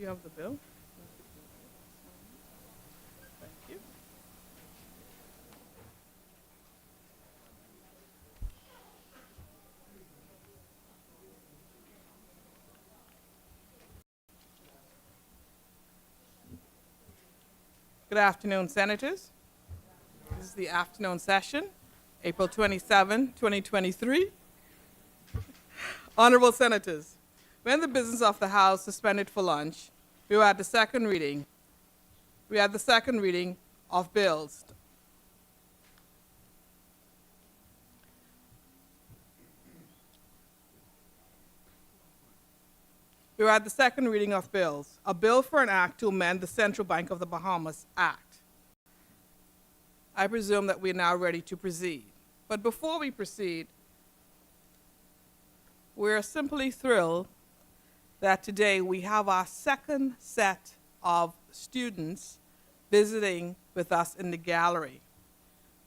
You have the bill? Thank you. Good afternoon, Senators. This is the afternoon session, April 27, 2023. Honorable Senators, when the business of the House suspended for lunch, we were at the second reading. We had the second reading of bills. We were at the second reading of bills, a bill for an act to amend the Central Bank of the Bahamas Act. I presume that we're now ready to proceed. But before we proceed, we're simply thrilled that today we have our second set of students visiting with us in the gallery.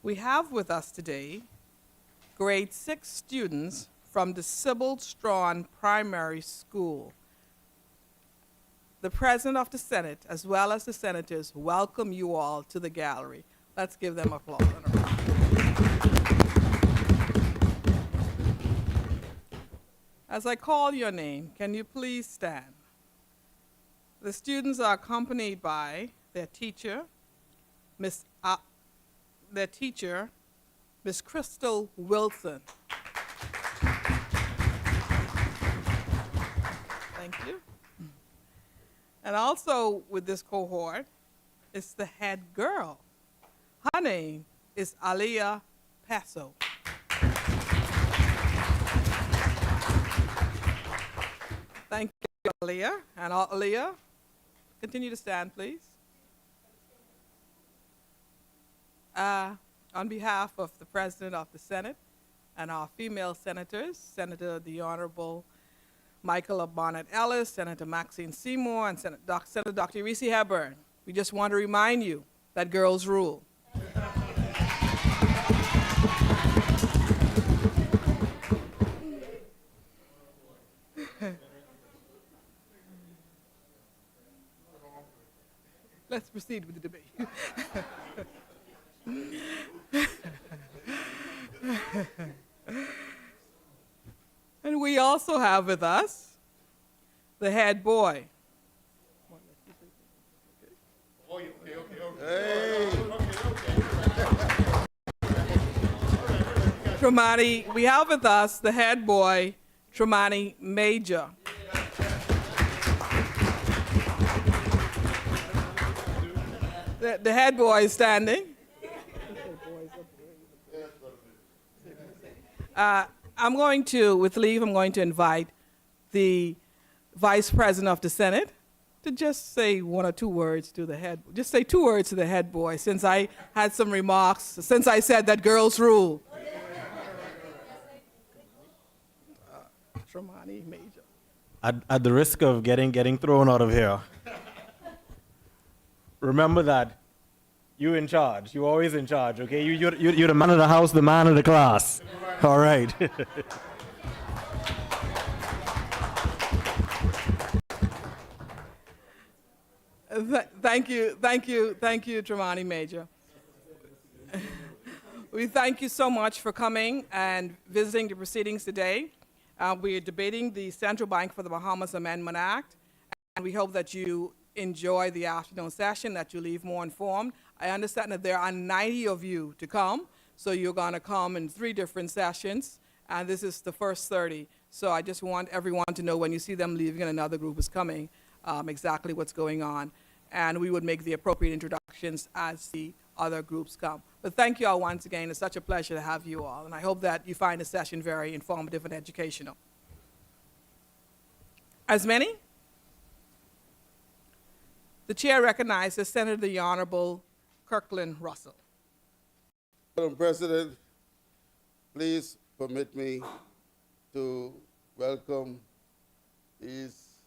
We have with us today grade 6 students from the Sybil Strawn Primary School. The President of the Senate, as well as the Senators, welcome you all to the gallery. Let's give them applause and a round. As I call your name, can you please stand? The students are accompanied by their teacher, Miss Crystal Wilson. Thank you. And also with this cohort is the head girl. Her name is Aliyah Paso. Thank you, Aliyah. And Aliyah, continue to stand, please. On behalf of the President of the Senate and our female senators, Senator the Honorable Michael Bonnet Ellis, Senator Maxine Seymour, and Senator Dr. Reese Hepburn, we just want to remind you that girls rule. Let's proceed with the debate. And we also have with us the head boy. Tremonti, we have with us the head boy, Tremonti Major. The head boy is standing. I'm going to, with leave, I'm going to invite the Vice President of the Senate to just say one or two words to the head, just say 2 words to the head boy, since I had some remarks, since I said that girls rule. Tremonti Major. At the risk of getting thrown out of here, remember that you're in charge. You're always in charge, okay? You're the man of the house, the man of the class. All right. Thank you, Tremonti Major. We thank you so much for coming and visiting the proceedings today. We are debating the Central Bank for the Bahamas Amendment Act, and we hope that you enjoy the afternoon session, that you leave more informed. I understand that there are 90 of you to come, so you're going to come in 3 different sessions, and this is the first 30. So I just want everyone to know when you see them leaving and another group is coming, exactly what's going on. And we would make the appropriate introductions as the other groups come. But thank you all once again. It's such a pleasure to have you all, and I hope that you find the session very informative and educational. As many? The chair recognizes Senator the Honorable Kirkland Russell. Madam President, please permit me to welcome these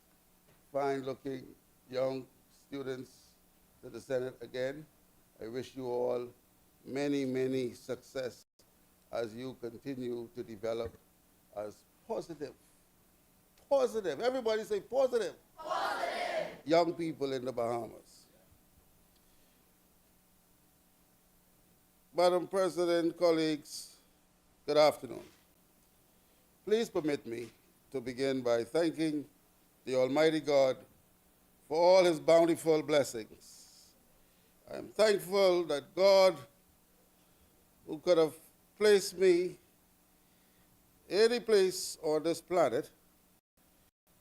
fine-looking young students to the Senate again. I wish you all many, many success as you continue to develop as positive. Everybody say positive. Positive. young people in the Bahamas. Madam President, colleagues, good afternoon. Please permit me to begin by thanking the Almighty God for all his bountiful blessings. I am thankful that God, who could have placed me any place on this planet,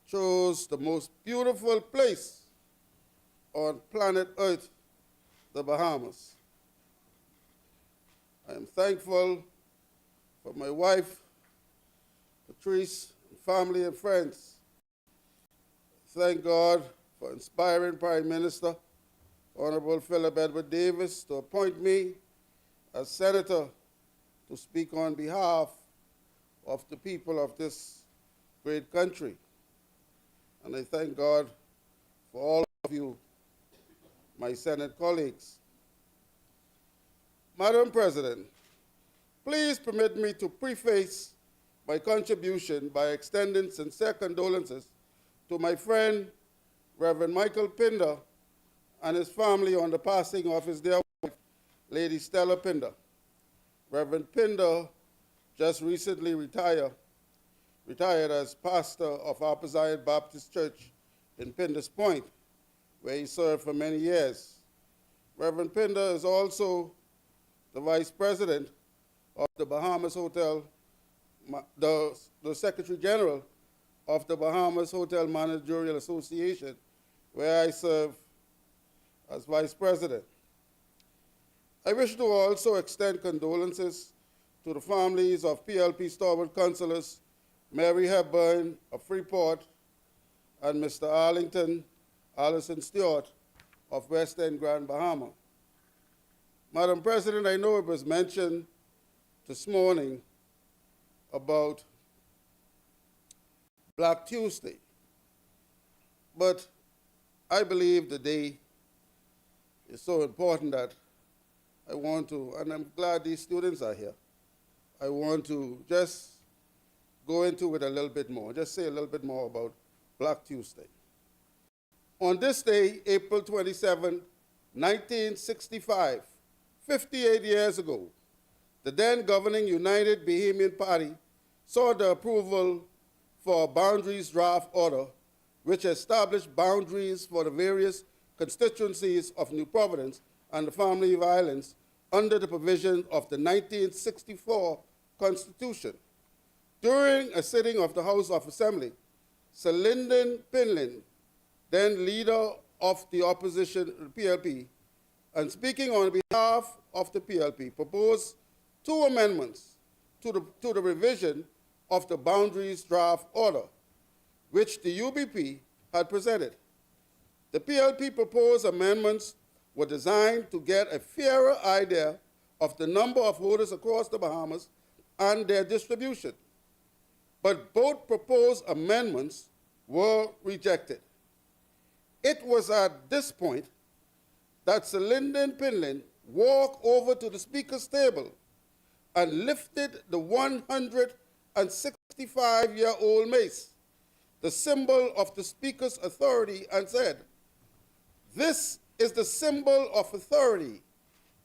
chose the most beautiful place on planet Earth, the Bahamas. I am thankful for my wife, Patrice, family and friends. Thank God for inspiring Prime Minister, Honorable Philip Edward Davis, to appoint me as Senator to speak on behalf of the people of this great country. And I thank God for all of you, my Senate colleagues. Madam President, please permit me to preface my contribution by extending sincere condolences to my friend, Reverend Michael Pinder, and his family on the passing of his dear wife, Lady Stella Pinder. Reverend Pinder just recently retired as pastor of Upper Zion Baptist Church in Pinder's Point, where he served for many years. Reverend Pinder is also the vice president of the Bahamas Hotel, the Secretary General of the Bahamas Hotel Managerial Association, where I serve as vice president. I wish to also extend condolences to the families of PLP stalwart councillors Mary Hepburn of Freeport and Mr. Allison Stewart of West End, Grand Bahama. Madam President, I know it was mentioned this morning about Black Tuesday, but I believe the day is so important that I want to, and I'm glad these students are here, I want to just go into it a little bit more, just say a little bit more about Black Tuesday. On this day, April 27, 1965, 58 years ago, the then governing United Bahamian Party saw the approval for a boundaries draft order which established boundaries for the various constituencies of New Providence and the Family of Islands under the provision of the 1964 Constitution. During a sitting of the House of Assembly, Sir Lyndon Pinlin, then leader of the opposition, PLP, and speaking on behalf of the PLP, proposed two amendments to the revision of the boundaries draft order, which the UBP had presented. The PLP proposed amendments were designed to get a fairer idea of the number of voters across the Bahamas and their distribution. But both proposed amendments were rejected. It was at this point that Sir Lyndon Pinlin walked over to the Speaker's table and lifted the 165-year-old mace, the symbol of the Speaker's authority, and said, "This is the symbol of authority,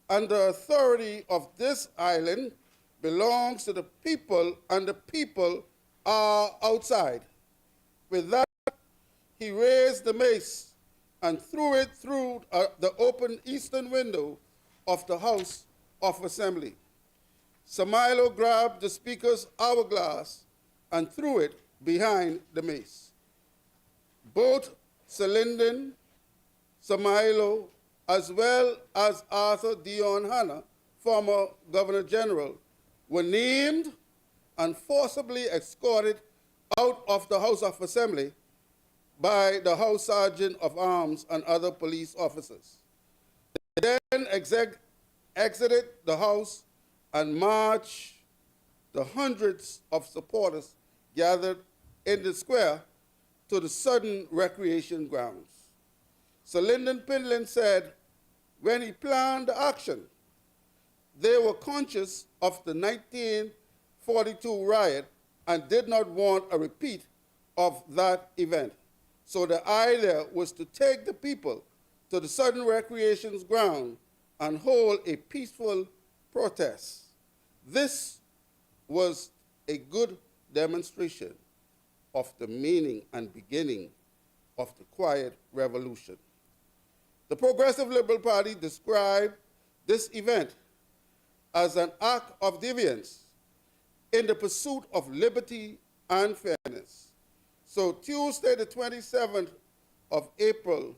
and the authority of this island belongs to the people, and the people are outside." With that, he raised the mace and threw it through the open eastern window of the House of Assembly. Sir Milo grabbed the Speaker's hourglass and threw it behind the mace. Both Sir Lyndon, Sir Milo, as well as Arthur Dion Hanna, former Governor General, were named and forcibly escorted out of the House of Assembly by the House Sergeant of Arms and other police officers. They then exited the House and marched the hundreds of supporters gathered in the square to the Sudden Recreation Grounds. Sir Lyndon Pinlin said when he planned the action, they were conscious of the 1942 riot and did not want a repeat of that event. So the idea was to take the people to the Southern Recreations Ground and hold a peaceful protest. This was a good demonstration of the meaning and beginning of the quiet revolution. The Progressive Liberal Party described this event as an act of deviance in the pursuit of liberty and fairness. So Tuesday, the 27th of April,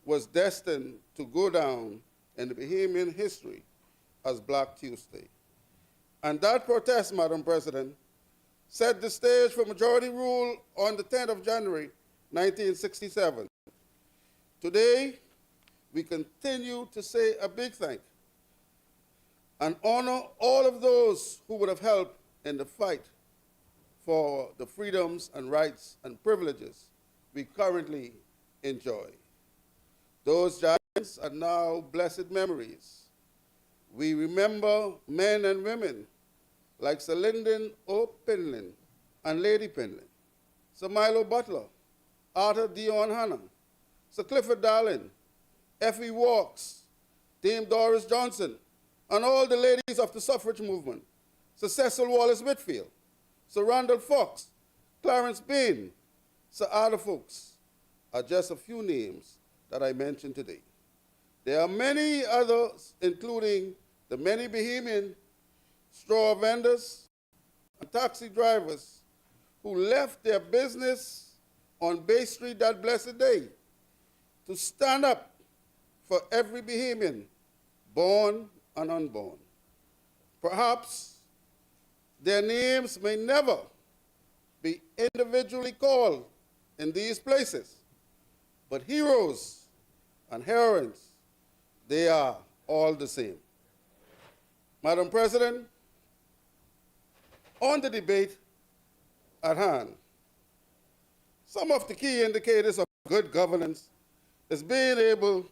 was destined to go down in the Bahamian history as Black Tuesday. And that protest, Madam President, set the stage for majority rule on the 10th of January, 1967. Today, we continue to say a big thank and honor all of those who would have helped in the fight for the freedoms and rights and privileges we currently enjoy. Those giants are now blessed memories. We remember men and women like Sir Lyndon O. Pinlin and Lady Pinlin, Sir Milo Butler, Arthur Dion Hanna, Sir Clifford Darling, F.E. Walks, Dame Doris Johnson, and all the ladies of the suffrage movement, Sir Cecil Wallace Whitfield, Sir Randall Fox, Clarence Bain, Sir Arthur Folks, are just a few names that I mentioned today. There are many others, including the many Bahamian straw vendors and taxi drivers who left their business on Bay Street that blessed day to stand up for every Bahamian, born and unborn. Perhaps their names may never be individually called in these places, but heroes and heroines, they are all the same. Madam President, on the debate at hand, some of the key indicators of good governance is being able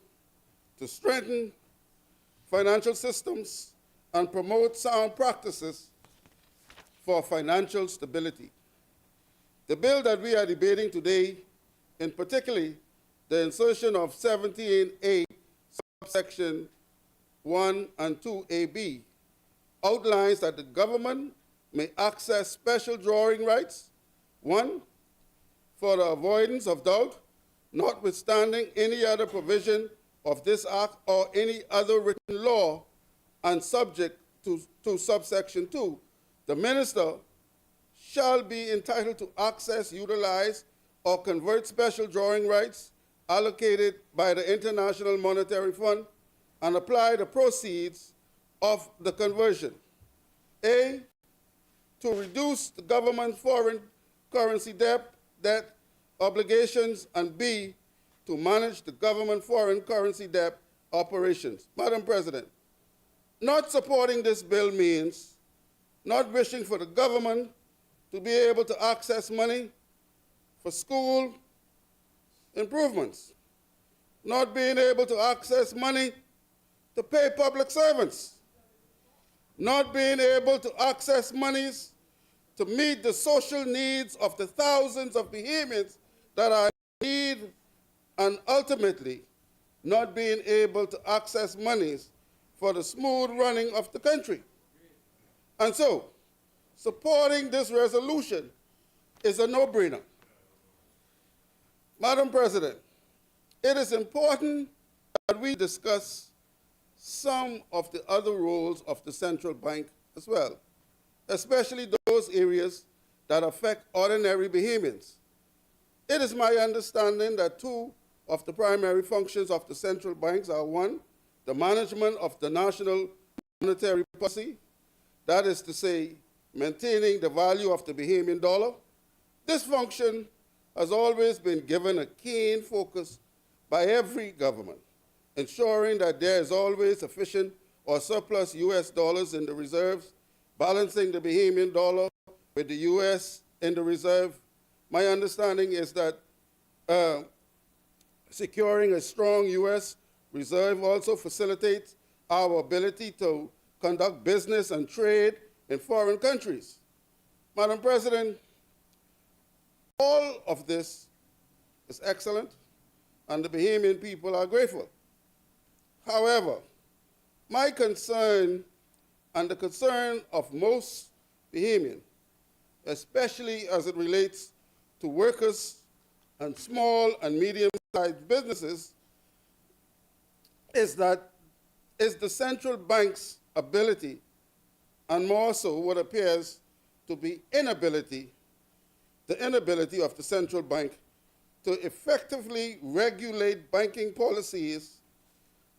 to strengthen financial systems and promote sound practices for financial stability. The bill that we are debating today, in particular, the insertion of 17A, subsection 1 and 2AB, outlines that the government may access special drawing rights, 1, for the avoidance of doubt, notwithstanding any other provision of this act or any other written law, and subject to subsection 2, the minister shall be entitled to access, utilize, or convert special drawing rights allocated by the International Monetary Fund and apply the proceeds of the conversion. A, to reduce the government's foreign currency debt obligations, and B, to manage the government foreign currency debt operations. Madam President, not supporting this bill means not wishing for the government to be able to access money for school improvements, not being able to access money to pay public servants, not being able to access monies to meet the social needs of the thousands of Bahamians that are in need, and ultimately not being able to access monies for the smooth running of the country. And so, supporting this resolution is a no-brainer. Madam President, it is important that we discuss some of the other roles of the central bank as well, especially those areas that affect ordinary Bahamians. It is my understanding that two of the primary functions of the central banks are, 1, the management of the national monetary policy, that is to say, maintaining the value of the Bahamian dollar. This function has always been given a keen focus by every government, ensuring that there is always sufficient or surplus US dollars in the reserves, balancing the Bahamian dollar with the US in the reserve. My understanding is that securing a strong US reserve also facilitates our ability to conduct business and trade in foreign countries. Madam President, all of this is excellent, and the Bahamian people are grateful. However, my concern and the concern of most Bahamian, especially as it relates to workers and small and medium-sized businesses, is the central bank's ability, and more so what appears to be the inability of the central bank to effectively regulate banking policies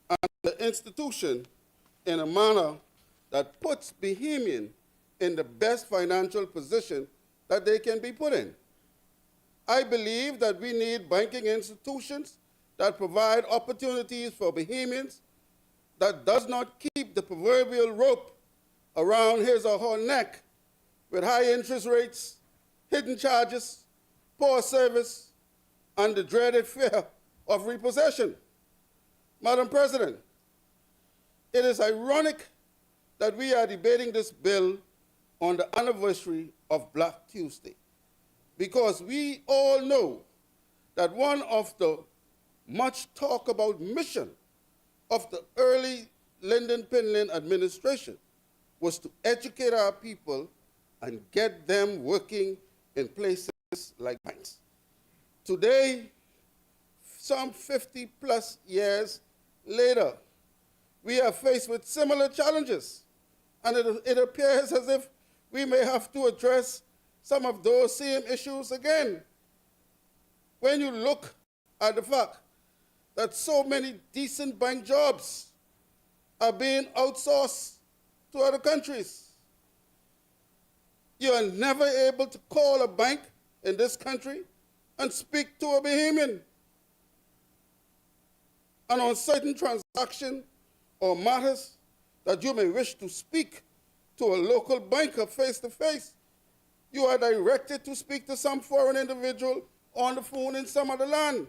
and the institution in a manner that puts Bahamian in the best financial position that they can be put in. I believe that we need banking institutions that provide opportunities for Bahamians, that does not keep the proverbial rope around his or her neck with high interest rates, hidden charges, poor service, and the dreaded fear of repossession. Madam President, it is ironic that we are debating this bill on the anniversary of Black Tuesday, because we all know that one of the much talk about mission of the early Lyndon Pinlin administration was to educate our people and get them working in places like banks. Today, some 50 plus years later, we are faced with similar challenges, and it appears as if we may have to address some of those same issues again. When you look at the fact that so many decent bank jobs are being outsourced to other countries, you are never able to call a bank in this country and speak to a Bahamian. And on certain transactions or matters that you may wish to speak to a local banker face-to-face, you are directed to speak to some foreign individual on the phone in some other land.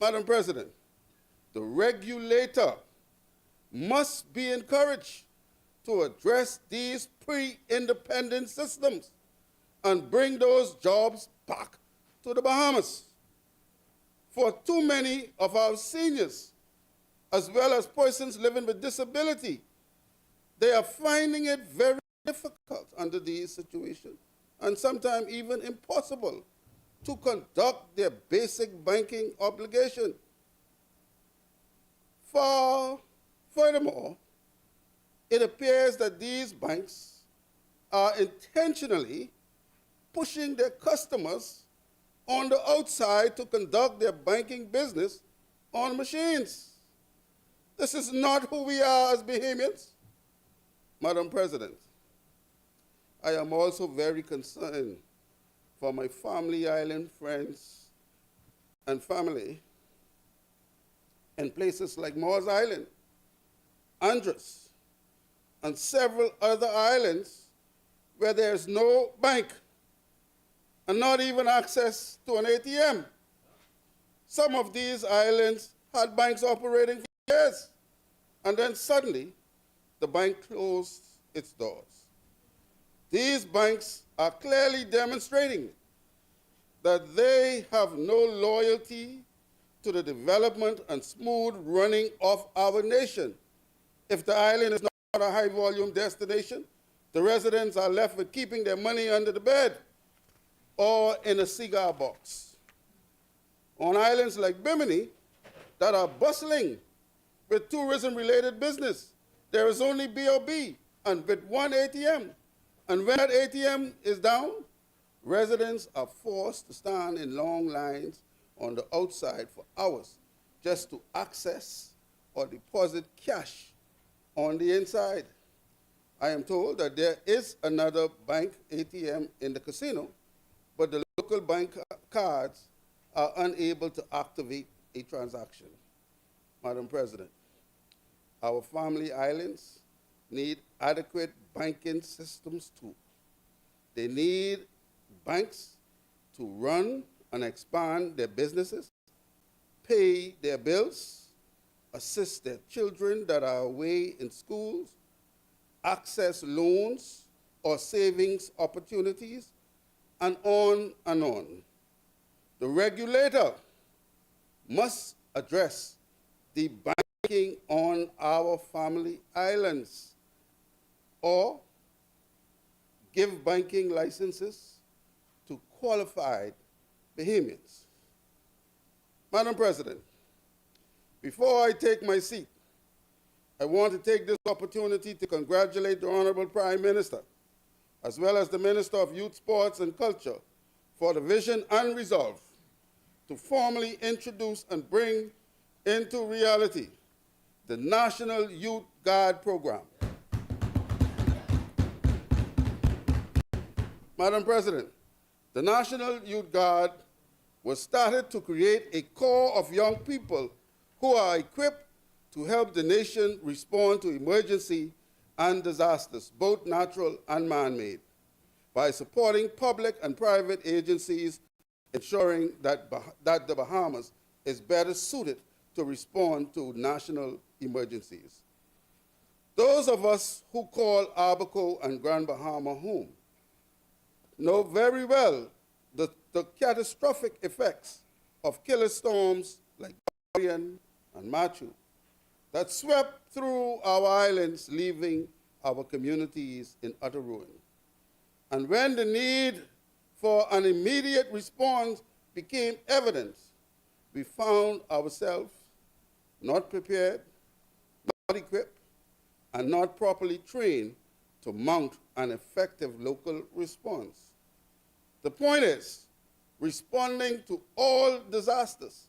Madam President, the regulator must be encouraged to address these pre-independent systems and bring those jobs back to the Bahamas. For too many of our seniors, as well as persons living with disability, they are finding it very difficult under these situations, and sometimes even impossible, to conduct their basic banking obligation. Furthermore, it appears that these banks are intentionally pushing their customers on the outside to conduct their banking business on machines. This is not who we are as Bahamians. Madam President, I am also very concerned for my family island friends and family in places like Moores Island, Andros, and several other islands where there's no bank and not even access to an ATM. Some of these islands had banks operating for years, and then suddenly the bank closed its doors. These banks are clearly demonstrating that they have no loyalty to the development and smooth running of our nation. If the island is not a high-volume destination, the residents are left with keeping their money under the bed or in a cigar box. On islands like Bimini that are bustling with tourism-related business, there is only B.O.B. and with one ATM. And when that ATM is down, residents are forced to stand in long lines on the outside for hours just to access or deposit cash on the inside. I am told that there is another bank ATM in the casino, but the local bank cards are unable to activate a transaction. Madam President, our family islands need adequate banking systems too. They need banks to run and expand their businesses, pay their bills, assist their children that are away in schools, access loans or savings opportunities, and on and on. The regulator must address the banking on our family islands or give banking licenses to qualified Bahamians. Madam President, before I take my seat, I want to take this opportunity to congratulate the Honorable Prime Minister, as well as the Minister of Youth, Sports and Culture, for the vision and resolve to formally introduce and bring into reality the National Youth Guard Program. Madam President, the National Youth Guard was started to create a core of young people who are equipped to help the nation respond to emergency and disasters, both natural and man-made, by supporting public and private agencies, ensuring that the Bahamas is better suited to respond to national emergencies. Those of us who call Abaco and Grand Bahama home know very well the catastrophic effects of killer storms like Dorian and Matthew that swept through our islands, leaving our communities in utter ruin. And when the need for an immediate response became evident, we found ourselves not prepared, not equipped, and not properly trained to mount an effective local response. The point is, responding to all disasters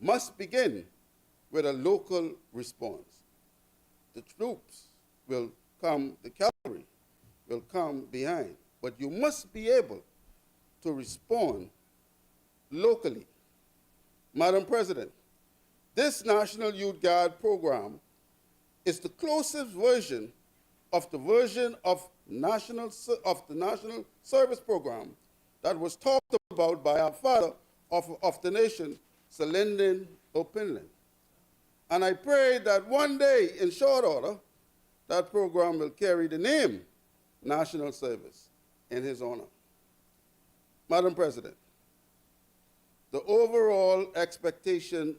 must begin with a local response. The troops will come, the cavalry will come behind, but you must be able to respond locally. Madam President, this National Youth Guard program is the closest version of the National Service Program that was talked about by our father of the nation, Sir Lyndon O'Pinlan. And I pray that one day, in short order, that program will carry the name National Service in his honor. Madam President, the overall expectation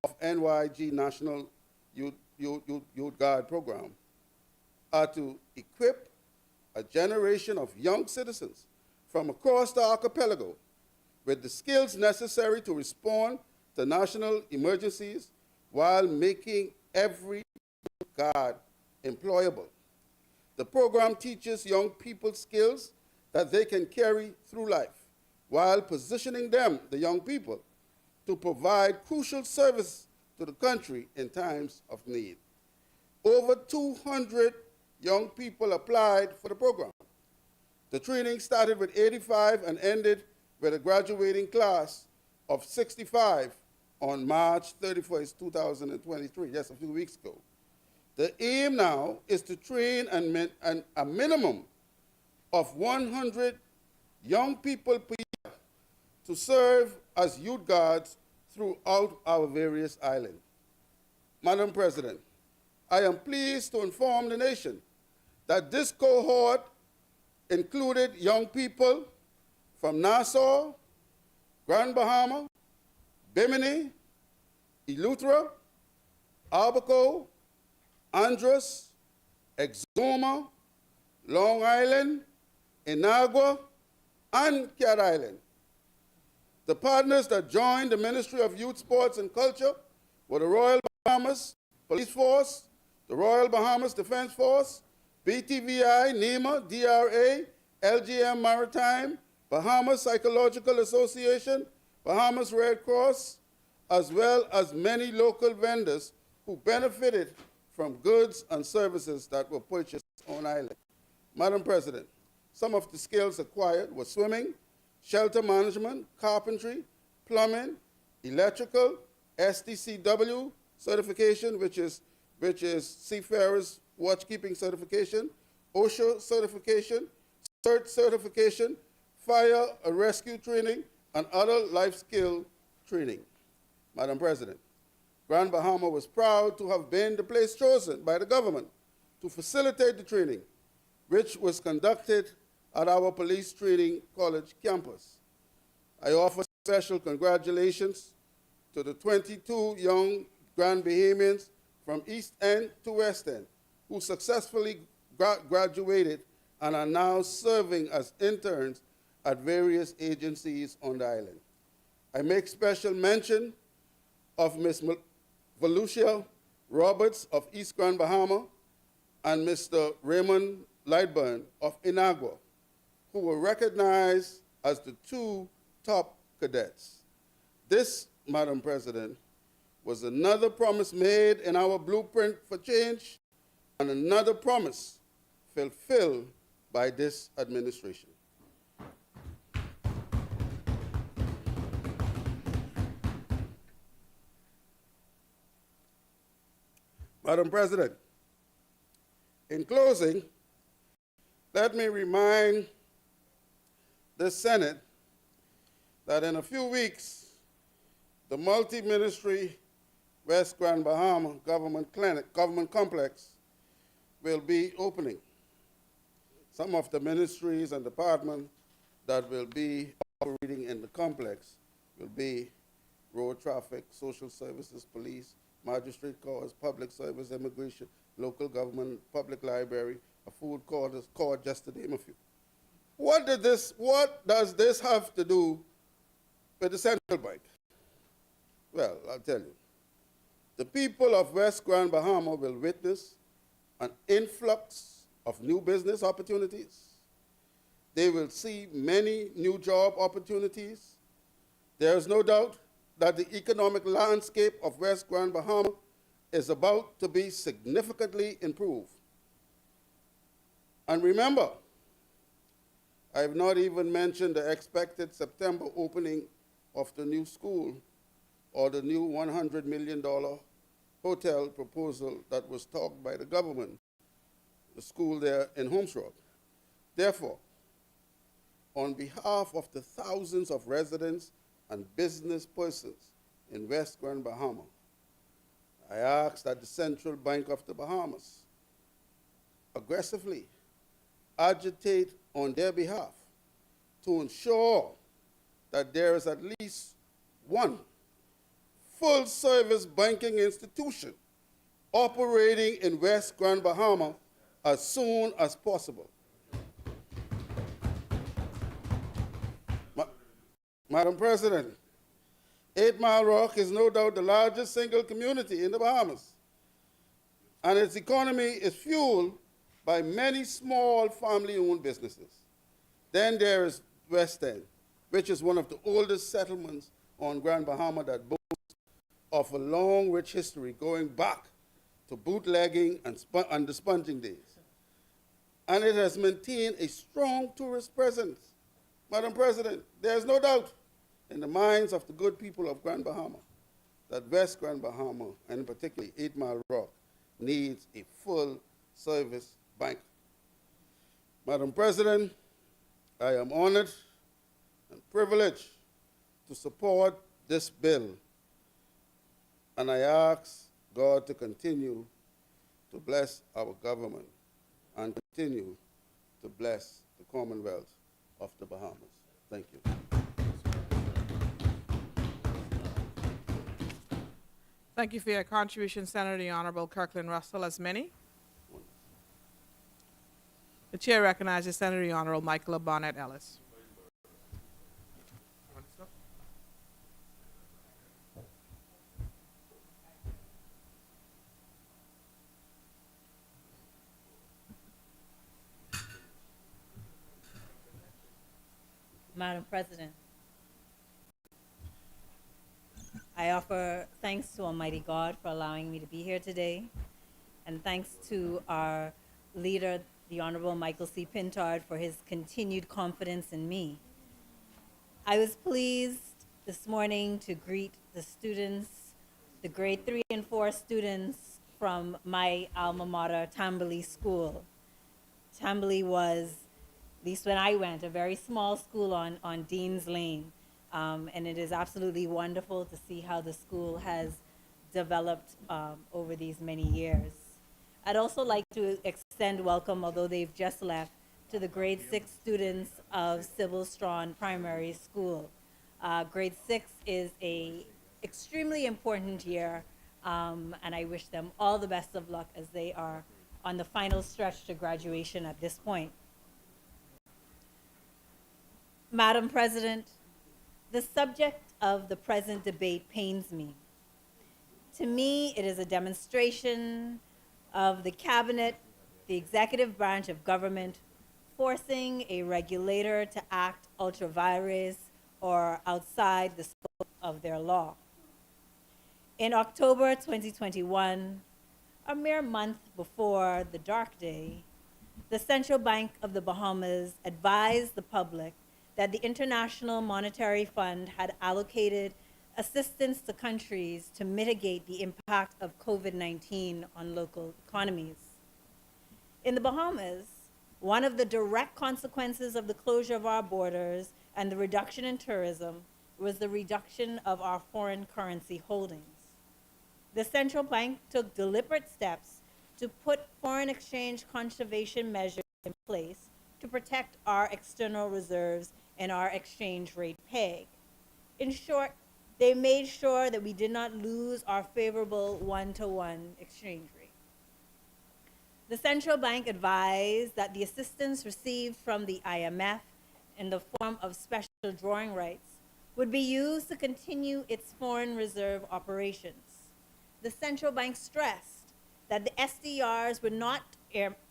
of NYG National Youth Guard program are to equip a generation of young citizens from across the archipelago with the skills necessary to respond to national emergencies while making every guard employable. The program teaches young people skills that they can carry through life while positioning them, the young people, to provide crucial service to the country in times of need. Over 200 young people applied for the program. The training started with 85 and ended with a graduating class of 65 on March 31st, 2023, just a few weeks ago. The aim now is to train a minimum of 100 young people per year to serve as youth guards throughout our various islands. Madam President, I am pleased to inform the nation that this cohort included young people from Nassau, Grand Bahama, Bimini, Eleuthera, Abaco, Andros, Exuma, Long Island, Inagua, and Cat Island. The partners that joined the Ministry of Youth, Sports and Culture were the Royal Bahamas Police Force, the Royal Bahamas Defense Force, BTVI, NEMA, DRA, LGM Maritime, Bahamas Psychological Association, Bahamas Red Cross, as well as many local vendors who benefited from goods and services that were purchased on island. Madam President, some of the skills acquired were swimming, shelter management, carpentry, plumbing, electrical, STCW certification, which is Seafarers Watchkeeping certification, OSHA certification, CERT certification, fire and rescue training, and other life skill training. Madam President, Grand Bahama was proud to have been the place chosen by the government to facilitate the training, which was conducted at our Police Training College campus. I offer special congratulations to the 22 young Grand Bahamians from East End to West End who successfully graduated and are now serving as interns at various agencies on the island. I make special mention of Ms. Volusia Roberts of East Grand Bahama and Mr. Raymond Lightburn of Inagua, who were recognized as the two top cadets. This, Madam President, was another promise made in our blueprint for change and another promise fulfilled by this administration. Madam President, in closing, let me remind the Senate that in a few weeks, the multi-ministry West Grand Bahama Government Complex will be opening. Some of the ministries and departments that will be operating in the complex will be road traffic, social services, police, magistrate courts, public service, immigration, local government, public library, a food court, just to name a few. What does this have to do with the central bank? Well, I'll tell you. The people of West Grand Bahama will witness an influx of new business opportunities. They will see many new job opportunities. There is no doubt that the economic landscape of West Grand Bahama is about to be significantly improved. And remember, I have not even mentioned the expected September opening of the new school or the new $100 million hotel proposal that was talked by the government, the school there in Holmes Road. Therefore, on behalf of the thousands of residents and business persons in West Grand Bahama, I ask that the Central Bank of the Bahamas aggressively agitate on their behalf to ensure that there is at least one full-service banking institution operating in West Grand Bahama as soon as possible. Madam President, 8 Mile Rock is no doubt the largest single community in the Bahamas, and its economy is fueled by many small family-owned businesses. Then there is West End, which is one of the oldest settlements on Grand Bahama that boasts of a long, rich history going back to bootlegging and the sponging days. And it has maintained a strong tourist presence. Madam President, there is no doubt in the minds of the good people of Grand Bahama that West Grand Bahama, and particularly 8 Mile Rock, needs a full-service bank. Madam President, I am honored and privileged to support this bill, and I ask God to continue to bless our government and continue to bless the Commonwealth of the Bahamas. Thank you. Thank you for your contribution, Senator the Honorable Kirkland Russell, as many. The chair recognizes Senator the Honorable Michael Bonnet Ellis. Madam President, I offer thanks to Almighty God for allowing me to be here today, and thanks to our leader, the Honorable Michael C. Pintard, for his continued confidence in me. I was pleased this morning to greet the students, the grade 3 and 4 students from my alma mater, Tambalea School. Tambalea was, at least when I went, a very small school on Dean's Lane. And it is absolutely wonderful to see how the school has developed over these many years. I'd also like to extend welcome, although they've just left, to the grade 6 students of Sybil Strawn Primary School. Grade 6 is a extremely important year, and I wish them all the best of luck as they are on the final stretch to graduation at this point. Madam President, the subject of the present debate pains me. To me, it is a demonstration of the cabinet, the executive branch of government, forcing a regulator to act ultra vires or outside the scope of their law. In October 2021, a mere month before the dark day, the Central Bank of the Bahamas advised the public that the International Monetary Fund had allocated assistance to countries to mitigate the impact of COVID-19 on local economies. In the Bahamas, one of the direct consequences of the closure of our borders and the reduction in tourism was the reduction of our foreign currency holdings. The central bank took deliberate steps to put foreign exchange conservation measures in place to protect our external reserves and our exchange rate peg. In short, they made sure that we did not lose our favorable one-to-one exchange rate. The central bank advised that the assistance received from the IMF in the form of special drawing rights would be used to continue its foreign reserve operations. The central bank stressed that the SDRs were not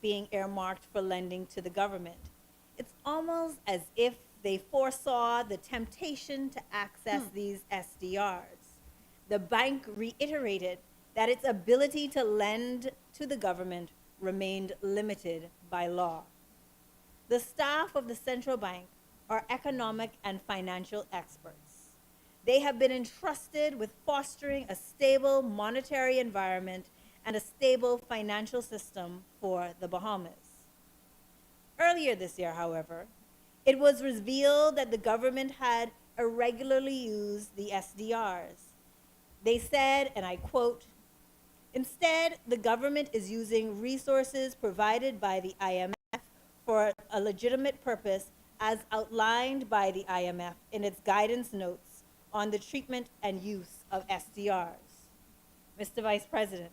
being earmarked for lending to the government. It's almost as if they foresaw the temptation to access these SDRs. The bank reiterated that its ability to lend to the government remained limited by law. The staff of the central bank are economic and financial experts. They have been entrusted with fostering a stable monetary environment and a stable financial system for the Bahamas. Earlier this year, however, it was revealed that the government had irregularly used the SDRs. They said, and I quote, "Instead, the government is using resources provided by the IMF for a legitimate purpose as outlined by the IMF in its guidance notes on the treatment and use of SDRs." Mr. Vice President,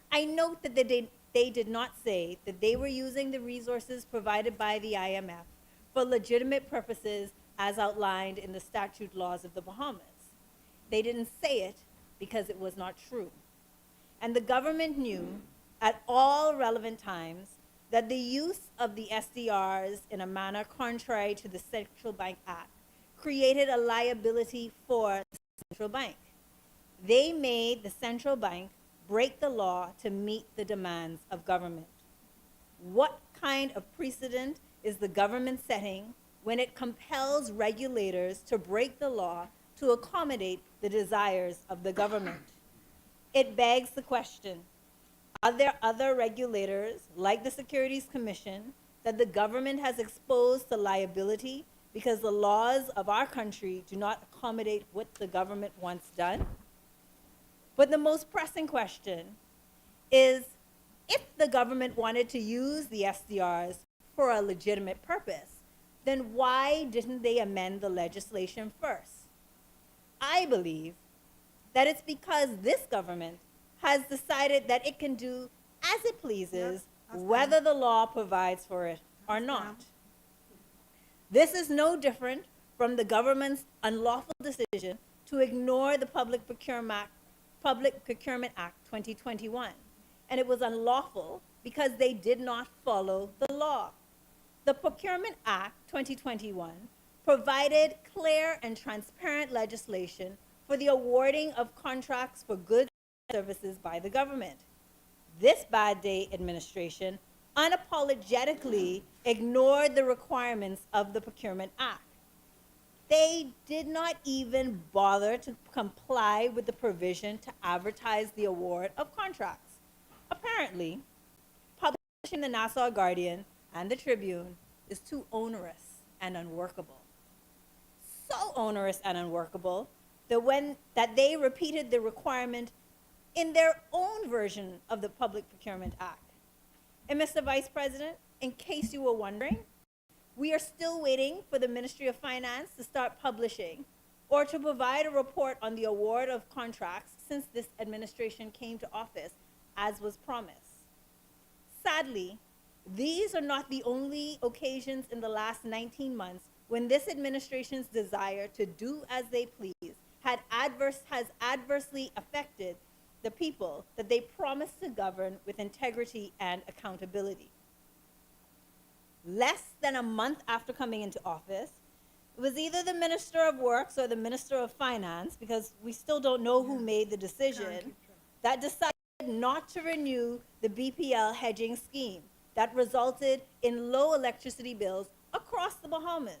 I note that they did not say that they were using the resources provided by the IMF for legitimate purposes as outlined in the statute laws of the Bahamas. They didn't say it because it was not true. And the government knew at all relevant times that the use of the SDRs in a manner contrary to the Central Bank Act created a liability for the central bank. They made the central bank break the law to meet the demands of government. What kind of precedent is the government setting when it compels regulators to break the law to accommodate the desires of the government? It begs the question, are there other regulators, like the Securities Commission, that the government has exposed to liability because the laws of our country do not accommodate what the government wants done? But the most pressing question is, if the government wanted to use the SDRs for a legitimate purpose, then why didn't they amend the legislation first? I believe that it's because this government has decided that it can do as it pleases, whether the law provides for it or not. This is no different from the government's unlawful decision to ignore the Public Procurement Act 2021. And it was unlawful because they did not follow the law. The Procurement Act 2021 provided clear and transparent legislation for the awarding of contracts for goods and services by the government. This bad day administration unapologetically ignored the requirements of the Procurement Act. They did not even bother to comply with the provision to advertise the award of contracts. Apparently, publishing the Nassau Guardian and the Tribune is too onerous and unworkable. So onerous and unworkable that they repeated the requirement in their own version of the Public Procurement Act. And Mr. Vice President, in case you were wondering, We are still waiting for the Ministry of Finance to start publishing or to provide a report on the award of contracts since this administration came to office, as was promised. Sadly, these are not the only occasions in the last 19 months when this administration's desire to do as they please has adversely affected the people that they promised to govern with integrity and accountability. Less than a month after coming into office, it was either the Minister of Works or the Minister of Finance, because we still don't know who made the decision, that decided not to renew the BPL hedging scheme that resulted in low electricity bills across the Bahamas.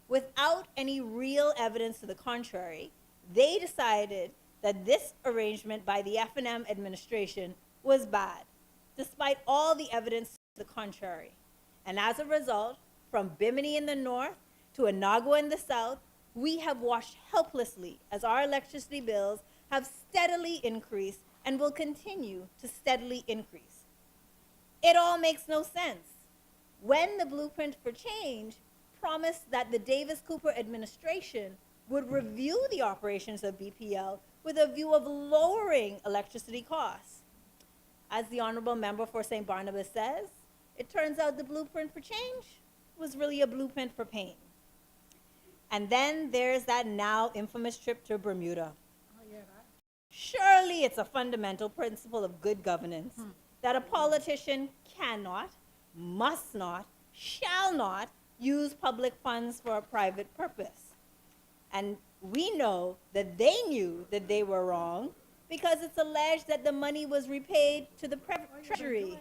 Without any real evidence to the contrary, they decided that this arrangement by the F&M administration was bad, despite all the evidence to the contrary. And as a result, from Bimini in the north to Inagua in the south, we have watched helplessly as our electricity bills have steadily increased and will continue to steadily increase. It all makes no sense. When the Blueprint for Change promised that the Davis-Cooper administration would review the operations of BPL with a view of lowering electricity costs. As the Honorable Member for St. Barnabas says, it turns out the Blueprint for Change was really a blueprint for pain. And then there's that now infamous trip to Bermuda. Surely it's a fundamental principle of good governance that a politician cannot, must not, shall not use public funds for a private purpose. And we know that they knew that they were wrong because it's alleged that the money was repaid to the Treasury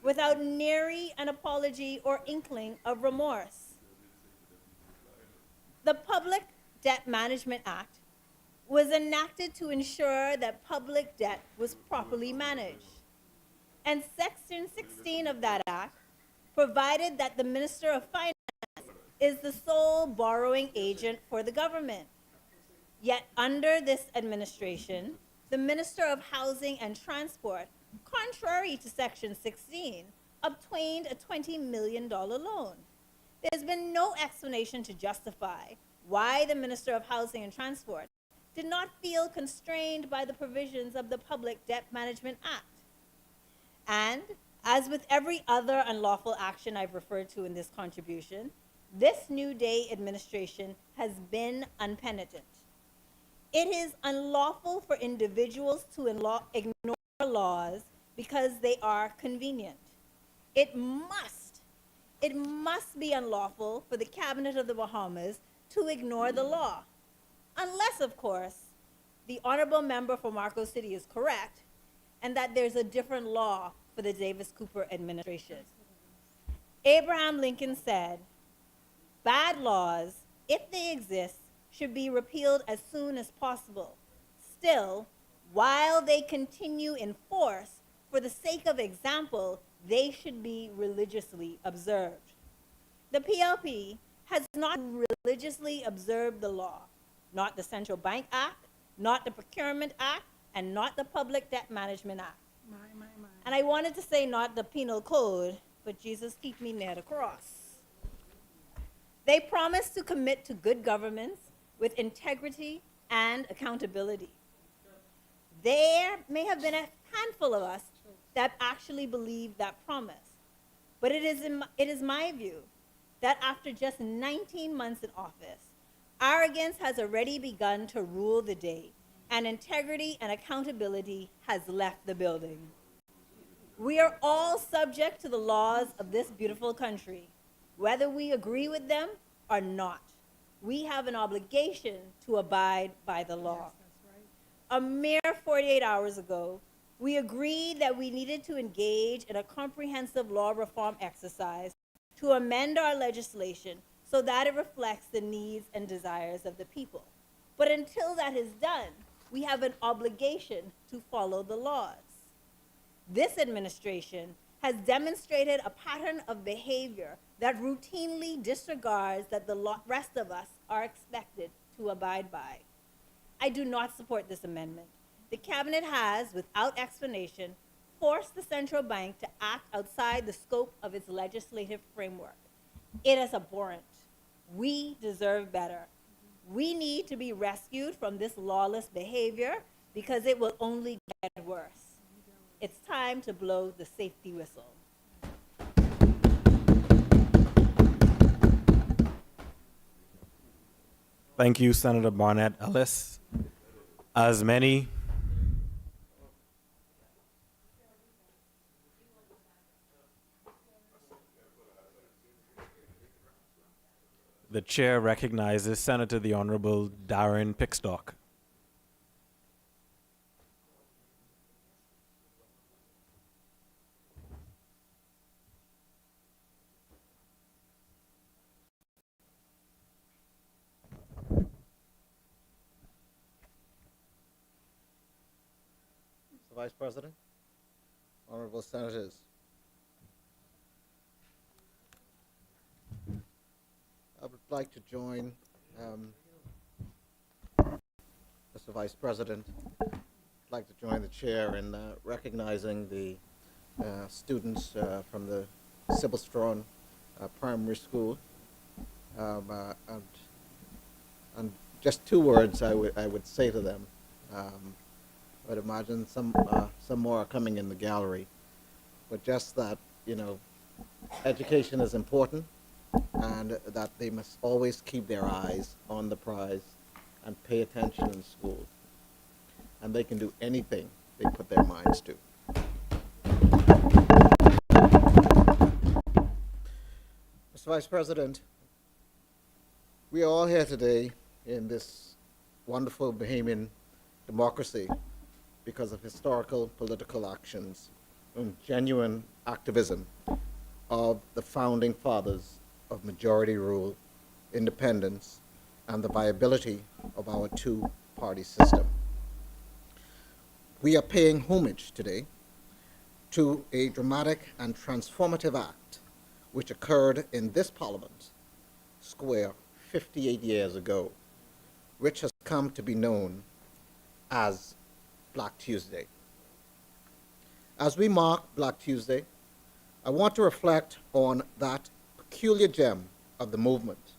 without nary an apology or inkling of remorse. The Public Debt Management Act was enacted to ensure that public debt was properly managed. And Section 16 of that act provided that the Minister of Finance is the sole borrowing agent for the government. Yet under this administration, the Minister of Housing and Transport, contrary to Section 16, obtained a $20 million loan. There's been no explanation to justify why the Minister of Housing and Transport did not feel constrained by the provisions of the Public Debt Management Act. And as with every other unlawful action I've referred to in this contribution, this New Day administration has been unpenitent. It is unlawful for individuals to ignore laws because they are convenient. It must be unlawful for the Cabinet of the Bahamas to ignore the law. Unless, of course, the Honorable Member for Marcos City is correct and that there's a different law for the Davis-Cooper administration. Abraham Lincoln said, "Bad laws, if they exist, should be repealed as soon as possible. Still, while they continue in force, for the sake of example, they should be religiously observed." The PLP has not religiously observed the law, not the Central Bank Act, not the Procurement Act, and not the Public Debt Management Act. And I wanted to say not the Penal Code, but Jesus keep me near the cross. They promised to commit to good governance with integrity and accountability. There may have been a handful of us that actually believe that promise. But it is my view that after just 19 months in office, arrogance has already begun to rule the day, and integrity and accountability has left the building. We are all subject to the laws of this beautiful country, whether we agree with them or not. We have an obligation to abide by the law. A mere 48 hours ago, we agreed that we needed to engage in a comprehensive law reform exercise to amend our legislation so that it reflects the needs and desires of the people. But until that is done, we have an obligation to follow the laws. This administration has demonstrated a pattern of behavior that routinely disregards that the rest of us are expected to abide by. I do not support this amendment. The Cabinet has, without explanation, forced the central bank to act outside the scope of its legislative framework. It is abhorrent. We deserve better. We need to be rescued from this lawless behavior because it will only get worse. It's time to blow the safety whistle. Thank you, Senator Barnett Ellis. As many The chair recognizes Senator the Honorable Darren Pickstock. Mr. Vice President, honorable senators. I would like to join Mr. Vice President. I'd like to join the chair in recognizing the students from the Sybil Strawn Primary School. And just two words I would say to them. I'd imagine some more are coming in the gallery, but just that, you know, education is important, and that they must always keep their eyes on the prize and pay attention in school. And they can do anything they put their minds to. Mr. Vice President, we are all here today in this wonderful Bahamian democracy because of historical political actions and genuine activism of the founding fathers of majority rule, independence, and the viability of our two-party system. We are paying homage today to a dramatic and transformative act which occurred in this Parliament Square 58 years ago, which has come to be known as Black Tuesday. As we mark Black Tuesday, I want to reflect on that peculiar gem of the movement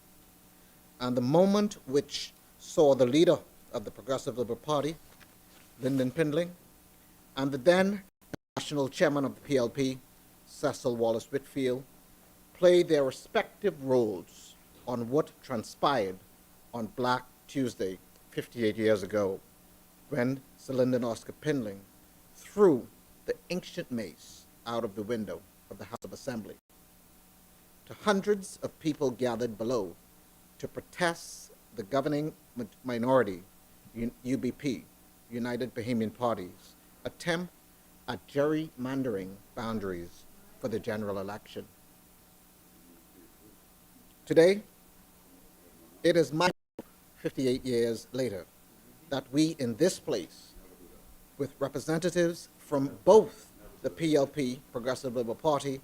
and the moment which saw the leader of the Progressive Liberal Party, Lyndon Pindling, and the then national chairman of the PLP, Cecil Wallace Whitfield, play their respective roles on what transpired on Black Tuesday 58 years ago, when Sir Lyndon Oscar Pindling threw the ancient mace out of the window of the House of Assembly. To hundreds of people gathered below to protest the governing minority, UBP, United Bahamian Party's attempt at gerrymandering boundaries for the general election. Today, it is my hope, 58 years later, that we in this place, with representatives from both the PLP, Progressive Liberal Party,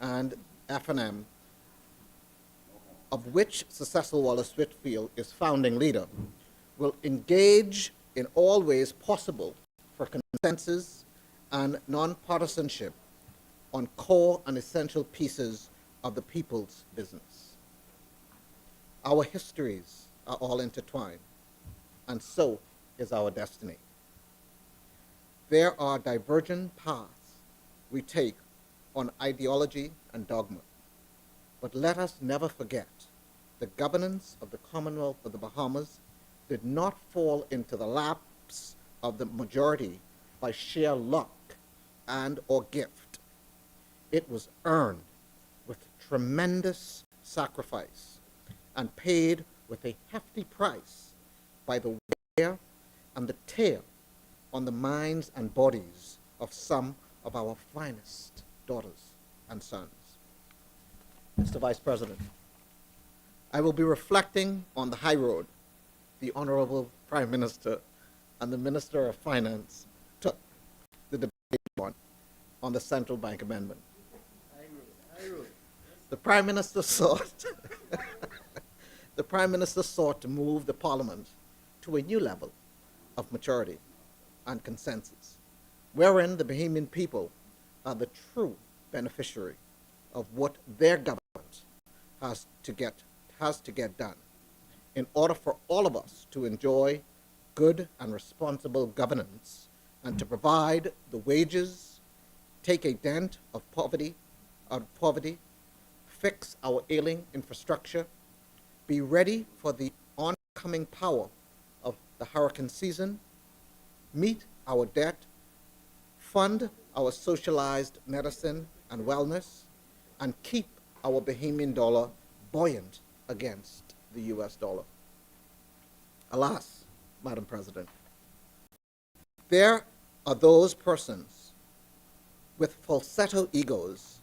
and FNM, of which Sir Cecil Wallace Whitfield is founding leader, will engage in all ways possible for consensus and nonpartisanship on core and essential pieces of the people's business. Our histories are all intertwined, and so is our destiny. There are divergent paths we take on ideology and dogma, but let us never forget the governance of the Commonwealth of the Bahamas did not fall into the laps of the majority by sheer luck and or gift. It was earned with tremendous sacrifice and paid with a hefty price by the wear and the tear on the minds and bodies of some of our finest daughters and sons. Mr. Vice President, I will be reflecting on the high road the Honorable Prime Minister and the Minister of Finance took the debate on the Central Bank Amendment. The Prime Minister sought the Prime Minister sought to move the Parliament to a new level of maturity and consensus, wherein the Bahamian people are the true beneficiary of what their government has to get done in order for all of us to enjoy good and responsible governance and to provide the wages, take a dent of poverty, fix our ailing infrastructure, be ready for the oncoming power of the hurricane season, meet our debt, fund our socialized medicine and wellness, and keep our Bahamian dollar buoyant against the US dollar. Alas, Madam President, there are those persons with falsetto egos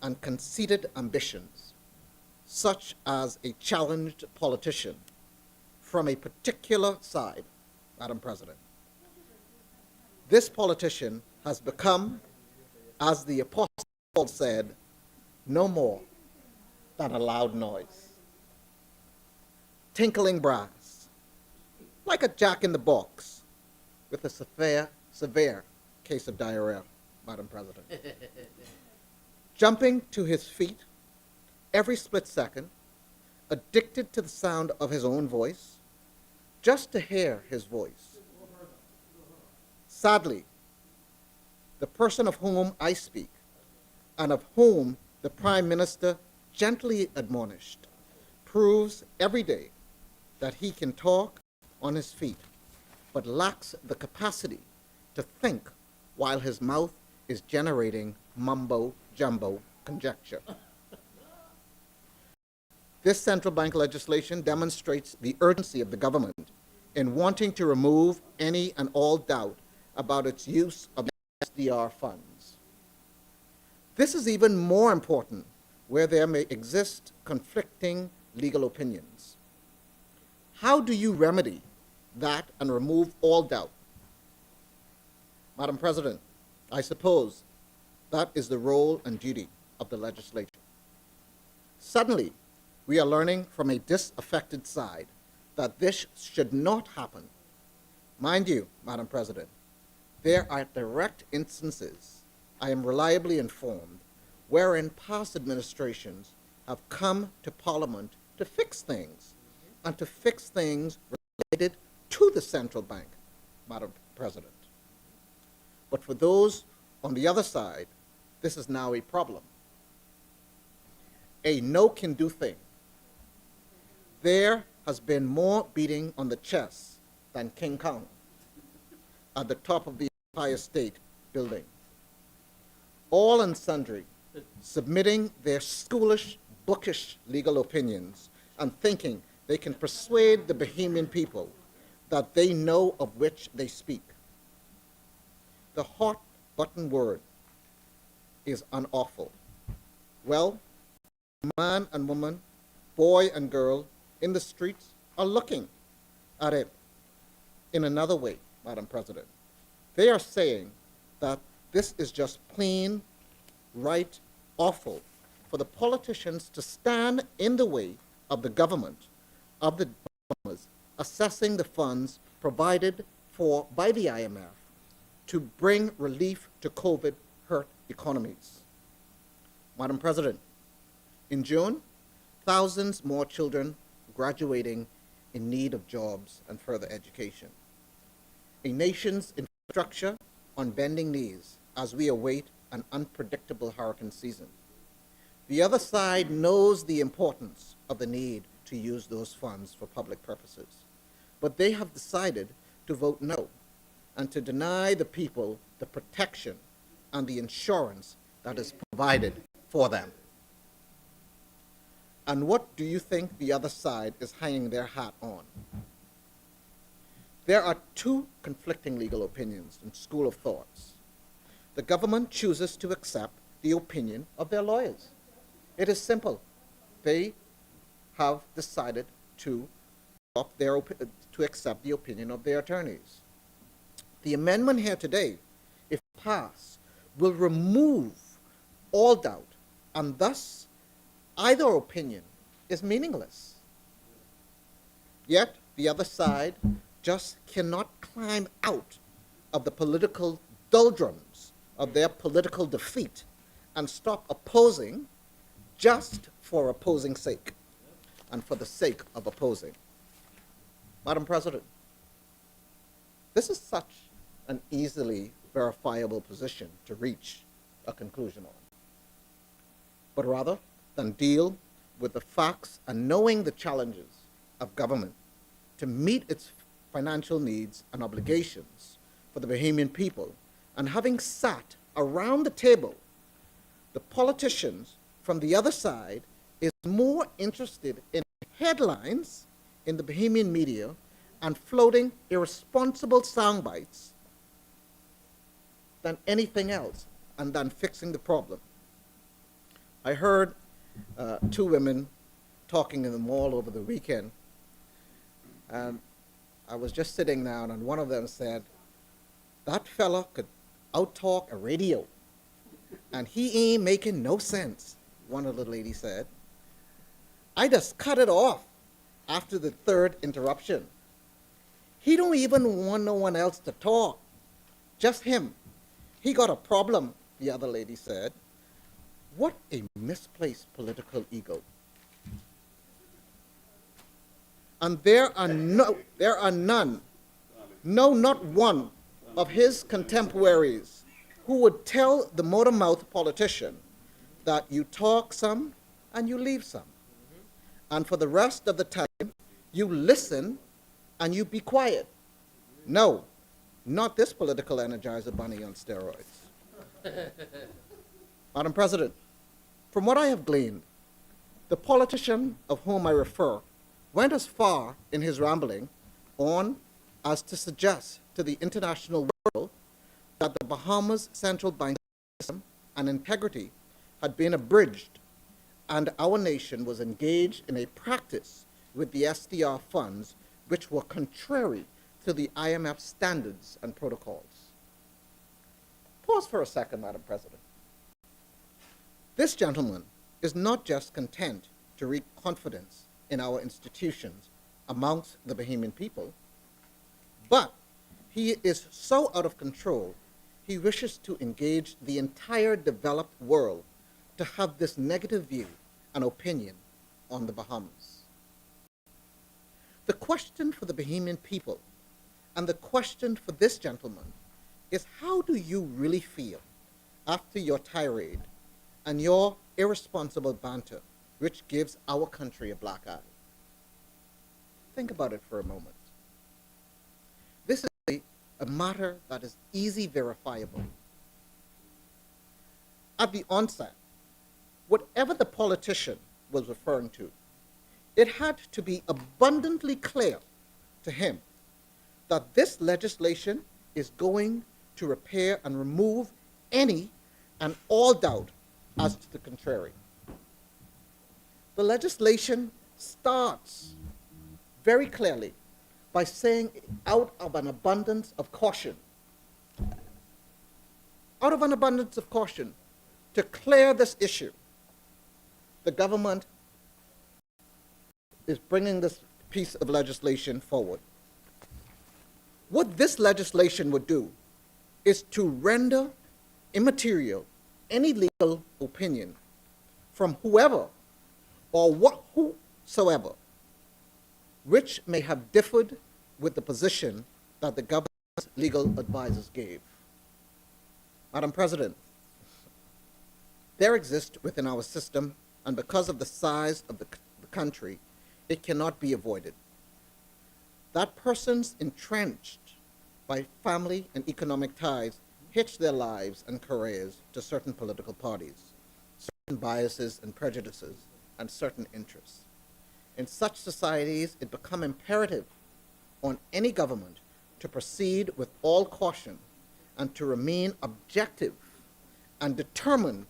and conceited ambitions, such as a challenged politician from a particular side, Madam President. This politician has become, as the Apostle Paul said, no more than a loud noise. Tinkling brass, like a jack in the box, with a severe case of diarrhea, Madam President. Jumping to his feet every split second, addicted to the sound of his own voice, just to hear his voice. Sadly, the person of whom I speak, and of whom the Prime Minister gently admonished, proves every day that he can talk on his feet, but lacks the capacity to think while his mouth is generating mumbo-jumbo conjecture. This central bank legislation demonstrates the urgency of the government in wanting to remove any and all doubt about its use of SDR funds. This is even more important where there may exist conflicting legal opinions. How do you remedy that and remove all doubt? Madam President, I suppose that is the role and duty of the legislature. Suddenly, we are learning from a disaffected side that this should not happen. Mind you, Madam President, there are direct instances, I am reliably informed, wherein past administrations have come to Parliament to fix things, and to fix things related to the central bank, Madam President. But for those on the other side, this is now a problem. A no-can-do thing. There has been more beating on the chest than King Kong at the top of the Empire State Building. All and sundry submitting their schoolish, bookish legal opinions and thinking they can persuade the Bahamian people that they know of which they speak. The hot button word is unlawful. Well, man and woman, boy and girl in the streets are looking at it in another way, Madam President. They are saying that this is just plain, right, awful for the politicians to stand in the way of the government of the Bahamas assessing the funds provided for by the IMF to bring relief to COVID-hurt economies. Madam President, in June, thousands more children graduating in need of jobs and further education. A nation's infrastructure on bending knees as we await an unpredictable hurricane season. The other side knows the importance of the need to use those funds for public purposes, but they have decided to vote no and to deny the people the protection and the insurance that is provided for them. And what do you think the other side is hanging their hat on? There are two conflicting legal opinions and school of thoughts. The government chooses to accept the opinion of their lawyers. It is simple. They have decided to accept the opinion of their attorneys. The amendment here today, if passed, will remove all doubt, and thus either opinion is meaningless. Yet the other side just cannot climb out of the political doldrums of their political defeat and stop opposing just for opposing sake and for the sake of opposing. Madam President, this is such an easily verifiable position to reach a conclusion on. But rather than deal with the facts and knowing the challenges of government to meet its financial needs and obligations for the Bahamian people, and having sat around the table, the politicians from the other side is more interested in headlines in the Bahamian media and floating irresponsible sound bites than anything else and than fixing the problem. I heard two women talking in the mall over the weekend, and I was just sitting down, and one of them said, "That fella could out-talk a radio, and he ain't making no sense," one of the ladies said. "I just cut it off after the third interruption. He don't even want no one else to talk, just him. He got a problem," the other lady said. What a misplaced political ego. And there are none, no, not one of his contemporaries who would tell the motor-mouthed politician that you talk some and you leave some. And for the rest of the time, you listen and you be quiet. No, not this political energizer bunny on steroids. Madam President, from what I have gleaned, the politician of whom I refer went as far in his rambling on as to suggest to the international world that the Bahamas central bank system and integrity had been abridged, and our nation was engaged in a practice with the SDR funds which were contrary to the IMF standards and protocols. Pause for a second, Madam President. This gentleman is not just content to reap confidence in our institutions amongst the Bahamian people, but he is so out of control, he wishes to engage the entire developed world to have this negative view and opinion on the Bahamas. The question for the Bahamian people and the question for this gentleman is, how do you really feel after your tirade and your irresponsible banter, which gives our country a black eye? Think about it for a moment. This is a matter that is easily verifiable. At the onset, whatever the politician was referring to, it had to be abundantly clear to him that this legislation is going to repair and remove any and all doubt as to the contrary. The legislation starts very clearly by saying, out of an abundance of caution, to clear this issue, the government is bringing this piece of legislation forward. What this legislation would do is to render immaterial any legal opinion from whoever or whosoever which may have differed with the position that the government's legal advisors gave. Madam President, there exists within our system, and because of the size of the country, it cannot be avoided, that persons entrenched by family and economic ties hitch their lives and careers to certain political parties, certain biases and prejudices, and certain interests. In such societies, it becomes imperative on any government to proceed with all caution and to remain objective and determined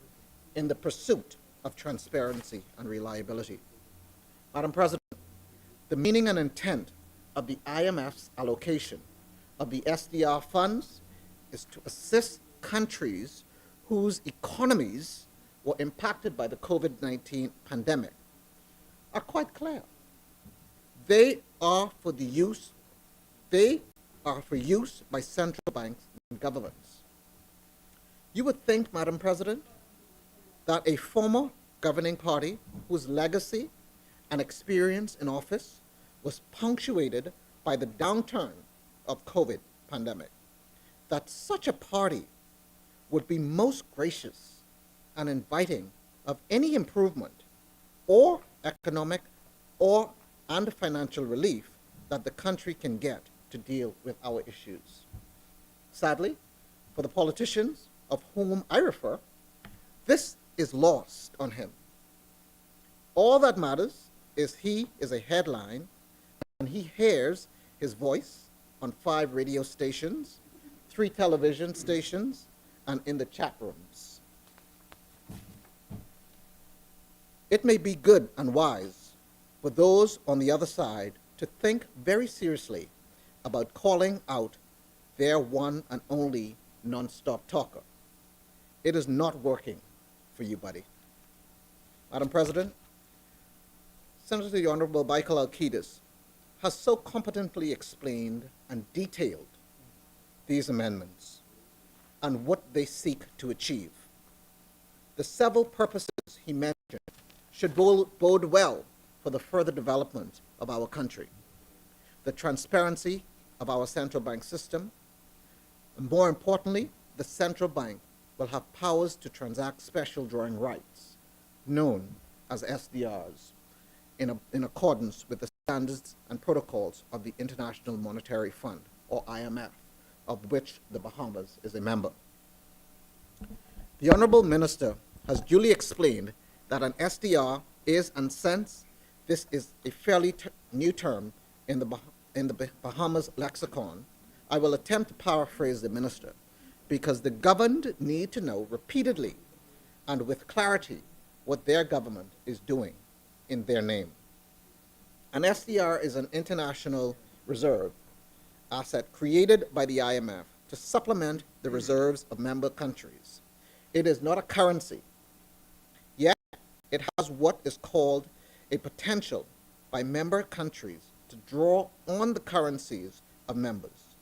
in the pursuit of transparency and reliability. Madam President, the meaning and intent of the IMF's allocation of the SDR funds is to assist countries whose economies were impacted by the COVID-19 pandemic are quite clear. They are for use by central banks and governments. You would think, Madam President, that a former governing party whose legacy and experience in office was punctuated by the downturn of COVID pandemic, that such a party would be most gracious and inviting of any improvement or economic and financial relief that the country can get to deal with our issues. Sadly, for the politicians of whom I refer, this is lost on him. All that matters is he is a headline and he hears his voice on 5 radio stations, 3 television stations, and in the chat rooms. It may be good and wise for those on the other side to think very seriously about calling out their one and only non-stop talker. It is not working for you, buddy. Madam President, Senator the Honorable Michael Alcides has so competently explained and detailed these amendments and what they seek to achieve. The several purposes he mentioned should bode well for the further development of our country, the transparency of our central bank system, and more importantly, the central bank will have powers to transact special drawing rights, known as SDRs, in accordance with the standards and protocols of the International Monetary Fund, or IMF, of which the Bahamas is a member. The Honorable Minister has duly explained that an SDR is, and since this is a fairly new term in the Bahamas lexicon, I will attempt to paraphrase the Minister, because the governed need to know repeatedly and with clarity what their government is doing in their name. An SDR is an international reserve asset created by the IMF to supplement the reserves of member countries. It is not a currency, yet it has what is called a potential by member countries to draw on the currencies of members.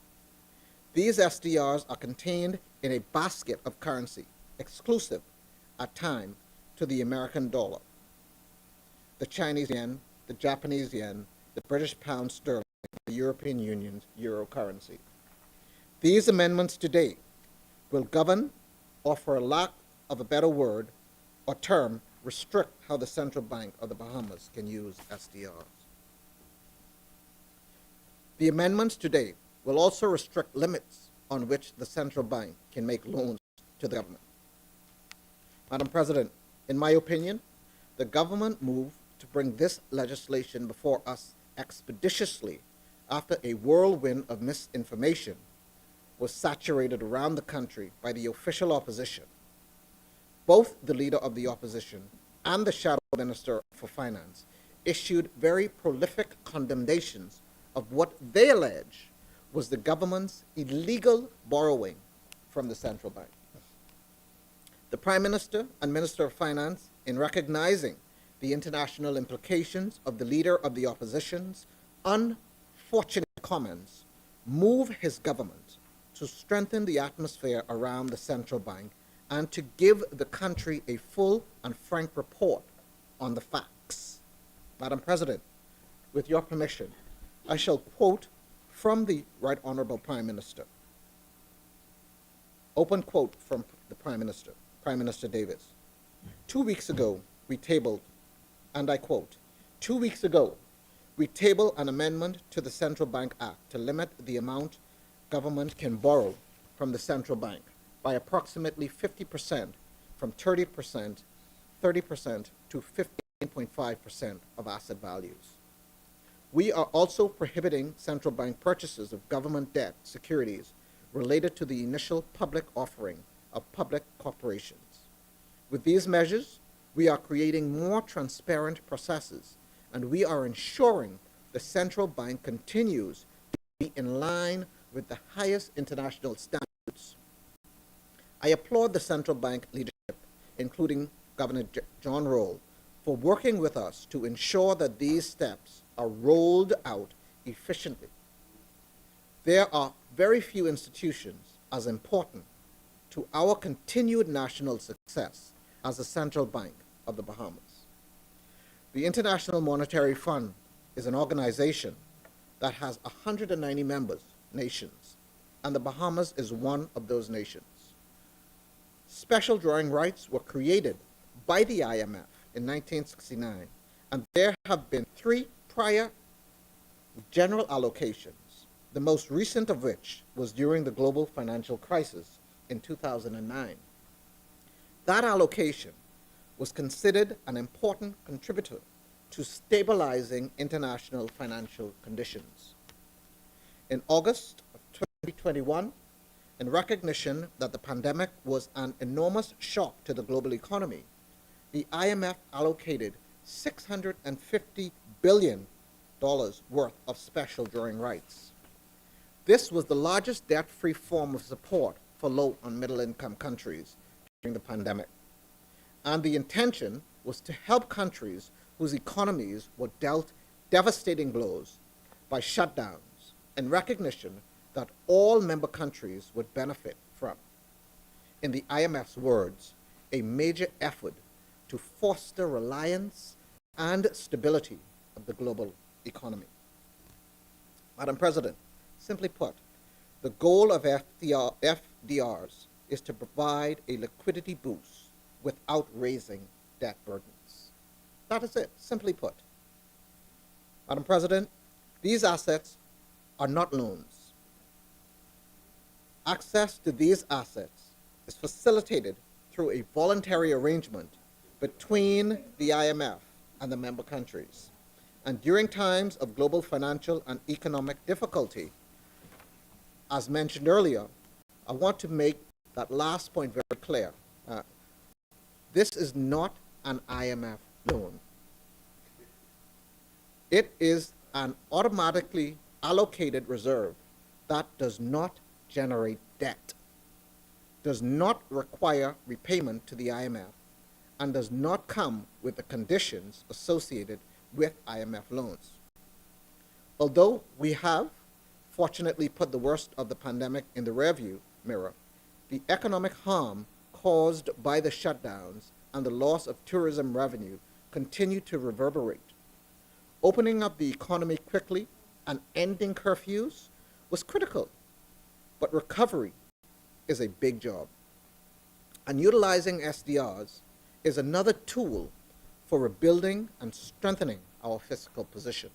These SDRs are contained in a basket of currency, exclusive at time to the American dollar, the Chinese yen, the Japanese yen, the British pound sterling, the European Union's euro currency. These amendments today will govern, or for a lack of a better word or term, restrict how the Central Bank of the Bahamas can use SDRs. The amendments today will also restrict limits on which the central bank can make loans to the government. Madam President, in my opinion, the government move to bring this legislation before us expeditiously after a whirlwind of misinformation was saturated around the country by the official opposition. Both the leader of the opposition and the shadow minister for finance issued very prolific condemnations of what they allege was the government's illegal borrowing from the central bank. The Prime Minister and Minister of Finance, in recognizing the international implications of the leader of the opposition's unfortunate comments, move his government to strengthen the atmosphere around the central bank and to give the country a full and frank report on the facts. Madam President, with your permission, I shall quote from the Right Honorable Prime Minister. Open quote from the Prime Minister, Prime Minister Davis. 2 weeks ago, we tabled, and I quote, 2 weeks ago, we tabled an amendment to the Central Bank Act to limit the amount government can borrow from the central bank by approximately 50%, from 30% to 15.5% of asset values. We are also prohibiting central bank purchases of government debt securities related to the initial public offering of public corporations. With these measures, we are creating more transparent processes, and we are ensuring the central bank continues to be in line with the highest international standards. I applaud the central bank leadership, including Governor John Roll, for working with us to ensure that these steps are rolled out efficiently. There are very few institutions as important to our continued national success as the Central Bank of of the Bahamas. The International Monetary Fund is an organization that has 190 nations, and the Bahamas is one of those nations. Special drawing rights were created by the IMF in 1969, and there have been 3 prior general allocations, the most recent of which was during the global financial crisis in 2009. That allocation was considered an important contributor to stabilizing international financial conditions. In August of 2021, in recognition that the pandemic was an enormous shock to the global economy, the IMF allocated $650 billion worth of special drawing rights. This was the largest debt-free form of support for low and middle-income countries during the pandemic. And the intention was to help countries whose economies were dealt devastating blows by shutdowns in recognition that all member countries would benefit from. In the IMF's words, a major effort to foster reliance and stability of the global economy. Madam President, simply put, the goal of FDRs is to provide a liquidity boost without raising debt burdens. That is it, simply put. Madam President, these assets are not loans. Access to these assets is facilitated through a voluntary arrangement between the IMF and the member countries. And during times of global financial and economic difficulty, as mentioned earlier, I want to make that last point very clear. This is not an IMF loan. It is an automatically allocated reserve that does not generate debt, does not require repayment to the IMF, and does not come with the conditions associated with IMF loans. Although we have fortunately put the worst of the pandemic in the rearview mirror, the economic harm caused by the shutdowns and the loss of tourism revenue continue to reverberate. Opening up the economy quickly and ending curfews was critical, but recovery is a big job. And utilizing SDRs is another tool for rebuilding and strengthening our fiscal position.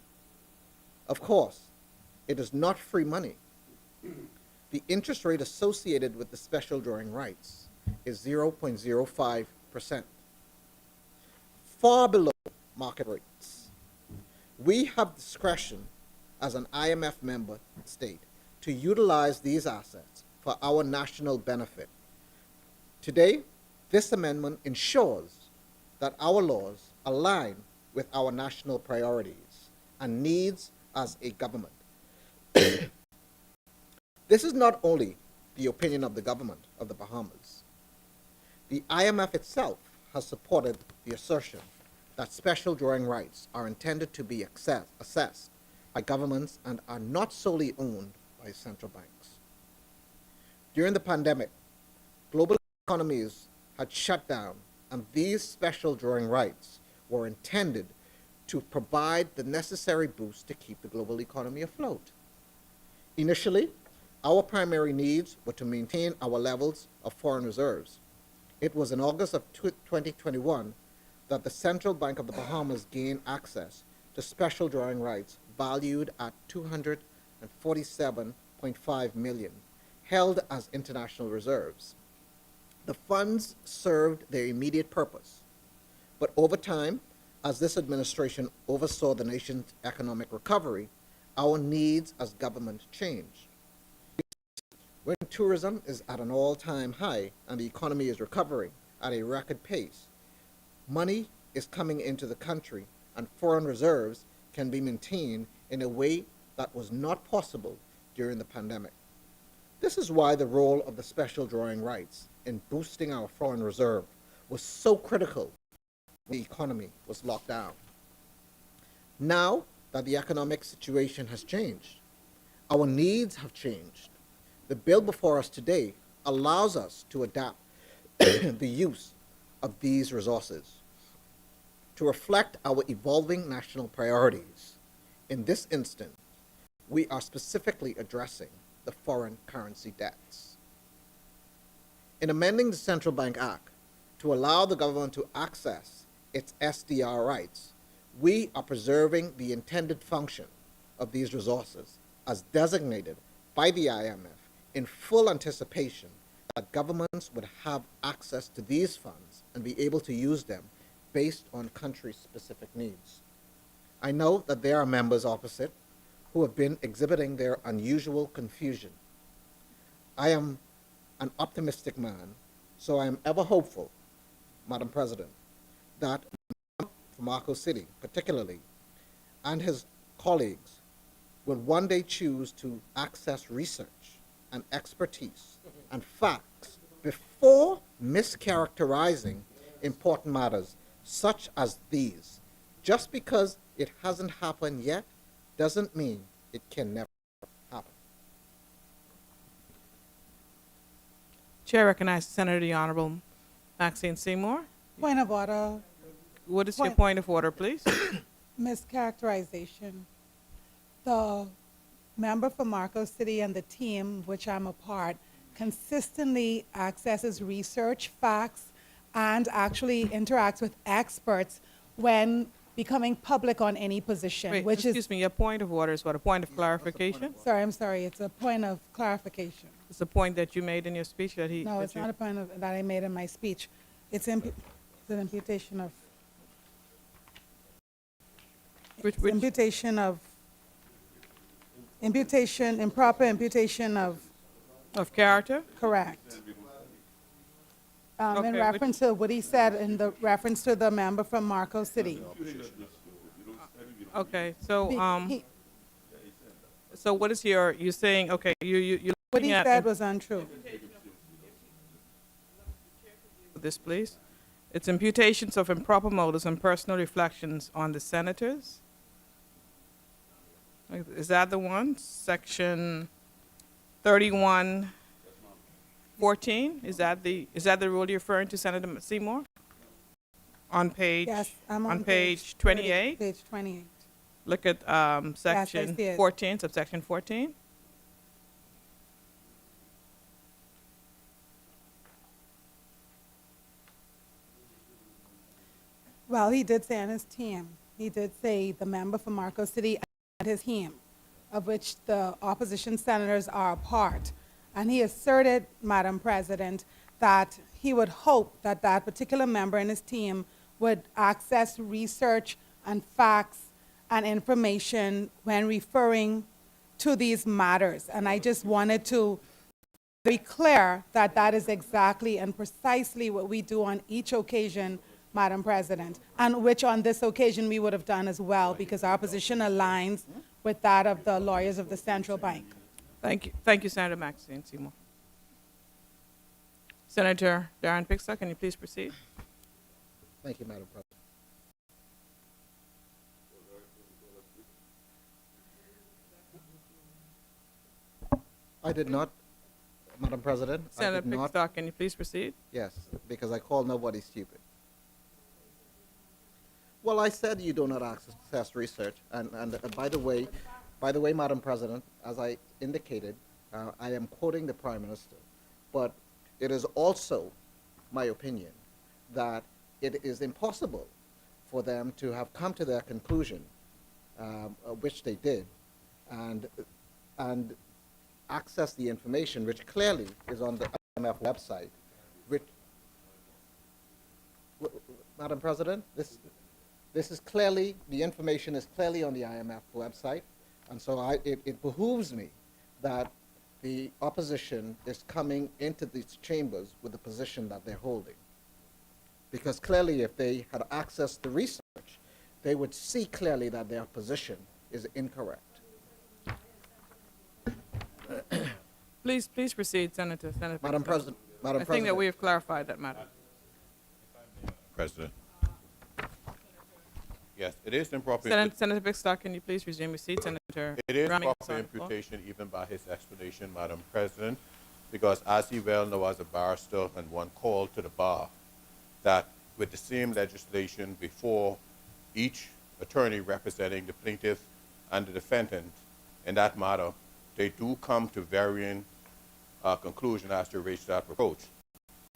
Of course, it is not free money. The interest rate associated with the special drawing rights is 0.05%, far below market rates. We have discretion as an IMF member state to utilize these assets for our national benefit. Today, this amendment ensures that our laws align with our national priorities and needs as a government. This is not only the opinion of the government of the Bahamas. The IMF itself has supported the assertion that special drawing rights are intended to be assessed by governments and are not solely owned by central banks. During the pandemic, global economies had shut down, and these special drawing rights were intended to provide the necessary boost to keep the global economy afloat. Initially, our primary needs were to maintain our levels of foreign reserves. It was in August of 2021 that the Central Bank of the Bahamas gained access to special drawing rights valued at $247.5 million, held as international reserves. The funds served their immediate purpose, but over time, as this administration oversaw the nation's economic recovery, our needs as government changed. When tourism is at an all-time high and the economy is recovering at a record pace, money is coming into the country and foreign reserves can be maintained in a way that was not possible during the pandemic. This is why the role of the special drawing rights in boosting our foreign reserve was so critical when the economy was locked down. Now that the economic situation has changed, our needs have changed. The bill before us today allows us to adapt the use of these resources. to reflect our evolving national priorities. In this instance, we are specifically addressing the foreign currency debts. In amending the Central Bank Act to allow the government to access its SDR rights, we are preserving the intended function of these resources as designated by the IMF in full anticipation that governments would have access to these funds and be able to use them based on country-specific needs. I know that there are members opposite who have been exhibiting their unusual confusion. I am an optimistic man, so I am ever hopeful, Madam President, that Marco City, particularly, and his colleagues will one day choose to access research and expertise and facts before mischaracterizing important matters such as these. Just because it hasn't happened yet doesn't mean it can never happen. Chair recognizes Senator the Honorable Maxine Seymour. Point of order, What is your Point- point of order, please? mischaracterization. The member for Marco City and the team, which I'm a part, consistently accesses research, facts, and actually interacts with experts when becoming public on any position, Wait, which excuse is, me, your point of order is what, a point of clarification? sorry, I'm sorry, it's a point of clarification. It's a point that you made in your speech that he. No, that it's you- not a point of, that I made in my speech. It's an imputation of, Which, improper imputation of, of character? correct. Okay, In which- reference to what he said in the reference to the member from Marco City. Okay, so, He- so what is you're saying, okay, you're What he looking at. said was untrue. This, please. It's imputations of improper motives and personal reflections on the senators. Is that the one? Section 3114? Is that the rule you're referring to, Senator Seymour? On page, Yes, I'm on on page 30, 28? Page 28. Look at section see it. 14, subsection 14. Well, he did say on his team, he did say the member from Marco City and his team, of which the opposition senators are a part. And he asserted, Madam President, that he would hope that that particular member and his team would access research and facts and information when referring to these matters. And I just wanted to be clear that that is exactly and precisely what we do on each occasion, Madam President, and which on this occasion we would have done as well, because our position aligns with that of the lawyers of the central bank. Thank you. Thank you, Senator Maxine Seymour. Senator Darren Pickstock, can you please proceed? Thank you, Madam President. I did not, Madam President, I Senator did not, Pickstock, can you please proceed? yes, because I call nobody stupid. Well, I said you do not access research, and by the way, Madam President, as I indicated, I am quoting the Prime Minister, but it is also my opinion that it is impossible for them to have come to their conclusion, which they did, and access the information which clearly is on the IMF website. Which, Madam President, this is clearly, the information is clearly on the IMF website, and so it behooves me that the opposition is coming into these chambers with the position that they're holding. Because clearly, if they had access to research, they would see clearly that their position is incorrect. Please proceed, Senator Madam Pickstock. President, Madam I think that President, we have clarified that matter. President. Yes, it is improper. Senator Pickstock, can you please resume your seat? Senator It is Ramey is proper on the floor. imputation even by his explanation, Madam President, because as he well knows as a barrister and one called to the bar, that with the same legislation before each attorney representing the plaintiff and the defendant in that matter, they do come to varying conclusion as to reach that approach.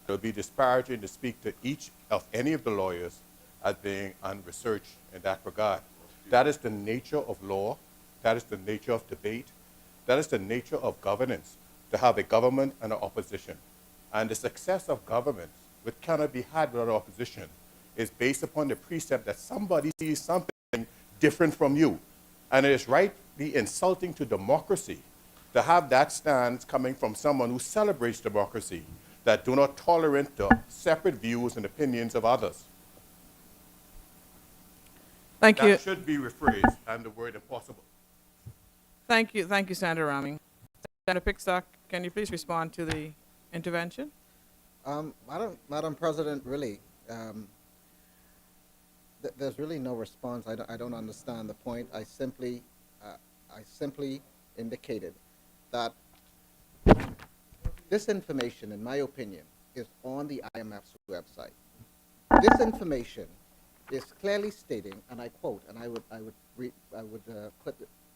It would be disparaging to speak to each of any of the lawyers as being unresearched in that regard. That is the nature of law. That is the nature of debate. That is the nature of governance, to have a government and an opposition. And the success of government, which cannot be had without opposition, is based upon the precept that somebody sees something different from you. And it is rightly insulting to democracy to have that stance coming from someone who celebrates democracy, that do not tolerate the separate views and opinions of others. Thank you. That should be rephrased and the word impossible. Thank you, Senator Raming. Senator Pickstock, can you please respond to the intervention? Madam President, really, there's really no response. I don't understand the point. I simply indicated that this information, in my opinion, is on the IMF's website. This information is clearly stating, and I quote, and I would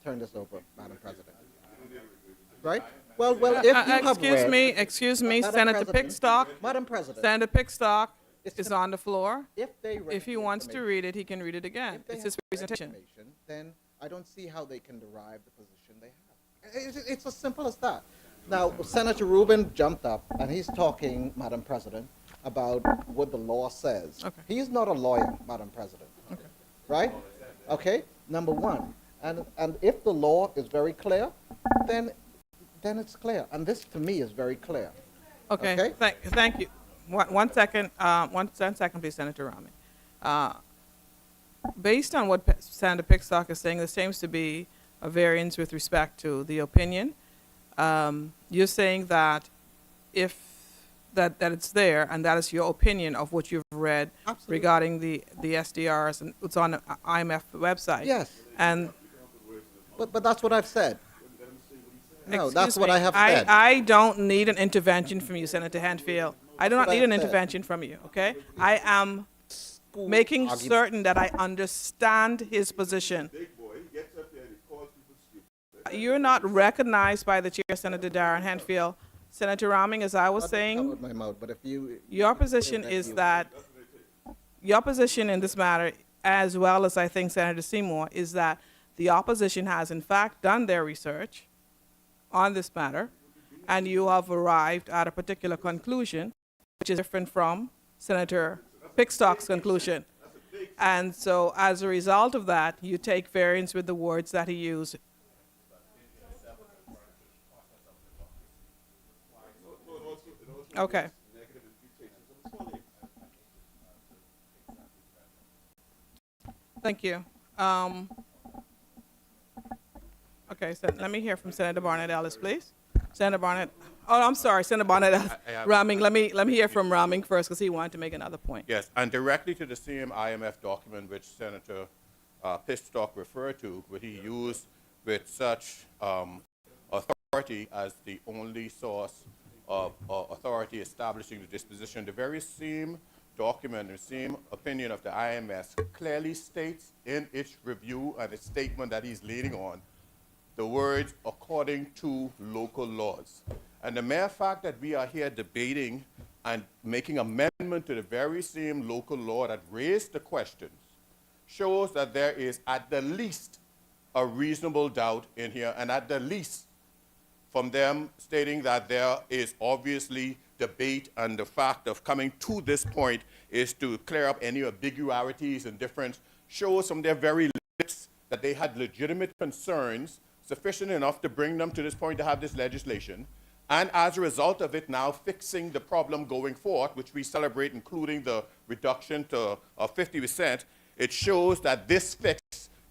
turn this over, Madam President. Right? Well, if you have read, Excuse me, Madam Senator President, Pickstock. Madam President, Senator Pickstock It's is the- on the floor. if they read If he the wants to information- read it, he can read it again. if they It's have his the right presentation. information, then I don't see how they can derive the position they have. It's as simple as that. Now, Senator Rubin jumped up, and he's talking, Madam President, about what the law says. Okay. He's not a lawyer, Madam President. Okay. Right? Okay, number one. And if the law is very clear, then it's clear. And this, to me, is very clear. Okay, Okay. thank you. One second, please, Senator Raming. Based on what Senator Pickstock is saying, there seems to be a variance with respect to the opinion. You're saying that that it's there, and that is your opinion of what you've read Absolutely. regarding the SDRs, and it's on the IMF website. Yes. And But that's what I've said. No, that's excuse what me, I have said. I don't need an intervention from you, Senator Handfield. I do not That's what need an I've said. intervention from you, okay? I am making argument. certain that I understand his position. You're not recognized by the chair, Senator Darren Handfield. Senator Raming, as I was I'll saying, cover my mouth, but if you, your position is that, your position in this matter, as well as I think Senator Seymour, is that the opposition has in fact done their research on this matter, and you have arrived at a particular conclusion, which is different from Senator Pickstock's conclusion. And so as a result of that, you take variance with the words that he used. Okay. Thank you. Okay, so let me hear from Senator Barnett Ellis, please. Senator Barnett, oh, I'm sorry, Senator Barnett Ellis. I have- Raming, let me hear from Raming first, because he wanted to make another point. Yes, and directly to the same IMF document which Senator Pickstock referred to, where he used with such authority as the only source of authority establishing the disposition, the very same document, the same opinion of the IMF clearly states in its review and its statement that he's leaning on the words according to local laws. And the mere fact that we are here debating and making amendment to the very same local law that raised the questions shows that there is at the least a reasonable doubt in here, and at the least from them stating that there is obviously debate, and the fact of coming to this point is to clear up any ambiguities and difference, shows from their very lips that they had legitimate concerns sufficient enough to bring them to this point to have this legislation. And as a result of it now fixing the problem going forward, which we celebrate, including the reduction to 50%, it shows that this fix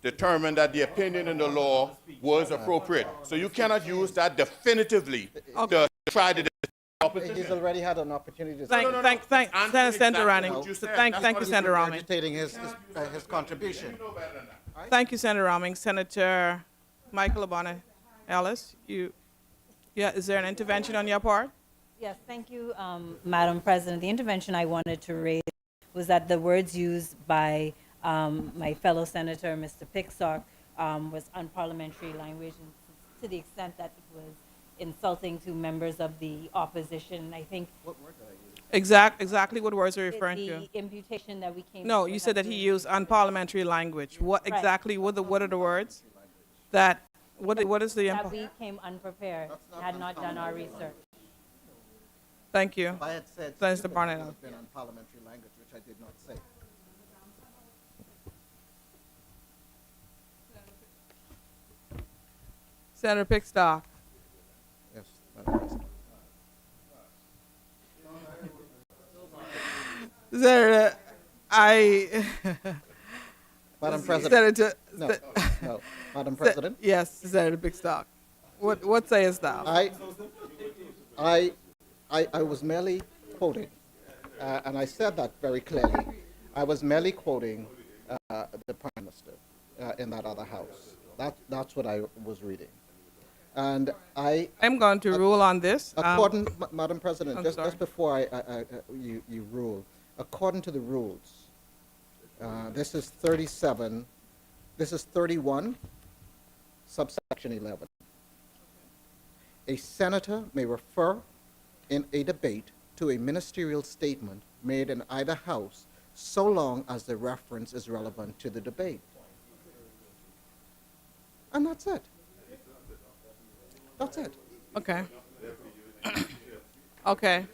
determined that the opinion in the law was appropriate. So you cannot use that definitively to try to he's already had an opportunity to Thank Answer Senator exactly Ranning. what you said. Thank That's you, what Senator Raming. agitating his contribution. Thank you, Senator Raming. Senator Michael Abana Ellis, is there an intervention on your part? Yes, thank you, Madam President. The intervention I wanted to raise was that the words used by My fellow senator, Mr. Picksock, was unparliamentary language, and to the extent that it was insulting to members of the opposition. I think Exactly what words are you it- referring the to? imputation that we came. No, to you with said that that he during used unparliamentary language. What Right. exactly, what are the words? That, what is the, that we came unprepared, had not done our research. thank you. If I had said Senator stupid, it Barnett. would have been on parliamentary language, which I did not say. Senator Pickstock. Yes, Madam President. Senator, I, Madam President. Senator, No, no. Madam President. yes, Senator Pickstock. What sayest thou? I was merely quoting, and I said that very clearly. I was merely quoting the Prime Minister in that other house. That's what I was reading. And I'm going to rule on this. Madam President, I'm just sorry. before you rule, according to the rules, this is 37, this is 31, subsection 11. A senator may refer in a debate to a ministerial statement made in either house so long as the reference is relevant to the debate. And that's it. That's it. Okay. Okay.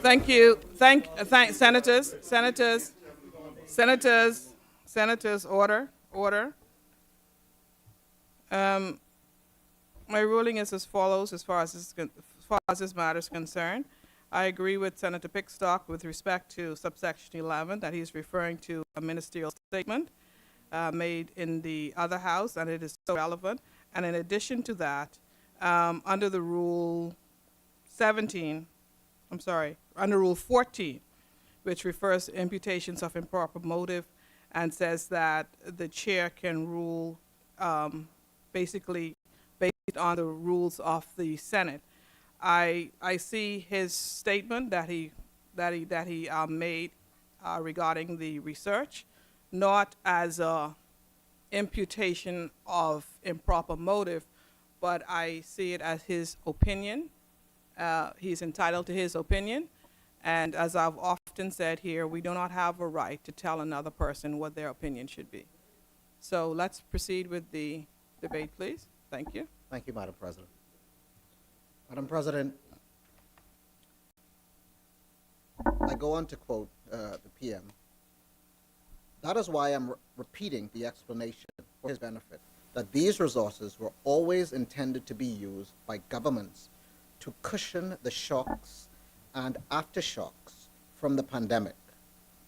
Thank you. Thank senators, order. My ruling is as follows as far as this matter is concerned. I agree with Senator Pickstock with respect to subsection 11 that he's referring to a ministerial statement made in the other house, and it is so relevant. And in addition to that, under the Rule 17, under Rule 14, which refers to imputations of improper motive and says that the chair can rule basically based on the rules of the Senate. I see his statement that he made regarding the research, not as a imputation of improper motive, but I see it as his opinion. He's entitled to his opinion, and as I've often said here, we do not have a right to tell another person what their opinion should be. So let's proceed with the debate, please. Thank you. Thank you, Madam President. Madam President, I go on to quote the PM. That is why I'm repeating the explanation for his benefit, that these resources were always intended to be used by governments to cushion the shocks and aftershocks from the pandemic.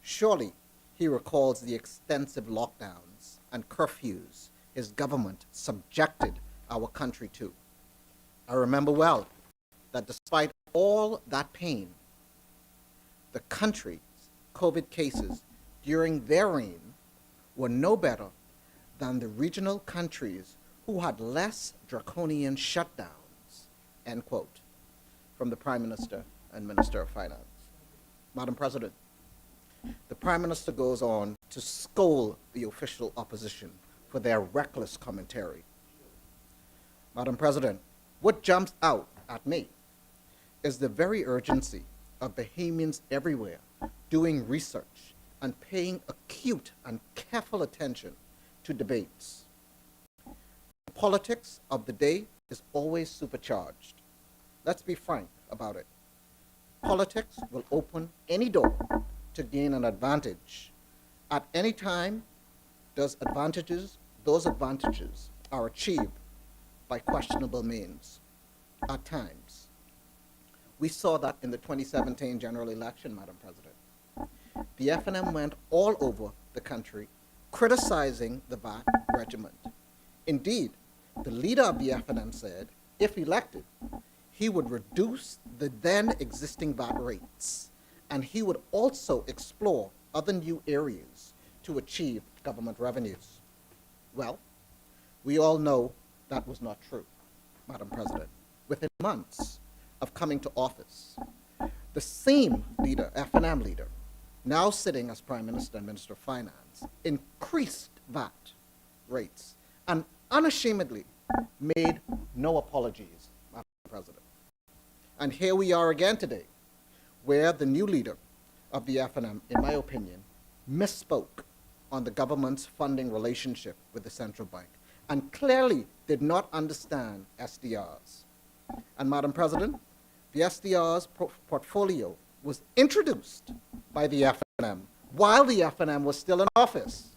Surely he recalls the extensive lockdowns and curfews his government subjected our country to. I remember well that despite all that pain, the country's COVID cases during their reign were no better than the regional countries who had less draconian shutdowns, end quote, from the Prime Minister and Minister of Finance. Madam President, the Prime Minister goes on to scold the official opposition for their reckless commentary. Madam President, what jumps out at me is the very urgency of Bahamians everywhere doing research and paying acute and careful attention to debates. The politics of the day is always supercharged. Let's be frank about it. Politics will open any door to gain an advantage. At any time, those advantages are achieved by questionable means. At times. We saw that in the 2017 general election, Madam President. The FNM went all over the country criticizing the VAT regiment. Indeed, the leader of the FNM said, if elected, he would reduce the then existing VAT rates, and he would also explore other new areas to achieve government revenues. Well, we all know that was not true, Madam President. Within months of coming to office, the same leader, FNM leader, now sitting as Prime Minister and Minister of Finance, increased VAT rates and unashamedly made no apologies, Madam President. And here we are again today, where the new leader of the FNM, in my opinion, misspoke on the government's funding relationship with the central bank and clearly did not understand SDRs. And Madam President, the SDR's portfolio was introduced by the FNM while the FNM was still in office.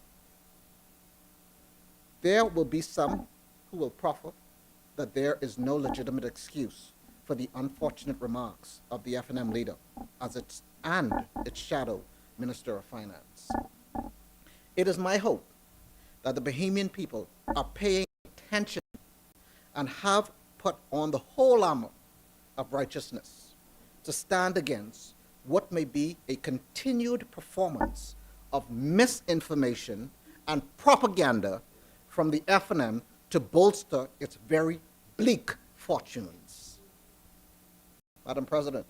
There will be some who will proffer that there is no legitimate excuse for the unfortunate remarks of the FNM leader and its shadow Minister of Finance. It is my hope that the Bahamian people are paying attention and have put on the whole armor of righteousness to stand against what may be a continued performance of misinformation and propaganda from the FNM to bolster its very bleak fortunes. Madam President,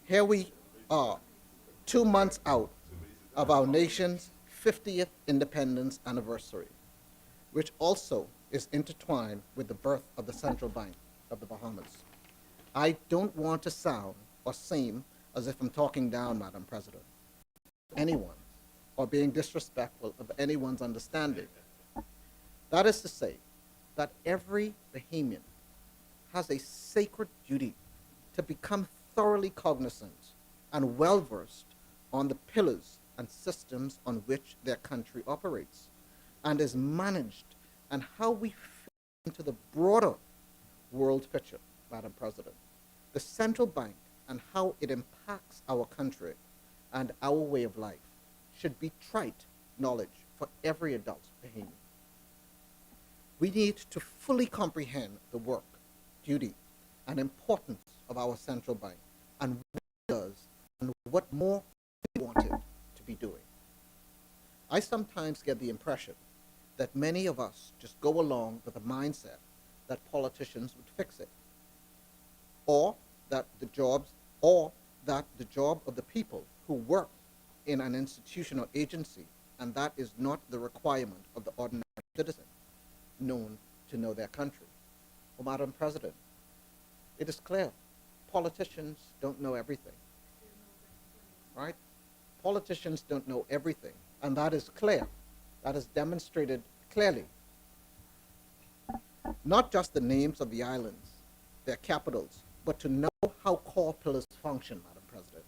here we are, 2 months out of our nation's 50th independence anniversary, which also is intertwined with the birth of the Central Bank of the Bahamas. I don't want to sound or seem as if I'm talking down, Madam President, anyone, or being disrespectful of anyone's understanding. That is to say that every Bahamian has a sacred duty to become thoroughly cognizant and well-versed on the pillars and systems on which their country operates and is managed, and how we fit into the broader world picture, Madam President. The central bank and how it impacts our country and our way of life should be trite knowledge for every adult Bahamian. We need to fully comprehend the work, duty, and importance of our central bank and what it does and what more we want it to be doing. I sometimes get the impression that many of us just go along with a mindset that politicians would fix it, or that the job of the people who work in an institution or agency, and that is not the requirement of the ordinary citizen known to know their country. Well, Madam President, it is clear politicians don't know everything, right? Politicians don't know everything, and that is clear. That is demonstrated clearly. Not just the names of the islands, their capitals, but to know how core pillars function, Madam President.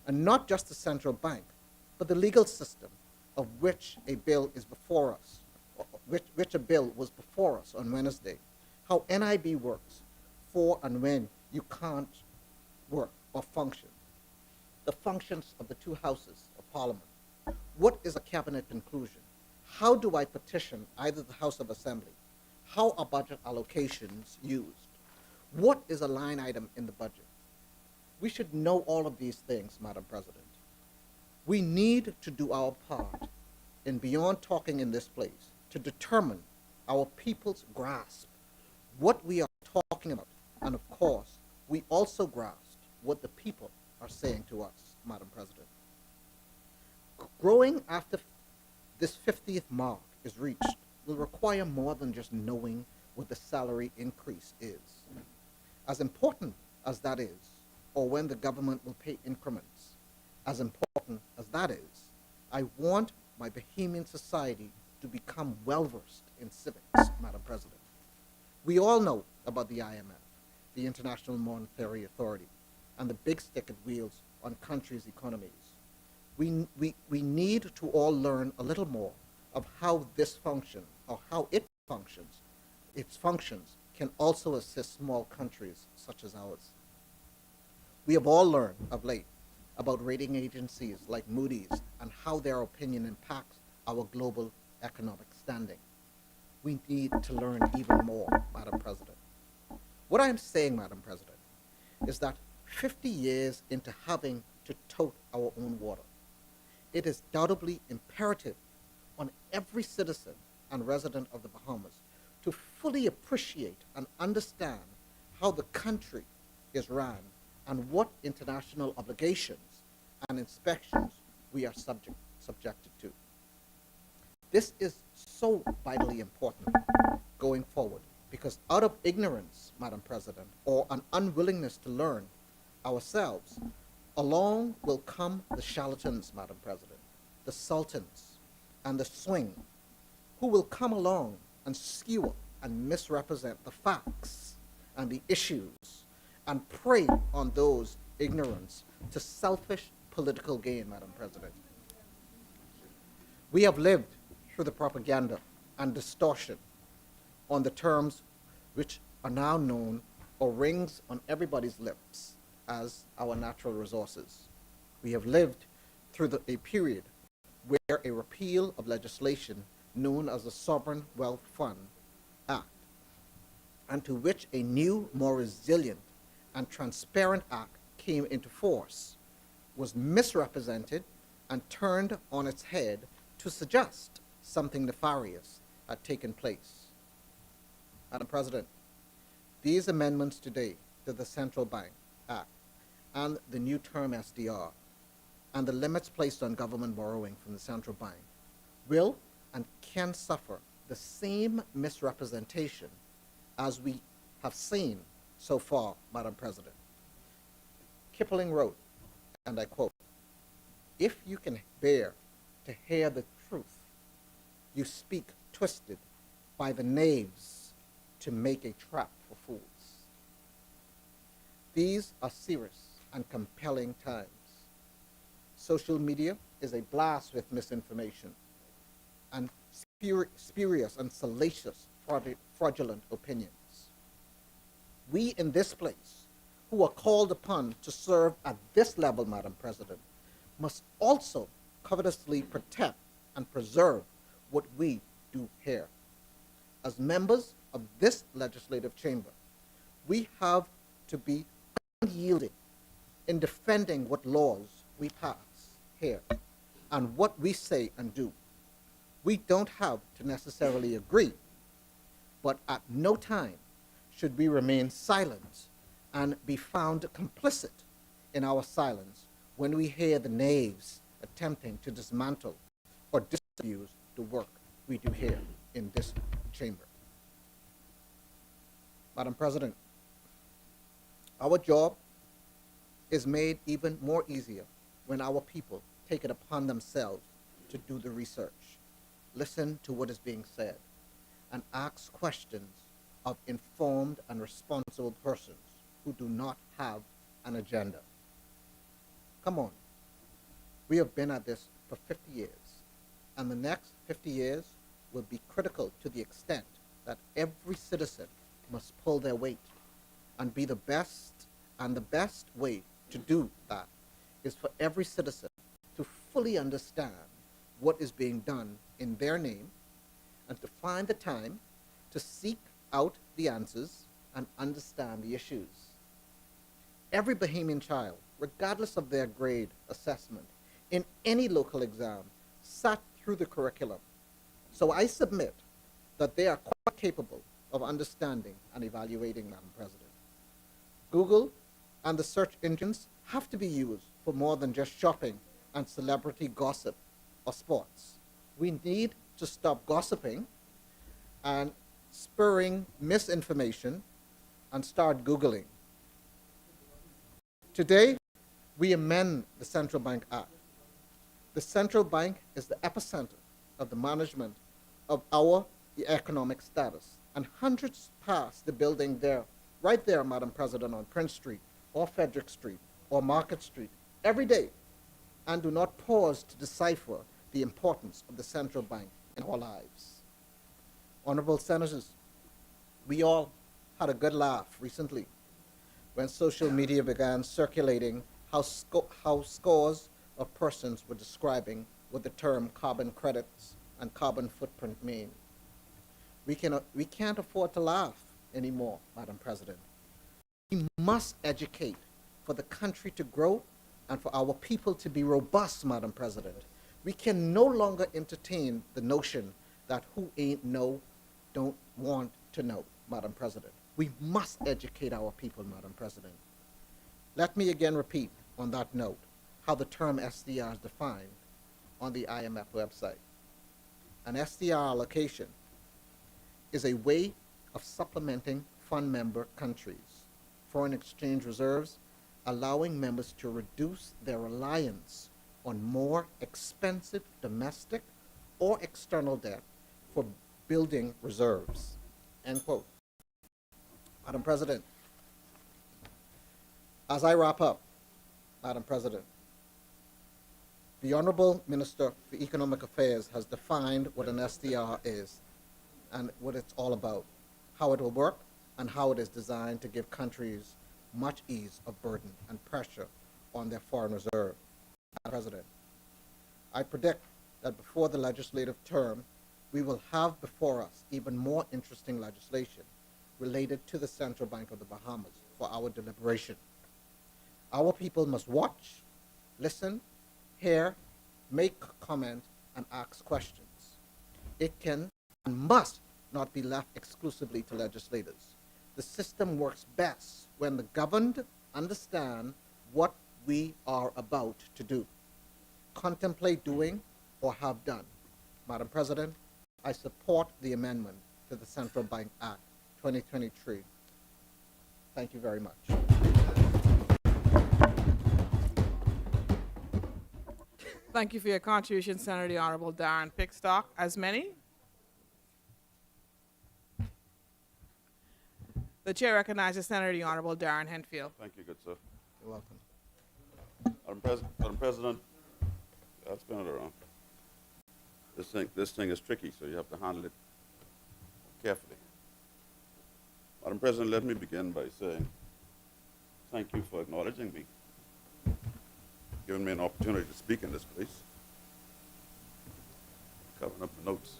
And not just the central bank, but the legal system of which a bill is before us, which a bill was before us on Wednesday. How NIB works for and when you can't work or function. The functions of the two houses of Parliament. What is a cabinet conclusion? How do I petition either the House of Assembly? How are budget allocations used? What is a line item in the budget? We should know all of these things, Madam President. We need to do our part in beyond talking in this place to determine our people's grasp what we are talking about. And of course, we also grasp what the people are saying to us, Madam President. Growing after this 50th mark is reached will require more than just knowing what the salary increase is. As important as that is, or when the government will pay increments, as important as that is, I want my Bahamian society to become well-versed in civics, Madam President. We all know about the IMF, the International Monetary Authority, and the big stick it wields on countries' economies. We need to all learn a little more of how this function, or how it functions, its functions can also assist small countries such as ours. We have all learned of late about rating agencies like Moody's and how their opinion impacts our global economic standing. We need to learn even more, Madam President. What I am saying, Madam President, is that 50 years into having to tote our own water, it is doubly imperative on every citizen and resident of the Bahamas to fully appreciate and understand how the country is run and what international obligations and inspections we are subjected to. This is so vitally important going forward because out of ignorance, Madam President, or an unwillingness to learn ourselves, along will come the charlatans, Madam President, the sultans, and the swing, who will come along and skewer and misrepresent the facts and the issues and prey on those ignorance to selfish political gain, Madam President. We have lived through the propaganda and distortion on the terms which are now known or rings on everybody's lips as our natural resources. We have lived through a period where a repeal of legislation known as the Sovereign Wealth Fund Act, and to which a new, more resilient and transparent act came into force, was misrepresented and turned on its head to suggest something nefarious had taken place. Madam President, these amendments today to the Central Bank Act and the new term SDR and the limits placed on government borrowing from the central bank will and can suffer the same misrepresentation as we have seen so far, Madam President. Kipling wrote, and I quote, "If you can bear to hear the truth, you speak twisted by the knaves to make a trap for fools." These are serious and compelling times. Social media is a blast with misinformation and spurious and salacious fraudulent opinions. We in this place, who are called upon to serve at this level, Madam President, must also covetously protect and preserve what we do here. As members of this legislative chamber, we have to be unyielding in defending what laws we pass here and what we say and do. We don't have to necessarily agree, but at no time should we remain silent and be found complicit in our silence when we hear the knaves attempting to dismantle or disabuse the work we do here in this chamber. Madam President, our job is made even more easier when our people take it upon themselves to do the research, listen to what is being said, and ask questions of informed and responsible persons who do not have an agenda. Come on. We have been at this for 50 years, and the next 50 years will be critical to the extent that every citizen must pull their weight and be the best, and the best way to do that is for every citizen to fully understand what is being done in their name and to find the time to seek out the answers and understand the issues. Every Bahamian child, regardless of their grade assessment, in any local exam, sat through the curriculum. So I submit that they are quite capable of understanding and evaluating, Madam President. Google and the search engines have to be used for more than just shopping and celebrity gossip or sports. We need to stop gossiping and spurring misinformation and start Googling. Today, we amend the Central Bank Act. The central bank is the epicenter of the management of our economic status, and hundreds pass the building there, right there, Madam President, on Prince Street or Frederick Street or Market Street every day, and do not pause to decipher the importance of the central bank in our lives. Honorable Senators, we all had a good laugh recently when social media began circulating how scores of persons were describing what the term carbon credits and carbon footprint mean. We can't afford to laugh anymore, Madam President. We must educate for the country to grow and for our people to be robust, Madam President. We can no longer entertain the notion that who ain't know don't want to know, Madam President. We must educate our people, Madam President. Let me again repeat on that note. how the term SDR is defined on the IMF website. An SDR allocation is a way of supplementing fund member countries' foreign exchange reserves, allowing members to reduce their reliance on more expensive domestic or external debt for building reserves, end quote. Madam President, as I wrap up, Madam President, the Honorable Minister for Economic Affairs has defined what an SDR is and what it's all about, how it will work, and how it is designed to give countries much ease of burden and pressure on their foreign reserve. Madam President, I predict that before the legislative term, we will have before us even more interesting legislation related to the Central Bank of the Bahamas for our deliberation. Our people must watch, listen, hear, make comment, and ask questions. It can and must not be left exclusively to legislators. The system works best when the governed understand what we are about to do, contemplate doing, or have done. Madam President, I support the amendment to the Central Bank Act 2023. Thank you very much. Thank you for your contribution, Senator the Honorable Darren Pickstock. As many? The chair recognizes Senator the Honorable Darren Henfield. Thank you, good sir. You're welcome. Madam President, I'll spin it around. This thing is tricky, so you have to handle it carefully. Madam President, let me begin by saying thank you for acknowledging me, giving me an opportunity to speak in this place. Covering up my notes.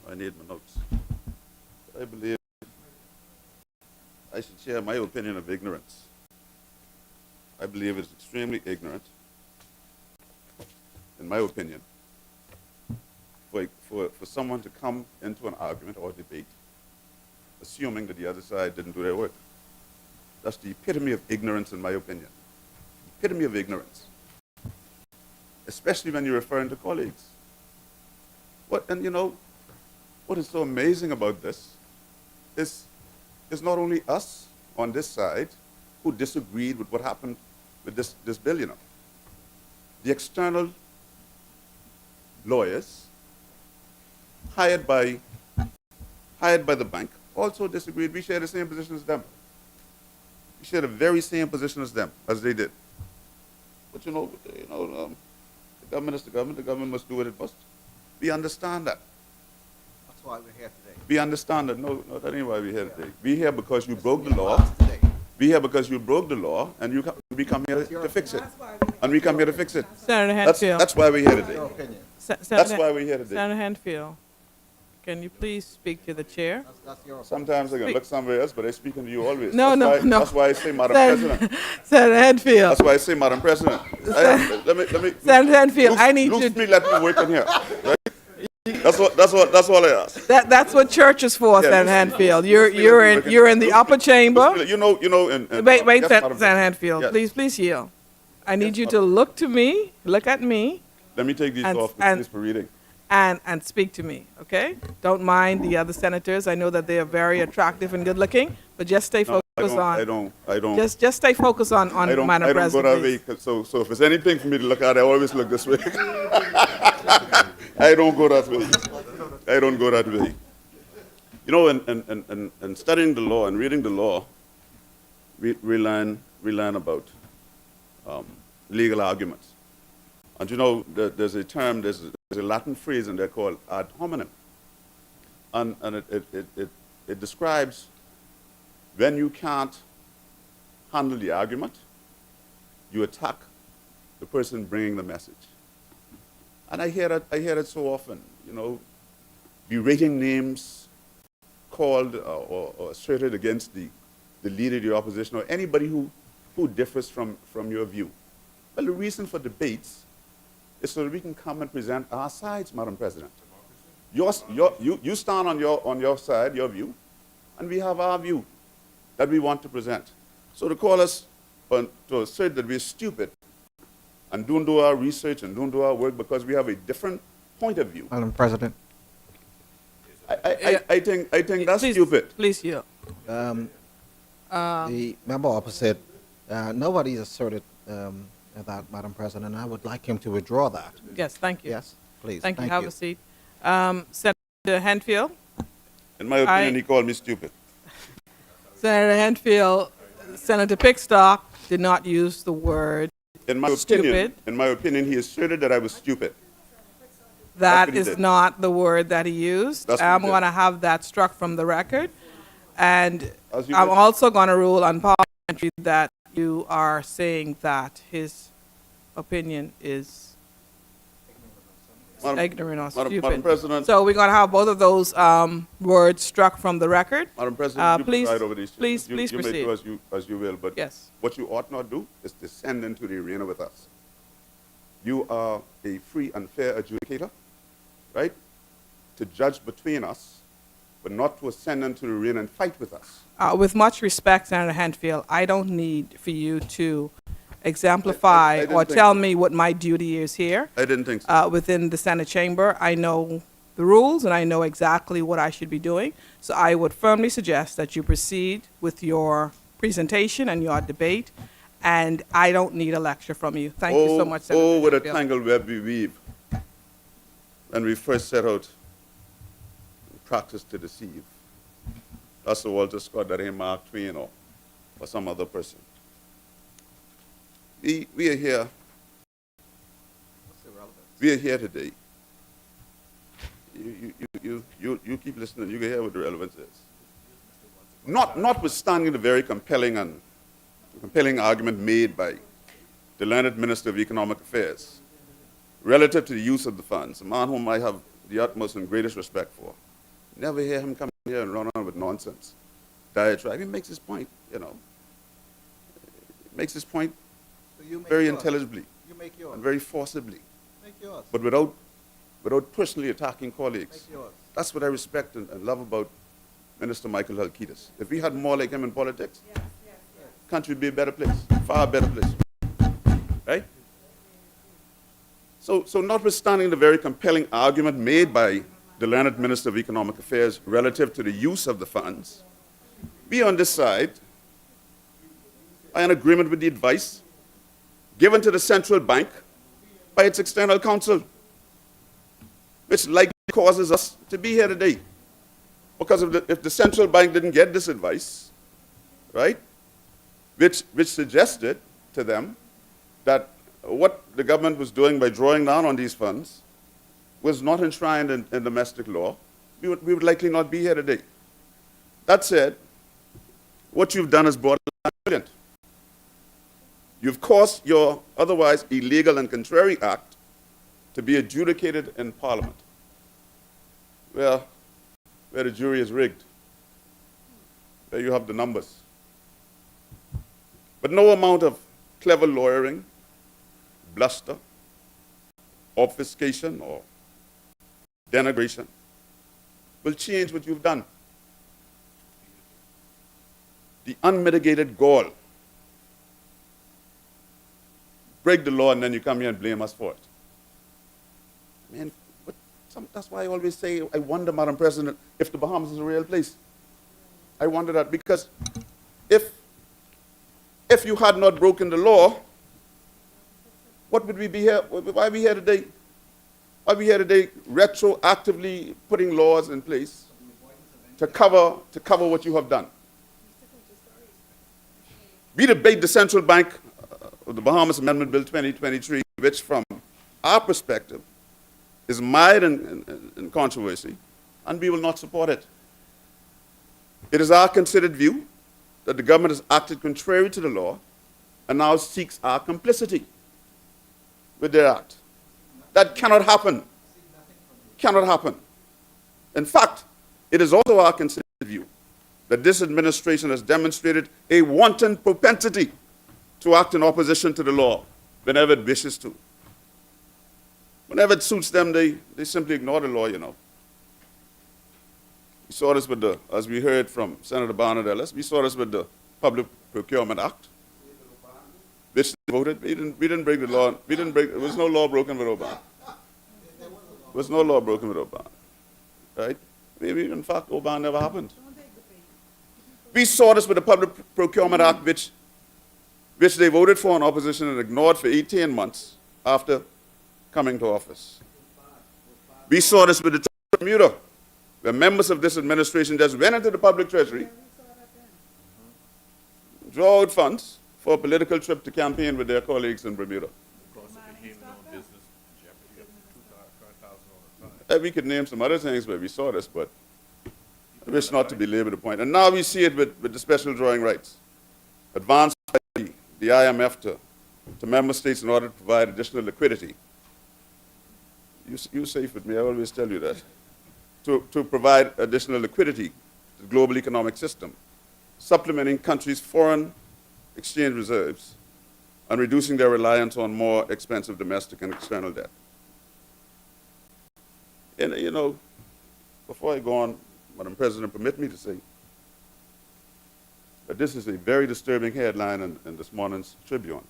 I need my notes. I believe I should share my opinion of ignorance. I believe it's extremely ignorant, in my opinion, for someone to come into an argument or debate assuming that the other side didn't do their work. That's the epitome of ignorance, in my opinion. Epitome of ignorance. Especially when you're referring to colleagues. And you know, what is so amazing about this is not only us on this side who disagreed with what happened with this bill, you know. The external lawyers hired by the bank also disagreed. We share the same position as them. We share the very same position as them, as they did. But the government is the government. The government must do what it must. We understand that. That's why we're here today. We understand that. No, that ain't why we're here today. We're here because you broke the law. We're here because you broke the law, and we come here to fix it. And we come here to fix it. Senator Henfield. That's why we're here today. Your opinion. That's why we're here today. Senator Henfield, can you please speak to the chair? That's your opinion. Sometimes I can look somewhere else, but I'm speaking to you always. No. That's why I say, Madam President. Senator Henfield. That's why I say, Madam President. Let me. Senator Henfield, I need loose you. me, let me work in here. Right? That's all I ask. That's what church is for, Yeah, Senator loose me, Henfield. You're in the upper chamber. You know. Wait, yes, Senator Madam Henfield. Yes. Please yield. I need you Madam. to look at me, Let me take these And- off, and- please, for reading. and speak to me, okay? Don't mind the other senators. I know that they are very attractive and good looking, but just stay No, focused I on. don't. Just stay focused on I don't Madam go President. that way. please. So if there's anything for me to look at, I always look this way. I don't go that way. I don't go that way. You know, in studying the law and reading the law, we learn about legal arguments. And you know, there's a term, there's a Latin phrase in there called ad hominem. And it describes when you can't handle the argument, you attack the person bringing the message. And I hear that so often, you know, berating names called or asserted against the leader of the opposition or anybody who differs from your view. Well, the reason for debates is so that we can come and present our sides, Madam President. You stand on your side, your view, and we have our view that we want to present. So to call us to assert that we're stupid and don't do our research and don't do our work because we have a different point of view. Madam President, I think that's Please- stupid. Please, yeah. the member opposite, nobody's asserted that, Madam President. I would like him to withdraw that. Yes, thank you. Yes, please. Thank you. Have a seat. Senator Henfield. In my opinion, he called me stupid. Senator Henfield, Senator Pickstock did not use the word In my opinion, he asserted that I was stupid. That what he is did. not the word that he used. That's what he I'm did. going to have that struck from the record. And As you I'm wish. also going to rule on parliamentary that you are saying that his opinion is ignorant or stupid. Madam President, So we're going to have both of those words struck from the record. Madam President, you please- preside over these. please you proceed. may do as you will, but Yes. what you ought not do is descend into the arena with us. You are a free and fair adjudicator, right? To judge between us, but not to ascend into the arena and fight with us. With much respect, Senator Henfield, I don't need for you to exemplify I didn't or think tell so. me what my duty is here. I didn't think so. Within the Senate chamber. I know the rules and I know exactly what I should be doing. So I would firmly suggest that you proceed with your presentation and your debate. And I don't need a lecture from you. Thank you so much, Senator Oh, what a Henfield. tangled web we weave. When we first set out and practice to deceive. That's the Walter Scott, that ain't Mark Twain or some other person. We are here. We are here today. You keep listening. You can hear what the relevance is. Notwithstanding the very compelling argument made by the learned Minister of Economic Affairs relative to the use of the funds, a man whom I have the utmost and greatest respect for. Never hear him come here and run on with nonsense. Diatribe. He makes his point, you know. Makes his point So you make very yours. intelligibly You make yours. and very forcibly, Make yours. but without personally attacking colleagues. Make yours. That's what I respect and love about Minister Michael Halkitis. If we had more like him in politics, country would be a better place, far better place. Right? So notwithstanding the very compelling argument made by the learned Minister of Economic Affairs relative to the use of the funds, we on this side are in agreement with the advice given to the central bank by its external counsel, which likely causes us to be here today. Because if the central bank didn't get this advice, right, which suggested to them that what the government was doing by drawing down on these funds was not enshrined in domestic law, we would likely not be here today. That said, what you've done is borderline brilliant. You've caused your otherwise illegal and contrary act to be adjudicated in Parliament, where the jury is rigged. There you have the numbers. But no amount of clever lawyering, bluster, obfuscation, or denigration will change what you've done. The unmitigated gall. Break the law and then you come here and blame us for it. Man, that's why I always say, I wonder, Madam President, if the Bahamas is a real place. I wonder that because if you had not broken the law, what would we be here? Why are we here today? Why are we here today retroactively putting laws in place to cover what you have done? We debate the Central Bank of the Bahamas Amendment Bill 2023, which from our perspective is mired in controversy, and we will not support it. It is our considered view that the government has acted contrary to the law and now seeks our complicity with their act. That cannot happen. Cannot happen. In fact, it is also our considered view that this administration has demonstrated a wanton propensity to act in opposition to the law whenever it wishes to. Whenever it suits them, they simply ignore the law, you know. We saw this with as we heard from Senator Barnard Ellis, we saw this with the Public Procurement Act. which they voted. We didn't break the law. There was no law broken with Obama. There was no law broken with Obama. Right? Maybe, in fact, Obama never happened. We saw this with the Public Procurement Act, which they voted for in opposition and ignored for 18 months after coming to office. We saw this with the Bermuda, where members of this administration just went into the public treasury, draw out funds for a political trip to campaign with their colleagues in Bermuda. We could name some other things where we saw this, but I wish not to belabor the point. And now we see it with the special drawing rights, advanced by the IMF to member states in order to provide additional liquidity. You safe with me, I always tell you that. To provide additional liquidity to the global economic system, supplementing countries' foreign exchange reserves and reducing their reliance on more expensive domestic and external debt. And, you know, before I go on, Madam President, permit me to say that this is a very disturbing headline in this morning's Tribune,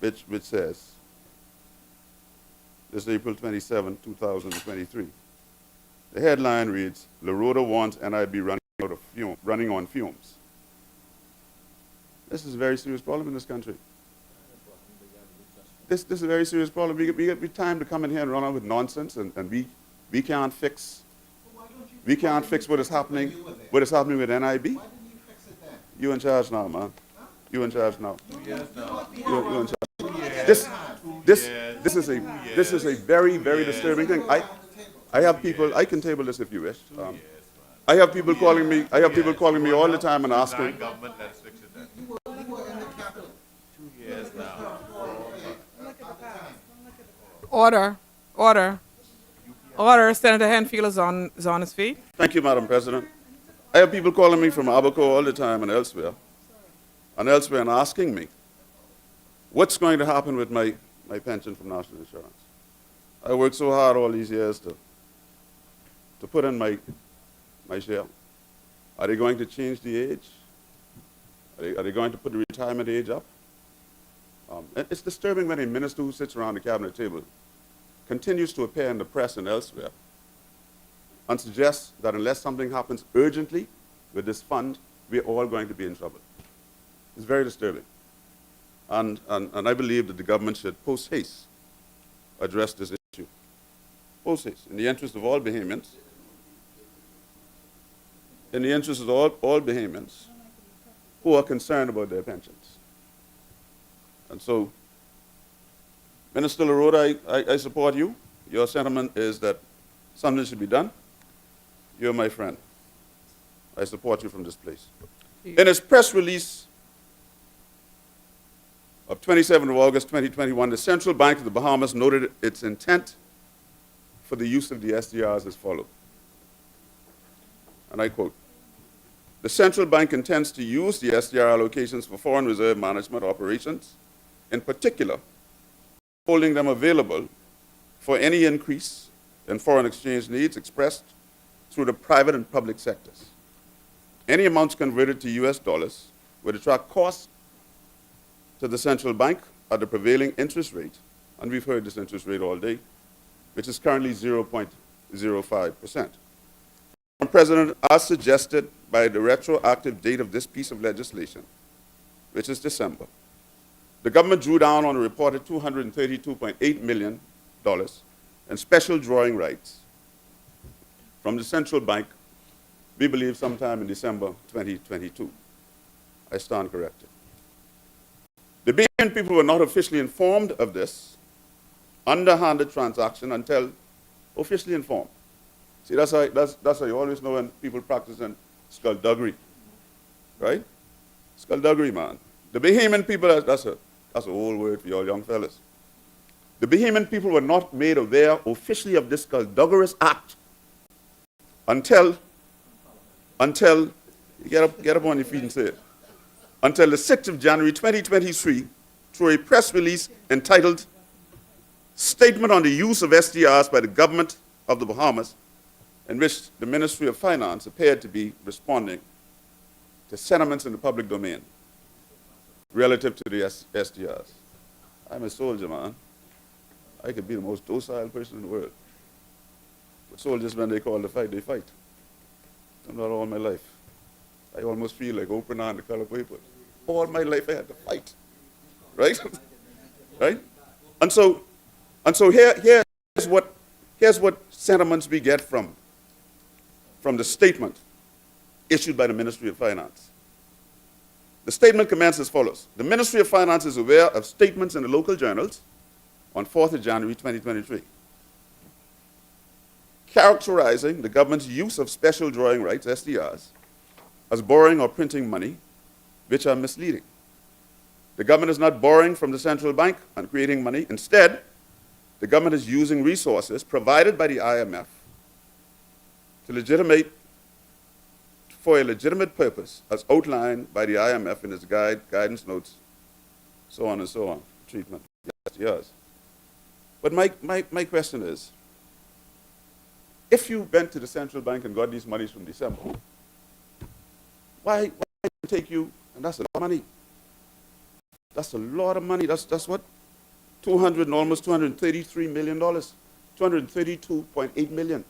which says, this is April 27, 2023. The headline reads, LaRota warns NIB running on fumes. This is a very serious problem in this country. This is a very serious problem. We get time to come in here and run on with nonsense, and we can't fix what is happening with NIB. Why didn't you fix it then? You in charge now, man. You in charge now. 2 years now. You in charge. This is a very, very disturbing thing. I have people. I can table this if you wish. I have people calling me. I have people calling me all the time and asking. Government, let's fix it then. You were in the capital. 2 years now. Order, order, order. Senator Henfield is on his feet. Thank you, Madam President. I have people calling me from Abaco all the time and elsewhere and asking me, what's going to happen with my pension from National Insurance? I worked so hard all these years to put in my share. Are they going to change the age? Are they going to put the retirement age up? It's disturbing when a minister who sits around the cabinet table continues to appear in the press and elsewhere and suggests that unless something happens urgently with this fund, we're all going to be in trouble. It's very disturbing. And I believe that the government should post haste address this issue. Post haste, in the interest of all Bahamians, in the interest of all Bahamians who are concerned about their pensions. And so, Minister LaRota, I support you. Your sentiment is that something should be done. You're my friend. I support you from this place. In his press release of 27th of August 2021, the Central Bank of the Bahamas noted its intent for the use of the SDRs as follows. And I quote, the Central Bank intends to use the SDR allocations for foreign reserve management operations, in particular, holding them available for any increase in foreign exchange needs expressed through the private and public sectors. Any amounts converted to US dollars would attract costs to the central bank at the prevailing interest rate, and we've heard this interest rate all day, which is currently 0.05%. President, as suggested by the retroactive date of this piece of legislation, which is December, the government drew down on a reported $232.8 million in special drawing rights from the central bank, we believe sometime in December 2022. I stand corrected. The Bahamian people were not officially informed of this underhanded transaction until officially informed. See, that's how you always know when people practicing skullduggery, right? Skullduggery, man. The Bahamian people, that's an old word for y'all young fellas. The Bahamian people were not made aware officially of this skullduggerous act until get up on your feet and say it, until the 6th of January 2023, through a press release entitled Statement on the Use of SDRs by the Government of the Bahamas, in which the Ministry of Finance appeared to be responding to sentiments in the public domain. relative to the SDRs. I'm a soldier, man. I could be the most docile person in the world. But soldiers, when they call to fight, they fight. I'm not all my life. I almost feel like Oprah on the color papers. All my life I had to fight, right? Right? And so here's what sentiments we get from the statement issued by the Ministry of Finance. The statement commences as follows. The Ministry of Finance is aware of statements in the local journals on 4th of January 2023 characterizing the government's use of special drawing rights, SDRs, as borrowing or printing money, which are misleading. The government is not borrowing from the central bank and creating money. Instead, the government is using resources provided by the IMF for a legitimate purpose, as outlined by the IMF in its guidance notes, so on and so on, treatment. Yes. But my question is, if you went to the central bank and got these monies from December, why did it take you, and that's a lot of money. That's a lot of money. That's what? Almost $233 million. $232.8 million.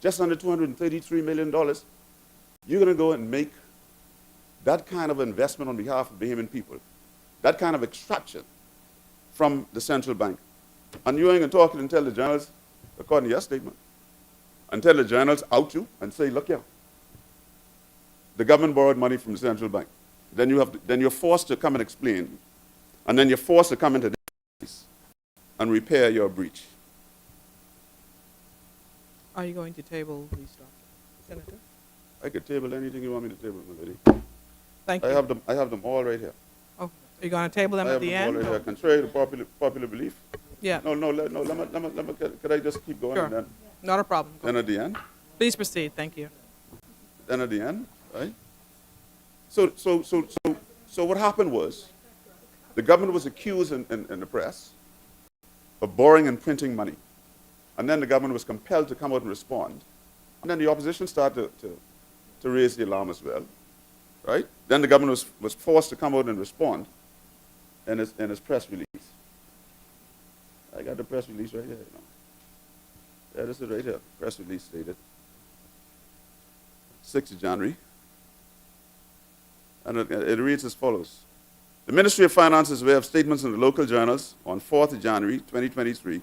Just under $233 million. You're going to go and make that kind of investment on behalf of Bahamian people, that kind of extraction from the central bank. And you ain't going to talk and tell the journals, according to your statement, and tell the journals out you and say, look here, the government borrowed money from the central bank. Then you're forced to come and explain, and then you're forced to come into this and repair your breach. Are you going to table these documents, Senator? I could table anything you want me to table, my lady. Thank you. I have them all right here. Oh, are you going to table them I at have the them all end? right here. Contrary to popular belief. Yeah, Could I just keep going Sure. and then not a problem. at the end? Please proceed. Thank you. Then at the end, right? So what happened was, the government was accused in the press of borrowing and printing money. And then the government was compelled to come out and respond. And then the opposition started to raise the alarm as well, right? Then the government was forced to come out and respond in his press release. I got the press release right here, you know. Yeah, this is right here. Press release stated 6th of January. And it reads as follows. The Ministry of Finance is aware of statements in the local journals on 4th of January 2023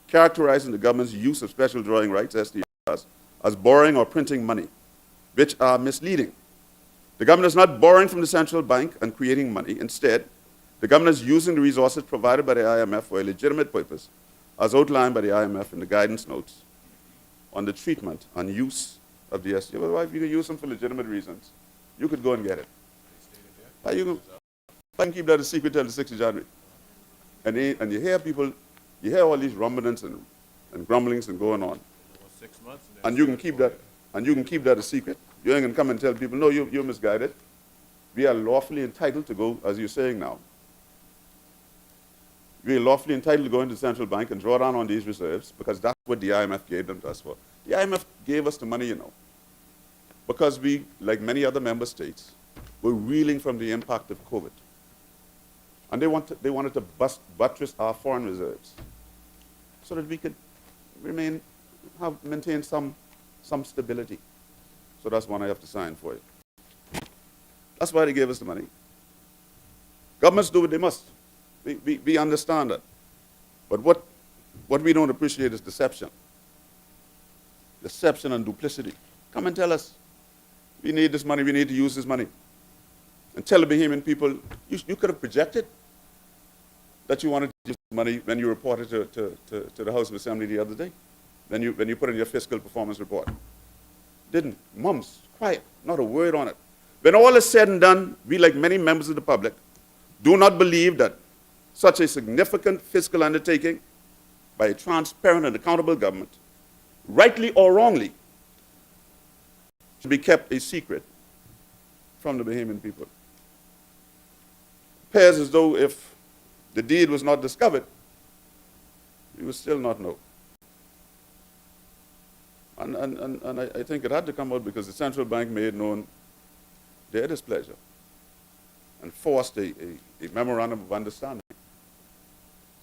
characterizing the government's use of special drawing rights, SDRs, as borrowing or printing money, which are misleading. The government is not borrowing from the central bank and creating money. Instead, the government is using the resources provided by the IMF for a legitimate purpose, as outlined by the IMF in the guidance notes on the treatment and use of the SDR. Well, if you can use them for legitimate reasons, you could go and get it. I can keep that a secret till the 6th of January. And you hear people, you hear all these rumblings and grumblings and going on. 6 months. And you can keep that a secret. You ain't gonna come and tell people, no, you're misguided. We are lawfully entitled to go, as you're saying now. We are lawfully entitled to go into the central bank and draw down on these reserves because that's what the IMF gave them to us for. The IMF gave us the money, you know, because we, like many other member states, were reeling from the impact of COVID. And they wanted to buttress our foreign reserves so that we could maintain some stability. So that's one I have to sign for you. That's why they gave us the money. Governments do what they must. We understand that. But what we don't appreciate is deception. Deception and duplicity. Come and tell us, we need this money, we need to use this money. And tell the Bahamian people, you could have projected that you wanted to use money when you reported to the House of Assembly the other day, when you put in your fiscal performance report. Didn't. Mum's, quiet, not a word on it. When all is said and done, we, like many members of the public, do not believe that such a significant fiscal undertaking by a transparent and accountable government, rightly or wrongly, should be kept a secret from the Bahamian people. It appears as though if the deed was not discovered, we would still not know. And I think it had to come out because the central bank made known their displeasure. and forced a memorandum of understanding,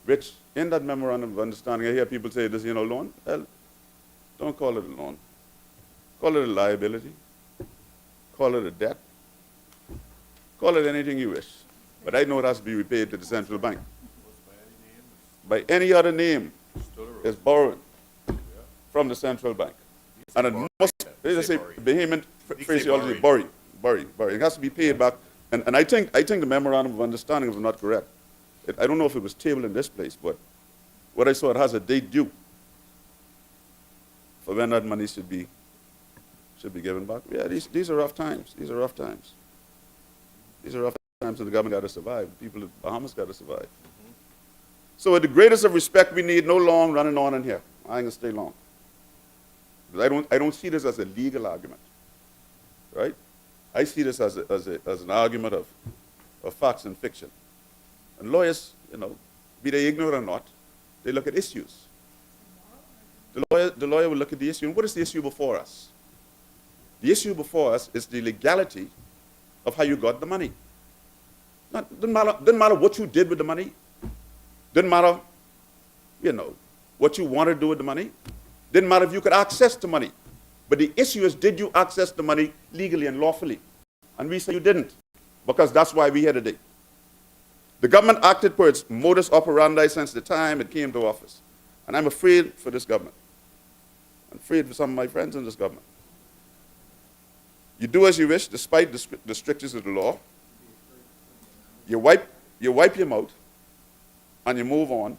which in that memorandum of understanding, I hear people say this, loan. Well, don't call it a loan. Call it a liability. Call it a debt. Call it anything you wish. But I know it has to be repaid to the central bank. By any other name is borrowed from the central bank. And it must, as I say, vehement phraseology, borrow. It has to be paid back. And I think the memorandum of understanding was not correct. I don't know if it was tabled in this place, but what I saw, it has a date due for when that money should be given back. Yeah, these are rough times. These are rough times. These are rough times, and the government got to survive. The people of Bahamas got to survive. So with the greatest of respect, we need no long running on in here. I ain't gonna stay long. Because I don't see this as a legal argument, right? I see this as an argument of facts and fiction. And lawyers, be they ignorant or not, they look at issues. The lawyer will look at the issue. And what is the issue before us? The issue before us is the legality of how you got the money. Didn't matter what you did with the money. Didn't matter, what you wanted to do with the money. Didn't matter if you could access the money. But the issue is, did you access the money legally and lawfully? And we say you didn't, because that's why we're here today. The government acted per its modus operandi since the time it came to office. And I'm afraid for this government. I'm afraid for some of my friends in this government. You do as you wish, despite the strictures of the law. You wipe your mouth, and you move on,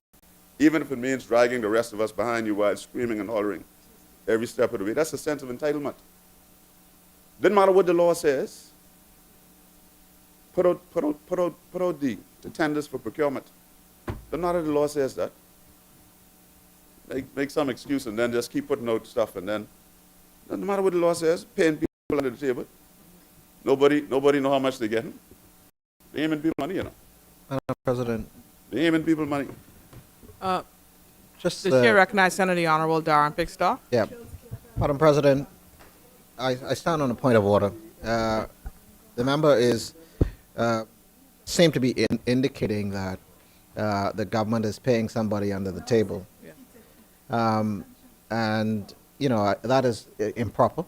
even if it means dragging the rest of us behind you while screaming and hollering every step of the way. That's a sense of entitlement. Doesn't matter what the law says. Put out the tenders for procurement. Doesn't matter if the law says that. Make some excuse and then just keep putting out stuff, and then doesn't matter what the law says. Paying people under the table. Nobody know how much they're getting. They aiming people money, Madam President, They aiming people money. just The chair recognizes Senator the Honorable Darren Pickstock. yeah, Madam President, I stand on a point of order. The member seem to be indicating that the government is paying somebody under the table, and that is improper.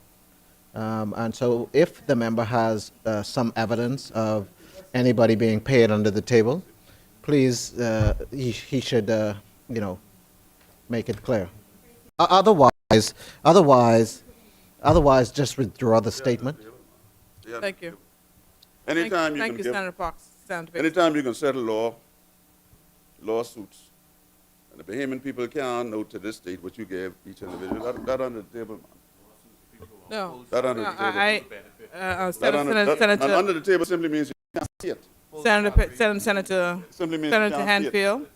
And so, if the member has some evidence of anybody being paid under the table, please, he should, make it clear. Otherwise, just withdraw the statement. Yeah. Thank you. Anytime Thank you, Senator Fox. Senator Pickstock. anytime you can settle lawsuits, and the Bahamian people can't know to this date what you gave each individual. That under the table, man. No. That under the table. That Senator under the table simply means you can't see it. Senator Simply means you can't see it. Handfield.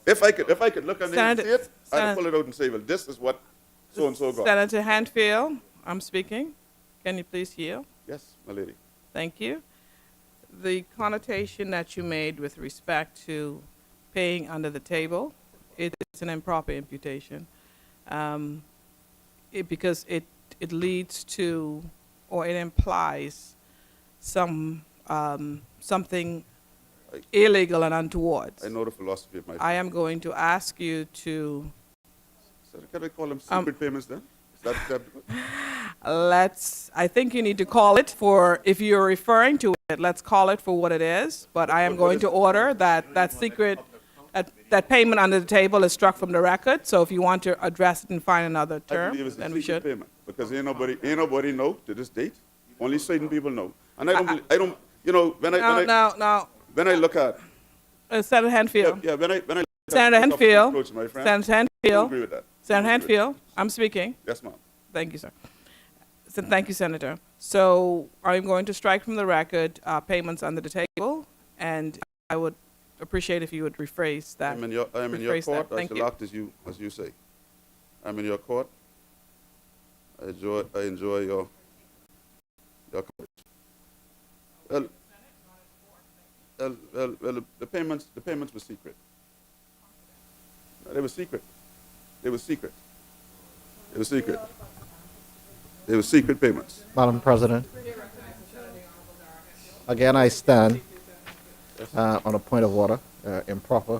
If I could look at it and see it, I'd Senator- pull it out and say, well, this is what so and so got. Senator Handfield, I'm speaking. Can you please yield? Yes, my lady. Thank you. The connotation that you made with respect to paying under the table, it's an improper imputation. Because it leads to, or it implies something illegal and untoward. I know the philosophy of my. I am going to ask you to, So can I call them secret payments then? Is that acceptable? I think you need to call it for, if you're referring to it, let's call it for what it is. But I am going to order that secret, that payment under the table is struck from the record. So if you want to address it and find another I term, believe it's a then we secret should. payment because ain't nobody know to this date. Only certain people know. And I don't, when I look at, Senator Handfield. when I look Senator at Handfield. approach, my friend, Senator I don't Handfield. agree with that. Senator Handfield, I'm speaking. Yes, ma'am. Thank you, sir. So, thank you, Senator. So I'm going to strike from the record payments under the table, and I would appreciate if you would rephrase that. I'm in your rephrase court. that. I Thank shall you. act as you say. I'm in your court. I enjoy your coverage. Well, the payments were secret. They were secret. They were secret. They were secret. They were secret payments. Madam President, again I stand On a point of order, improper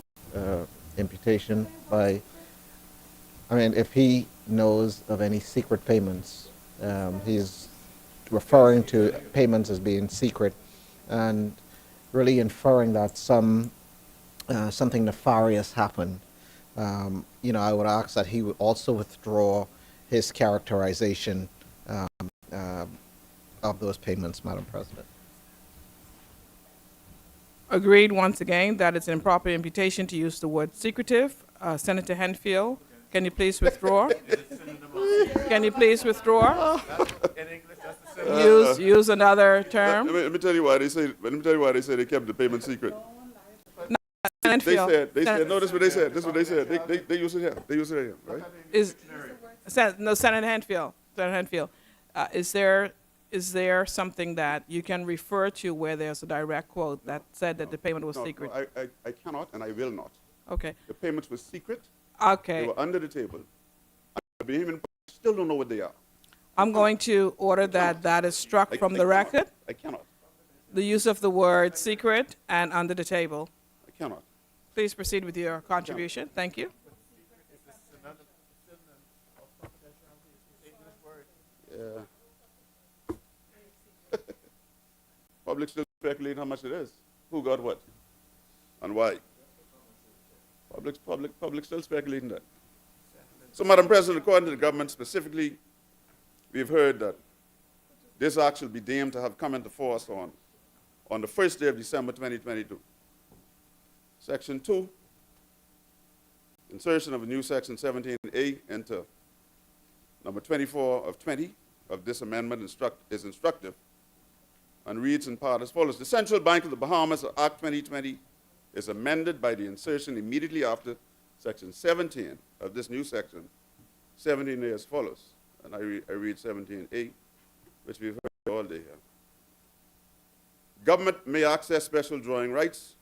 imputation by, I mean, if he knows of any secret payments, he's referring to payments as being secret and really inferring that something nefarious happened. I would ask that he would also withdraw his characterization of those payments, Madam President. Agreed once again that it's an improper imputation to use the word secretive. Senator Henfield, can you please withdraw? Can you please withdraw? Use another term. Let me tell you why they say. Let me tell you why they say they kept the payment secret. Henfield, They said. No, this is what they said. This is what they said. They use it here. They use it here, right? Senator Henfield. Senator Henfield, is there something that you can refer to where there's a direct quote that said that the payment was No, secret? no, I cannot and I will not. Okay. The payments were secret. Okay. They were under the table. I still don't know what they are. I'm going to order that is struck from the record. I cannot. The use of the word secret and under the table. I cannot. Please proceed with your contribution. Thank you. Yeah. Public still speculating how much it is. Who got what? And why? Public still speculating that. So, Madam President, according to the government specifically, we've heard that this act shall be deemed to have come into force on the first day of December 2022. Section 2, insertion of a new section 17A into number 24 of 20 of this amendment is instructive and reads in part as follows. The Central Bank of the Bahamas, Act 2020, is amended by the insertion immediately after section 17 of this new section, 17A as follows. And I read 17A, which we've heard all day here. Government may access special drawing rights,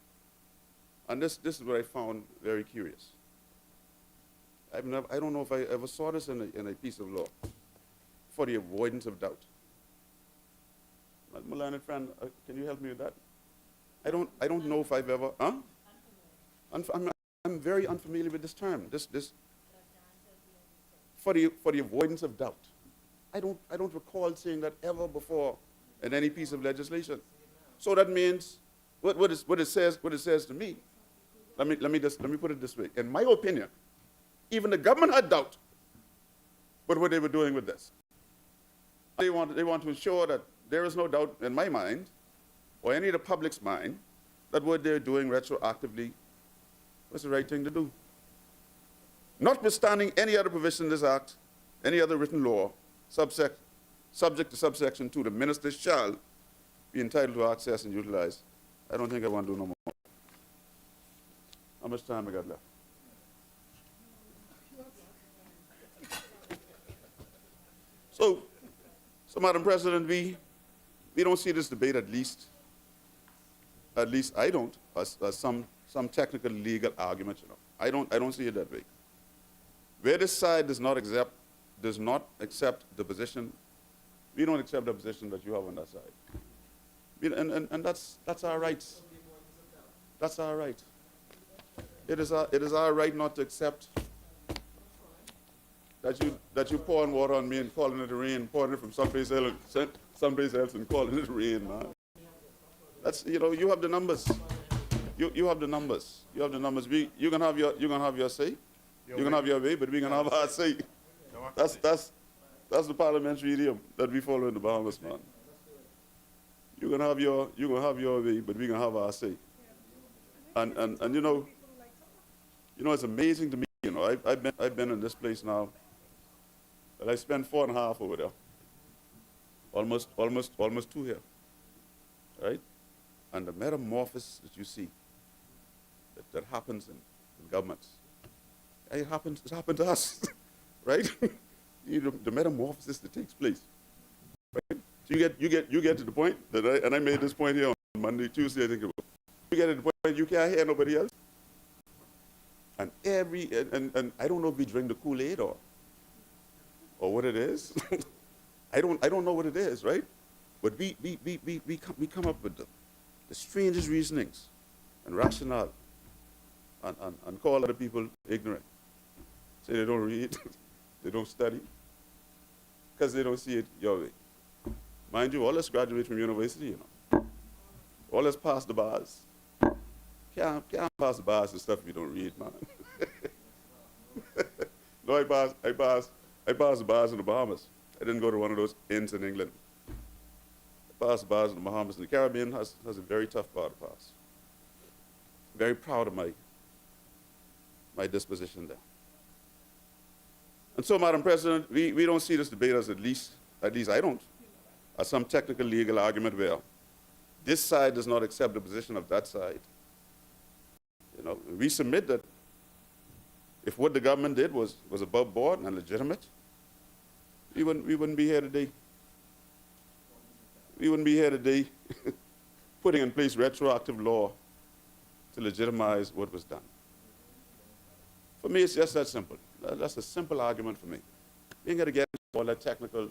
and this is what I found very curious. I don't know if I ever saw this in a piece of law, for the avoidance of doubt. My learned friend, can you help me with that? I don't know if I've ever, huh? I'm very unfamiliar with this term. This for the avoidance of doubt. I don't recall seeing that ever before in any piece of legislation. So that means what it says to me. Let me put it this way. In my opinion, even the government had doubt about what they were doing with this. They want to ensure that there is no doubt in my mind or any of the public's mind that what they're doing retroactively was the right thing to do. Notwithstanding any other provision in this act, any other written law, subject to subsection 2, the minister shall be entitled to access and utilize. I don't think I want to do no more. How much time I got left? So Madam President, we don't see this debate, at least I don't, as some technical legal argument, I don't see it that way. Where this side does not accept the position, we don't accept the position that you have on that side. And that's our rights. That's our right. It is our right not to accept that you pouring water on me and calling it rain, pouring it from someplace else and calling it rain, man. That's, you have the numbers. You have the numbers. You have the numbers. You can have your say. You can have your way, but we can have our say. That's the parliamentary idiom that we follow in the Bahamas, man. You can have your way, but we can have our say. And it's amazing to me. I've been in this place now. And I spent 4.5 over there. Almost 2 here. Right? And the metamorphosis that you see that happens in governments. It happened to us. Right? The metamorphosis that takes place. Right? So you get to the point that I made this point here on Monday, Tuesday, I think it was. You get to the point where you can't hear nobody else. And I don't know if we drink the Kool-Aid or what it is. I don't know what it is, right? But we come up with the strangest reasonings and rationale and call other people ignorant. Say they don't read, they don't study, because they don't see it your way. Mind you, all us graduate from university, you know. All us pass the bars. Can't pass the bars and stuff if you don't read, man. No, I passed the bars in the Bahamas. I didn't go to one of those inns in England. I passed the bars in the Bahamas. And the Caribbean has a very tough bar to pass. Very proud of my disposition there. And so, Madam President, we don't see this debate as at least I don't, as some technical legal argument where this side does not accept the position of that side. You know, we submit that if what the government did was above board and legitimate, we wouldn't be here today. We wouldn't be here today putting in place retroactive law to legitimize what was done. For me, it's just that simple. That's a simple argument for me. You ain't got to get into all that technical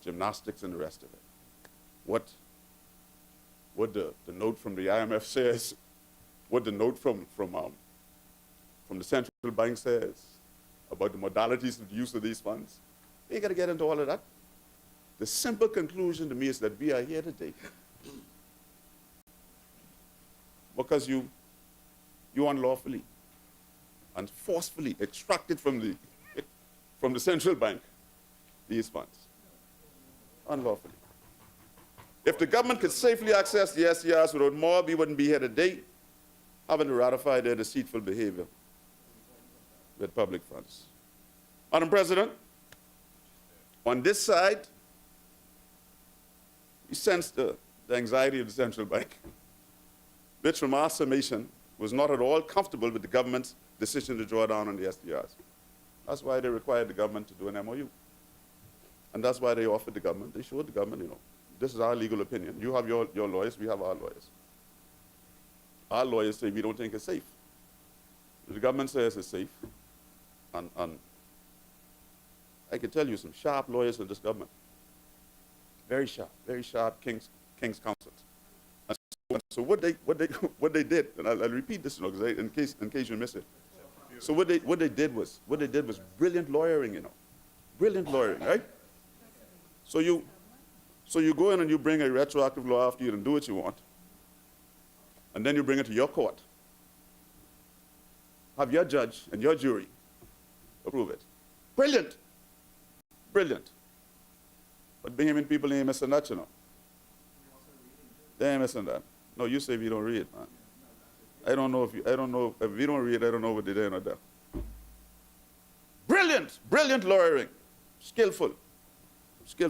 gymnastics and the rest of it. What the note from the IMF says, what the note from the central bank says about the modalities of the use of these funds. You ain't got to get into all of that. The simple conclusion to me is that we are here today because you unlawfully and forcefully extracted from the central bank these funds. Unlawfully. If the government could safely access the SDRs without more, we wouldn't be here today having to ratify their deceitful behavior with public funds. Madam President, on this side, we sense the anxiety of the central bank, which from our summation was not at all comfortable with the government's decision to draw down on the SDRs. That's why they required the government to do an MOU. And that's why they offered the government, they showed the government, you know, this is our legal opinion. You have your lawyers, we have our lawyers. Our lawyers say we don't think it's safe. The government says it's safe. And I can tell you some sharp lawyers in this government. Very sharp King's counsels. And so what they did, and I'll repeat this, you know, in case you miss it. So what they did was brilliant lawyering, you know, brilliant lawyering, right? So you go in and you bring a retroactive law after you and do what you want, and then you bring it to your court. Have your judge and your jury approve it. Brilliant, brilliant. But Bahamian people ain't missing that, you know. They ain't missing that. No, you say we don't read, man. I don't know if we don't read, I don't know what they did or that. Brilliant lawyering, skillful,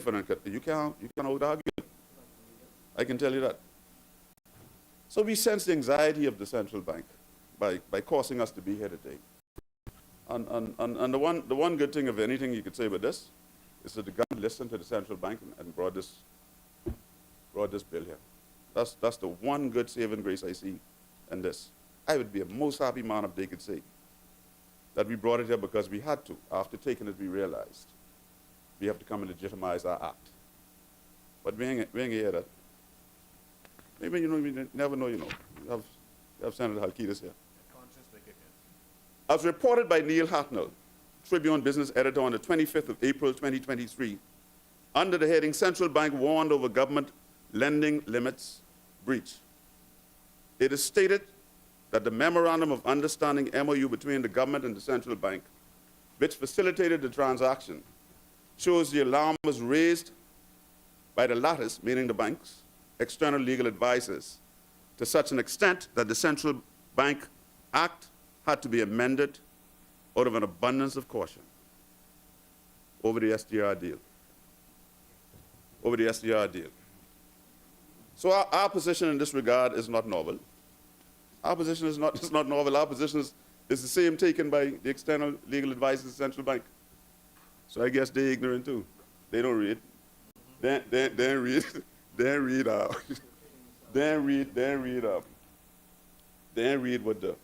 and you can't out-argue it. I can tell you that. So we sense the anxiety of the central bank by causing us to be here today. And the one good thing, if anything, you could say about this is that the government listened to the central bank and brought this bill here. That's the one good saving grace I see in this. I would be a most happy man if they could say that we brought it here because we had to. After taking it, we realized we have to come and legitimize our act. But we ain't here that. Maybe, you know, we never know, you know. You have Senator Halkidas here. As reported by Neil Hatnell, Tribune business editor, on the 25th of April 2023, under the heading Central Bank Warned Over Government Lending Limits Breach, it is stated that the Memorandum of Understanding MOU between the government and the central bank, which facilitated the transaction, shows the alarm was raised by the latter's, meaning the bank's, external legal advisors, to such an extent that the Central Bank Act had to be amended out of an abundance of caution over the SDR deal. So our position in this regard is not novel. Our position is not novel. Our position is the same taken by the external legal advisors of the central bank. So I guess they're ignorant too. They don't read. They read. They read what the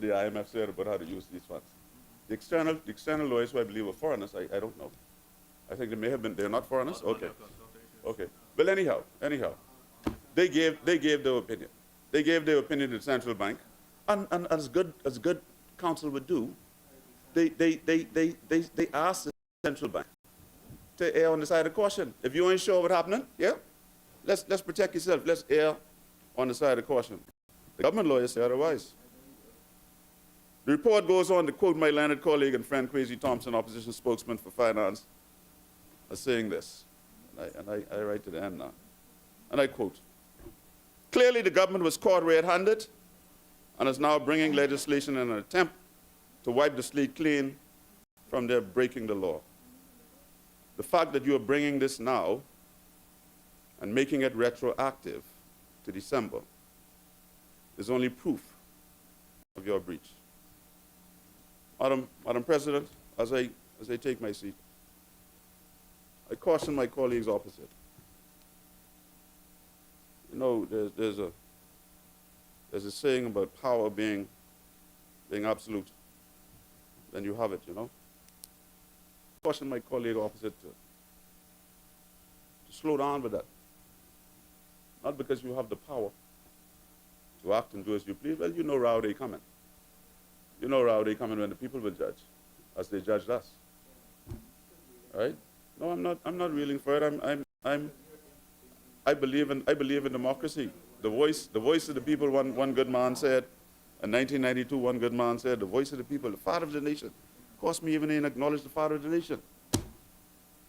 IMF said about how to use these funds. The external lawyers, who I believe are foreigners, I don't know. I think they may have been. They're not foreigners. Okay. Okay. Well, anyhow, they gave their opinion. They gave their opinion to the central bank, and as good counsel would do, they asked the central bank to err on the side of caution. If you ain't sure what's happening, yeah, let's protect yourself. Let's err on the side of caution. The government lawyers say otherwise. The report goes on to quote my learned colleague and friend Kwesi Thompson, opposition spokesman for finance, as saying this, and I write to the end now, and I quote, "Clearly the government was caught red-handed and is now bringing legislation in an attempt to wipe the slate clean from their breaking the law. The fact that you are bringing this now and making it retroactive to December is only proof of your breach." Madam President, as I take my seat, I caution my colleagues opposite. You know, there's a saying about power being absolute. Then you have it, you know. Caution my colleague opposite to slow down with that. Not because you have the power to act and do as you please. Well, you know how they coming. You know how they coming when the people will judge, as they judged us. Right? No, I'm not reeling for it. I believe in democracy. The voice of the people, one good man said, in 1992, one good man said, the voice of the people, the father of the nation. Of course, me even ain't acknowledge the father of the nation.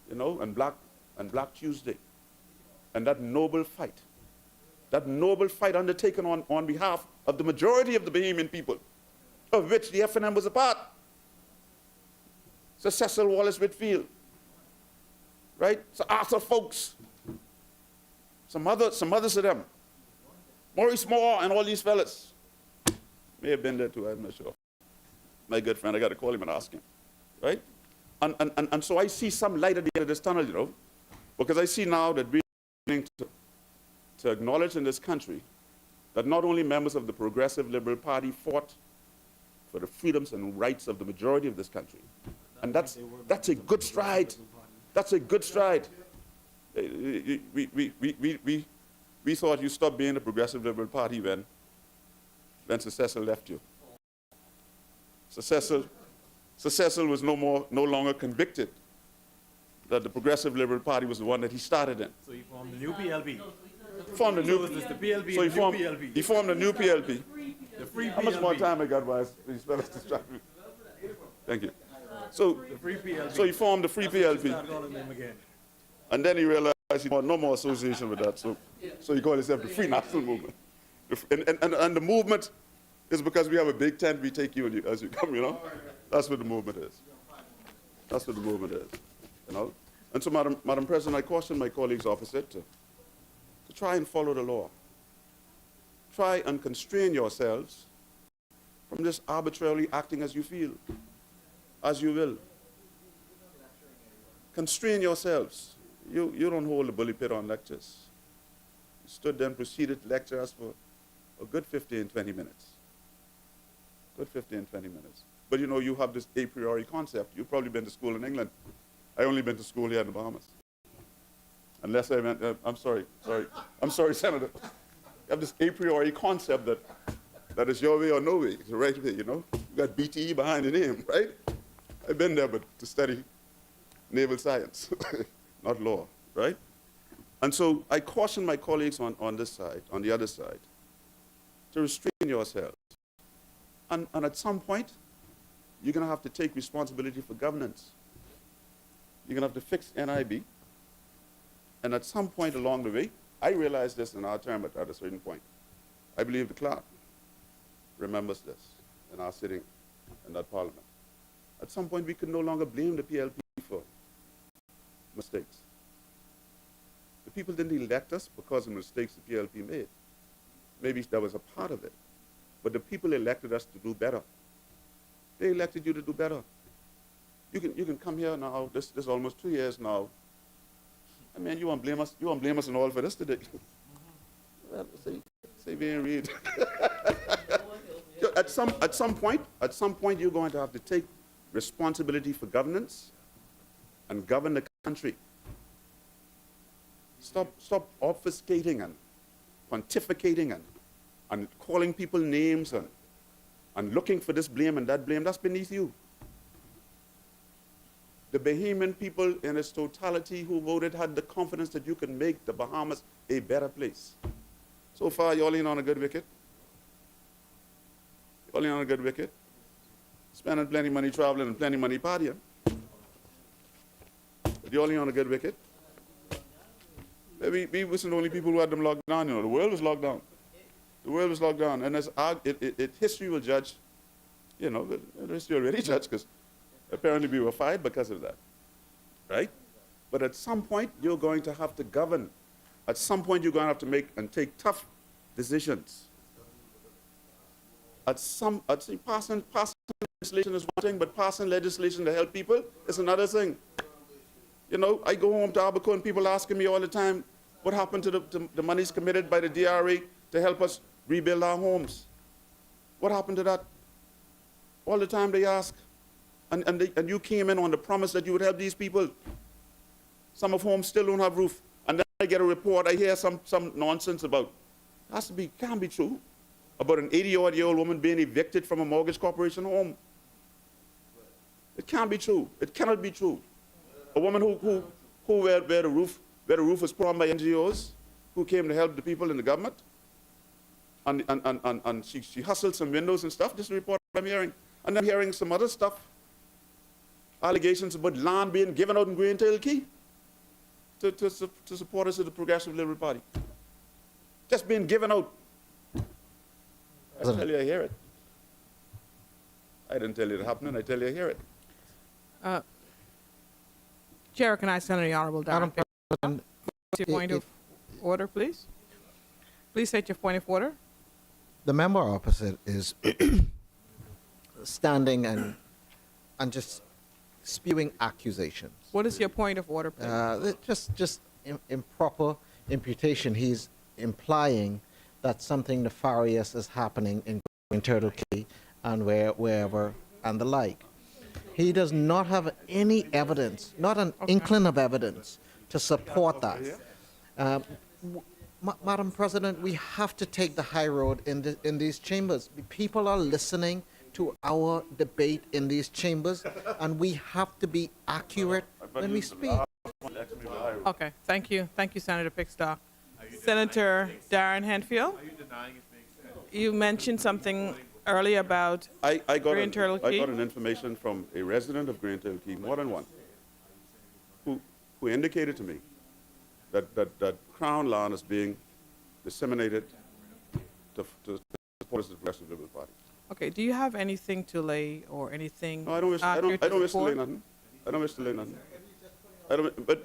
You know, and Black Tuesday. And that noble fight undertaken on behalf of the majority of the Bahamian people, of which the FNM was a part. Sir Cecil Wallace Whitfield, right? Sir Arthur Folks, some others of them, Maurice Moore and all these fellas. May have been there too, I'm not sure. My good friend, I got to call him and ask him, right? And so I see some light at the end of this tunnel, you know, because I see now that we're beginning to acknowledge in this country that not only members of the Progressive Liberal Party fought for the freedoms and rights of the majority of this country, and that's a good stride. That's a good stride. We thought you stopped being the Progressive Liberal Party when Sir Cecil left you. Sir Cecil was no longer convicted that the Progressive Liberal Party was the one that he started in. So he formed the new PLP. Formed a new, So it's the PLP so and the new PLP. he formed a new PLP. The free PLP. How much more time I got while these fellas distract me? Thank you. So, The free PLP. so he formed the free PLP, Start calling them again. and then he realized he wanted no more association with that. So he called himself the Free National Movement. And the movement is because we have a big tent, we take you as you come, you know? That's what the movement is. That's what the movement is, you know? And so, Madam President, I caution my colleagues opposite to try and follow the law. Try and constrain yourselves from just arbitrarily acting as you feel, as you will. Constrain yourselves. You don't hold the bully pit on lectures. You stood there and proceeded to lecture us for a good 15, 20 minutes. Good 15, 20 minutes. But you know, you have this a priori concept. You've probably been to school in England. I only been to school here in the Bahamas. Unless I meant, I'm sorry, Senator. You have this a priori concept that is your way or no way. It's the right way, you know? You got BTE behind the name, right? I've been there, but to study naval science, not law, right? And so I caution my colleagues on this side, on the other side, to restrain yourselves. And at some point, you're going to have to take responsibility for governance. You're going to have to fix NIB. And at some point along the way, I realized this in our term at a certain point. I believe the clerk remembers this in our sitting in that parliament. At some point, we could no longer blame the PLP for mistakes. The people didn't elect us because of mistakes the PLP made. Maybe that was a part of it. But the people elected us to do better. They elected you to do better. You can come here now, this is almost 2 years now. I mean, you won't blame us and all for this today. Well, say we ain't read. At some point, you're going to have to take responsibility for governance and govern the country. Stop obfuscating and pontificating and calling people names and looking for this blame and that blame, that's beneath you. The Bahamian people in its totality who voted had the confidence that you could make the Bahamas a better place. So far, you're all in on a good wicket. You're all in on a good wicket. Spending plenty of money traveling and plenty of money partying. But you're all in on a good wicket. We wasn't the only people who had them locked down, you know. The world was locked down. The world was locked down. And history will judge, you know, history already judged, because apparently we were fired because of that, right? But at some point, you're going to have to govern. At some point, you're going to have to make and take tough decisions. Passing legislation is one thing, but passing legislation to help people is another thing. You know, I go home to Abaco and people asking me all the time, what happened to the monies committed by the DRA to help us rebuild our homes? What happened to that? All the time they ask. And you came in on the promise that you would help these people, some of whom still don't have roof. And then I get a report, I hear some nonsense about, can't be true, about an 80-odd-year-old woman being evicted from a mortgage corporation home. It can't be true. It cannot be true. A woman where the roof was put on by NGOs, who came to help the people in the government, and she hustled some windows and stuff. This is the report I'm hearing. And I'm hearing some other stuff. Allegations about land being given out in Green Tail Key to supporters of the Progressive Liberal Party. Just being given out. I tell you, I hear it. I didn't tell you it happened, I tell you, I hear it. Chair, can I send the Honorable Madam Director? President, Your point of order, please. Please state your point of order. the member opposite is standing and just spewing accusations. What is your point of order, please? Just improper imputation. He's implying that something nefarious is happening in Turtle Key and wherever and the like. He does not have any evidence, not an inkling of evidence to support that. Madam President, we have to take the high road in these chambers. People are listening to our debate in these chambers, and we have to be accurate when we speak. Okay, thank you. Thank you, Senator Pickstock. Senator Darren Henfield? You mentioned something earlier about I got Green Turtle Key. an information from a resident of Green Turtle Key, more than one, who indicated to me that Crown land is being disseminated to supporters of the Progressive Liberal Party. Okay, do you have anything to lay or anything No, I don't wish accurate to lay support? nothing. I don't wish to lay nothing. But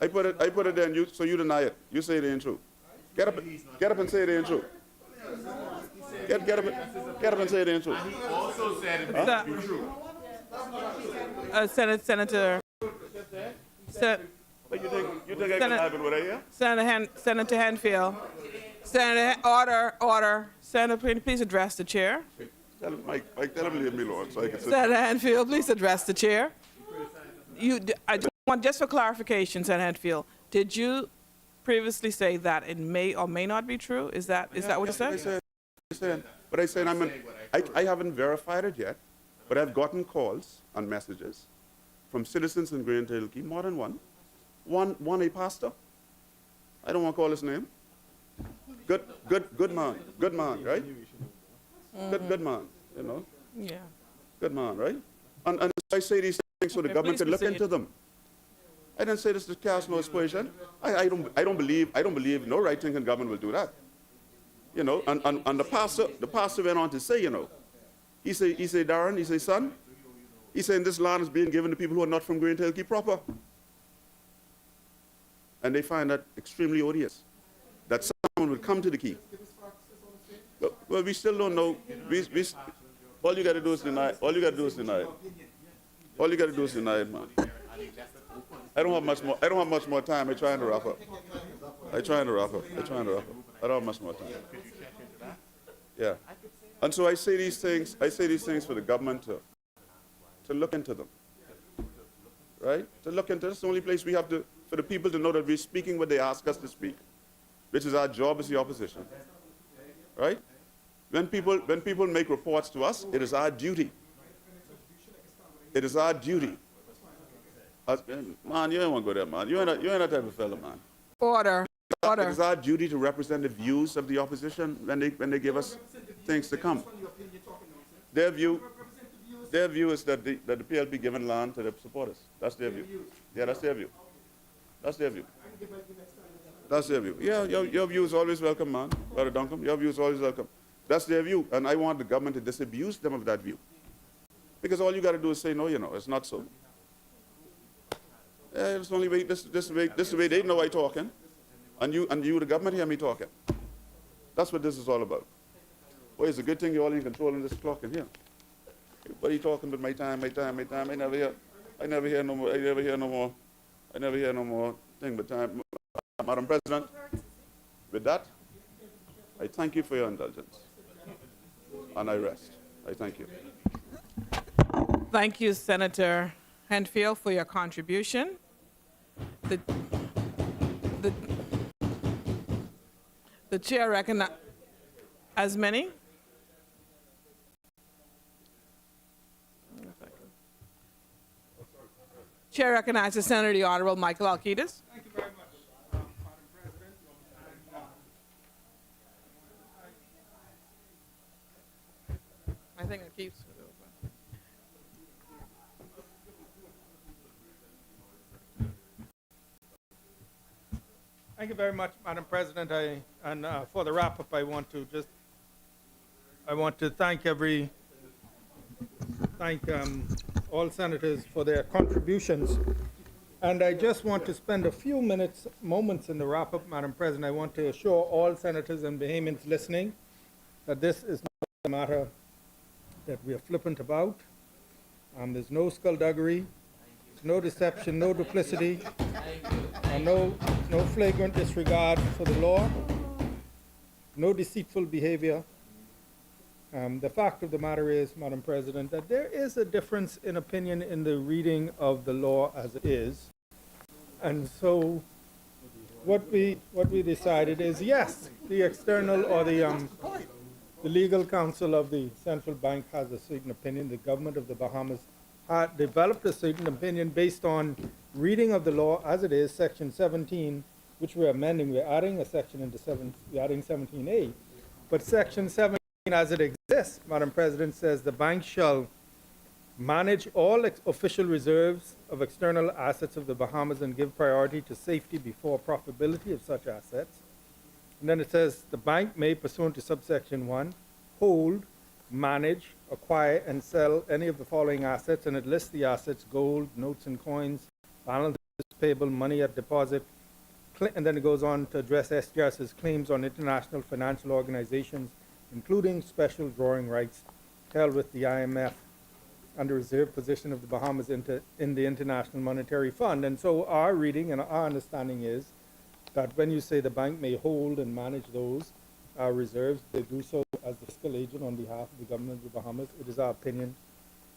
I put it there, and so you deny it. You say it ain't true. Get up and say it ain't true. Get up and say it ain't true. He also said it may be true. Senator. But you think I can happen what I hear? Senator Henfield. Senator, order. Senator, please address the chair. Tell him, Mike, tell him to leave me alone so I can sit. Senator Henfield, please address the chair. I just want, just for clarification, Senator Henfield, did you previously say that it may or may not be true? Is that what you said? But I said I haven't verified it yet, but I've gotten calls and messages from citizens in Green Tail Key, more than one. One a pastor. I don't want to call his name. Good man, right? Good man, you know. Yeah. Good man, right? And I say these things so the government please can look proceed. into them. I didn't say this to cast no aspersion. I don't believe no right-thinking government will do that. You know, and the pastor went on to say, you know, he say, Darren, he say, son, he saying this land is being given to people who are not from Green Tail Key proper. And they find that extremely odious, that someone would come to the Key. Well, we still don't know. All you got to do is deny it. All you got to do is deny it. All you got to do is deny it, man. I don't have much more time. I'm trying to wrap up. I don't have much more time. Yeah. And so I say these things for the government to look into them. Right? To look into. That's the only place we have to, for the people to know that we're speaking what they ask us to speak, which is our job as the opposition. right? When people make reports to us, it is our duty. It is our duty. Man, you ain't want to go there, man. You ain't that type of fella, man. Order. It Order. is our duty to represent the views of the opposition when they give us things to come. Their view is that the PLP giving land to the supporters. That's their view. Yeah, that's their view. That's their view. That's their view. Yeah, your view is always welcome, man. Brother Duncan, your view is always welcome. That's their view, and I want the government to disabuse them of that view. Because all you got to do is say, no, it's not so. Yeah, it's only way, this the way they know I talking, and you, the government, hear me talking. That's what this is all about. Well, it's a good thing you're all in control in this clock in here. Everybody talking about my time. I never hear no more thing but time. Madam President, with that, I thank you for your indulgence. And I rest. I thank you. Thank you, Senator Henfield, for your contribution. The chair recognizes as many. Chair recognizes Senator the Honorable Michael Alcides. Thank you very much, Madam President. I think it keeps. Thank you very much, Madam President. For the wrap-up, I want to thank all senators for their contributions. And I just want to spend a few moments in the wrap-up, Madam President. I want to assure all senators and Bahamians listening that this is not a matter that we are flippant about. There's no skullduggery, no deception, no duplicity, and no flagrant disregard for the law, no deceitful behavior. The fact of the matter is, Madam President, that there is a difference in opinion in the reading of the law as it is. And so what we decided is, yes, the external or the legal counsel of the central bank has a certain opinion. The government of the Bahamas developed a certain opinion based on reading of the law as it is, Section 17, which we're amending. We're adding a section into we're adding 17A. But Section 17 as it exists, Madam President, says the bank shall manage all official reserves of external assets of the Bahamas and give priority to safety before profitability of such assets. And then it says the bank may, pursuant to subsection 1, hold, manage, acquire, and sell any of the following assets, and it lists the assets: gold, notes and coins, balances payable, money at deposit, and then it goes on to address SGS's claims on international financial organizations, including special drawing rights held with the IMF under reserve position of the Bahamas in the International Monetary Fund. And so our reading and our understanding is that when you say the bank may hold and manage those reserves, they do so as the fiscal agent on behalf of the government of the Bahamas. It is our opinion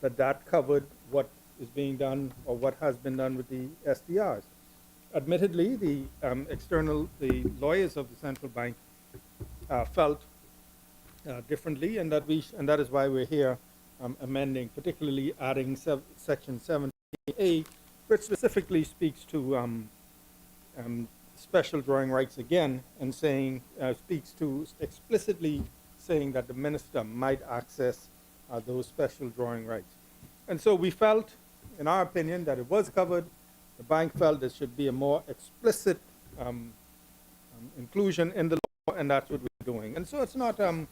that that covered what is being done or what has been done with the SDRs. Admittedly, the lawyers of the central bank felt differently, and that is why we're here amending, particularly adding Section 17A, which specifically speaks to special drawing rights again, and speaks to explicitly saying that the minister might access those special drawing rights. And so we felt, in our opinion, that it was covered. The bank felt there should be a more explicit inclusion in the law, and that's what we're doing. And so it's not like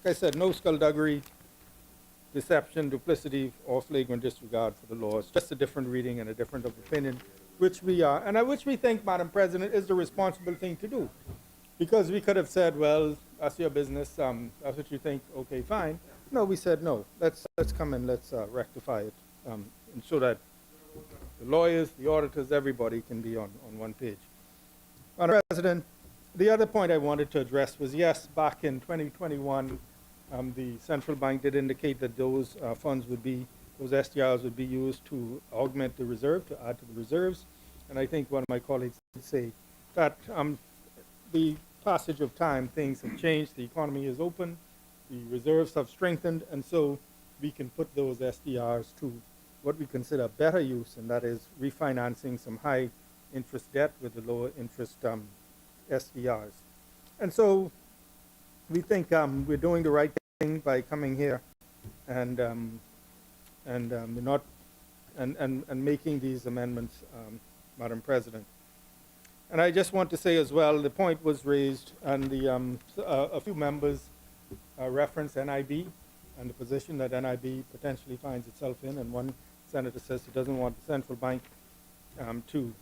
I said, no skullduggery, deception, duplicity, or flagrant disregard for the law. It's just a different reading and a different opinion, which we are, and which we think, Madam President, is the responsible thing to do. Because we could have said, well, that's your business, that's what you think, okay, fine. No, we said, no, let's come and let's rectify it, and so that the lawyers, the auditors, everybody can be on one page. Madam President, the other point I wanted to address was, yes, back in 2021, the central bank did indicate that those funds would be, those SDRs would be used to augment the reserve, to add to the reserves. And I think one of my colleagues did say that the passage of time, things have changed. The economy is open, the reserves have strengthened, and so we can put those SDRs to what we consider better use, and that is refinancing some high interest debt with the lower interest SDRs. And so we think we're doing the right thing by coming here and making these amendments, Madam President. And I just want to say as well, the point was raised, and a few members referenced NIB and the position that NIB potentially finds itself in, and one senator says he doesn't want the central bank to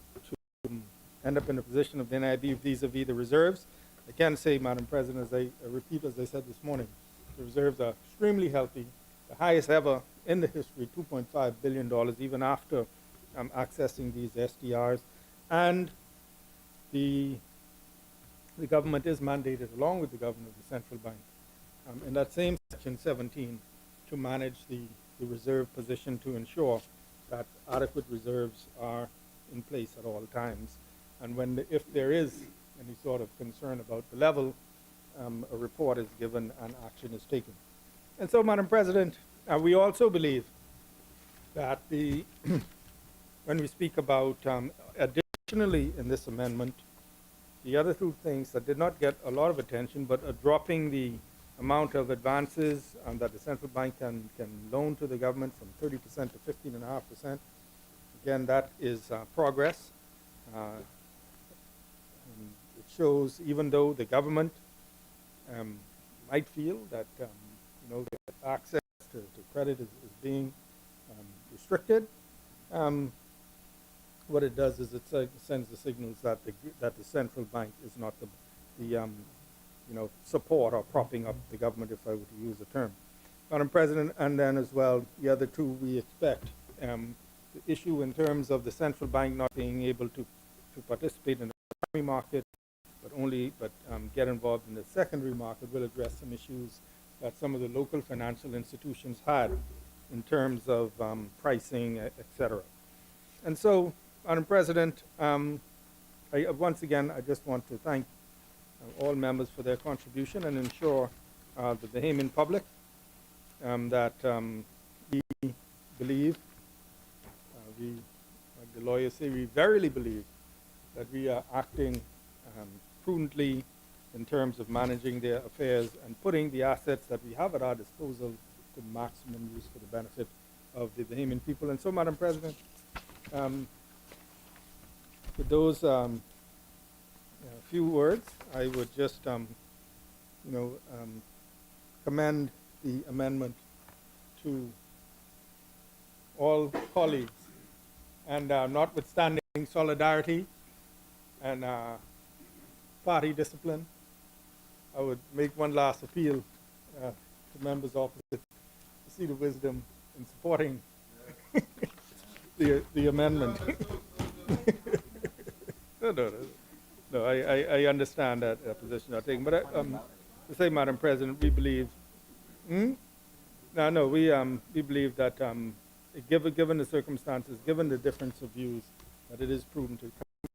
end up in a position of the NIB vis-a-vis the reserves. I can say, Madam President, as I repeat, as I said this morning, the reserves are extremely healthy, the highest ever in the history, $2.5 billion, even after accessing these SDRs. And the government is mandated, along with the governor of the central bank, in that same section 17, to manage the reserve position to ensure that adequate reserves are in place at all times. And if there is any sort of concern about the level, a report is given and action is taken. And so, Madam President, we also believe that when we speak about additionally in this amendment, the other two things that did not get a lot of attention, but dropping the amount of advances that the central bank can loan to the government from 30% to 15.5%. Again, that is progress. It shows, even though the government might feel that their access to credit is being restricted, what it does is it sends the signals that the central bank is not the support or propping up the government, if I were to use the term. Madam President, and then as well, the other two we expect, the issue in terms of the central bank not being able to participate in the primary market, but get involved in the secondary market will address some issues that some of the local financial institutions had in terms of pricing, et cetera. And so, Madam President, once again, I just want to thank all members for their contribution and ensure the Bahamian public that we believe, like the lawyers say, we verily believe that we are acting prudently in terms of managing their affairs and putting the assets that we have at our disposal to maximum use for the benefit of the Bahamian people. And so, Madam President, with those few words, I would just, commend the amendment to all colleagues, and notwithstanding solidarity and party discipline, I would make one last appeal to members opposite to see the wisdom in supporting the amendment. No, I understand that position you're taking, but to say, Madam President, we believe. We believe that given the circumstances, given the difference of views, that it is prudent to come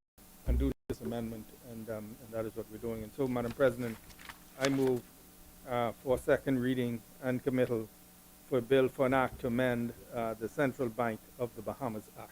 and do this amendment, and that is what we're doing. And so, Madam President, I move for second reading and committal for a bill for an act to amend the Central Bank of the Bahamas Act.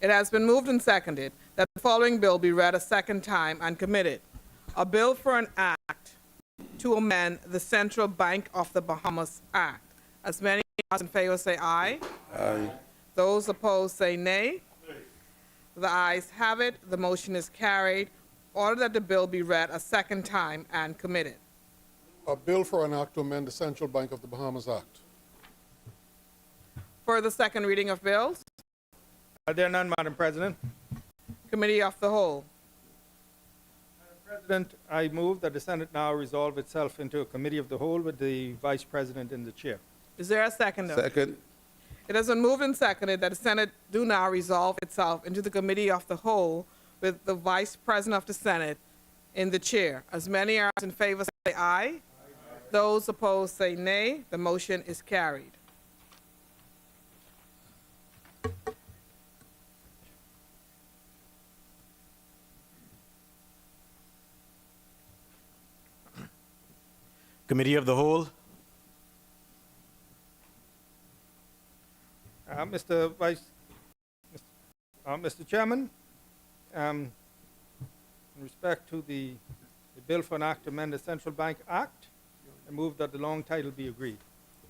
It has been moved and seconded that the following bill be read a second time and committed. A bill for an act to amend the Central Bank of the Bahamas Act. As many as in favor say aye. Aye. Those opposed say nay. The ayes have it. The motion is carried. Order that the bill be read a second time and committed. A bill for an act to amend the Central Bank of the Bahamas Act. For the second reading of bills, Are there none, Madam President? Committee of the Whole. Madam President, President, I move that the Senate now resolve itself into a committee of the whole with the Vice President in the chair. Is there a second? Second. It has been moved and seconded that the Senate do now resolve itself into the committee of the whole with the Vice President of the Senate in the chair. As many are in favor say aye. Those opposed say nay. The motion is carried. Committee of the Whole. Mr. Chairman, in respect to the bill for an act to amend the Central Bank Act, I move that the long title be agreed.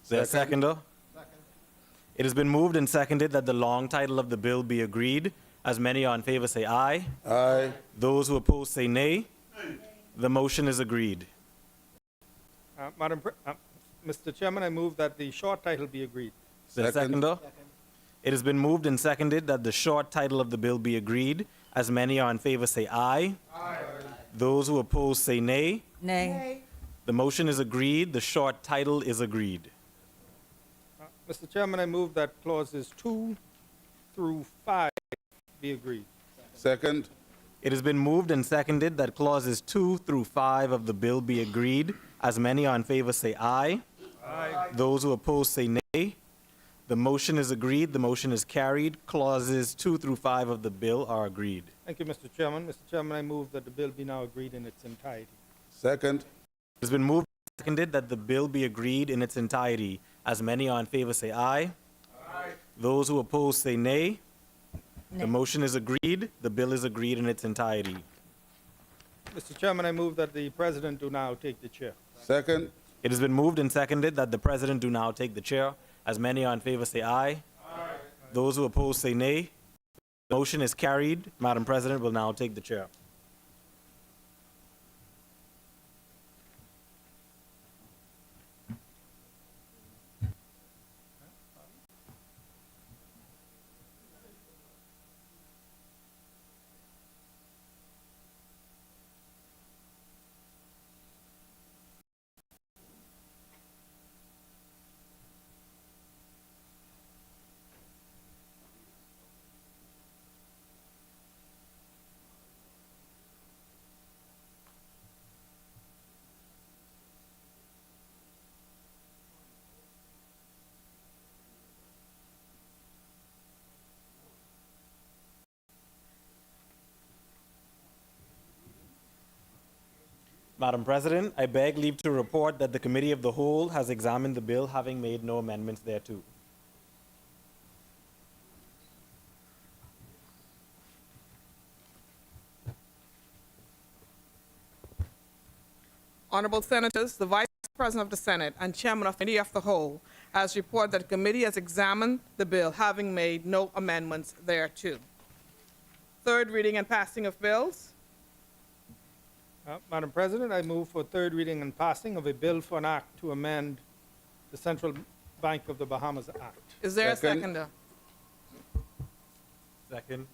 Is there a seconder? It has been moved and seconded that the long title of the bill be agreed. As many are in favor say aye. Aye. Those who oppose say nay. The motion is agreed. Mr. Chairman, I move that the short title be agreed. Is there a Second. seconder? It has been moved and seconded that the short title of the bill be agreed. As many are in favor say aye. Aye. Those who oppose say nay. Nay. The motion is agreed. The short title is agreed. Mr. Chairman, I move that clauses 2 through 5 be agreed. Second. It has been moved and seconded that clauses 2 through 5 of the bill be agreed. As many are in favor say aye. Aye. Those who oppose say nay. The motion is agreed. The motion is carried. Clauses 2 through 5 of the bill are agreed. Thank you, Mr. Chairman. Mr. Chairman, I move that the bill be now agreed in its entirety. Second. It has been moved and seconded that the bill be agreed in its entirety. As many are in favor say aye. Aye. Those who oppose say nay. The motion is agreed. The bill is agreed in its entirety. Mr. Chairman, I move that the President do now take the chair. Second. It has been moved and seconded that the President do now take the chair. As many are in favor say aye. Aye. Those who oppose say nay. The motion is carried. Madam President will now take the chair. Madam President, I beg leave to report that the Committee of the Whole has examined the bill, having made no amendments thereto. Honorable Senators, the Vice President of the Senate and Chairman of the Committee of the Whole has reported that the committee has examined the bill, having made no amendments thereto. Third reading and passing of bills. Madam President, I move for third reading and passing of a bill for an act to amend the Central Bank of the Bahamas Act. Is there a Second. seconder? Second.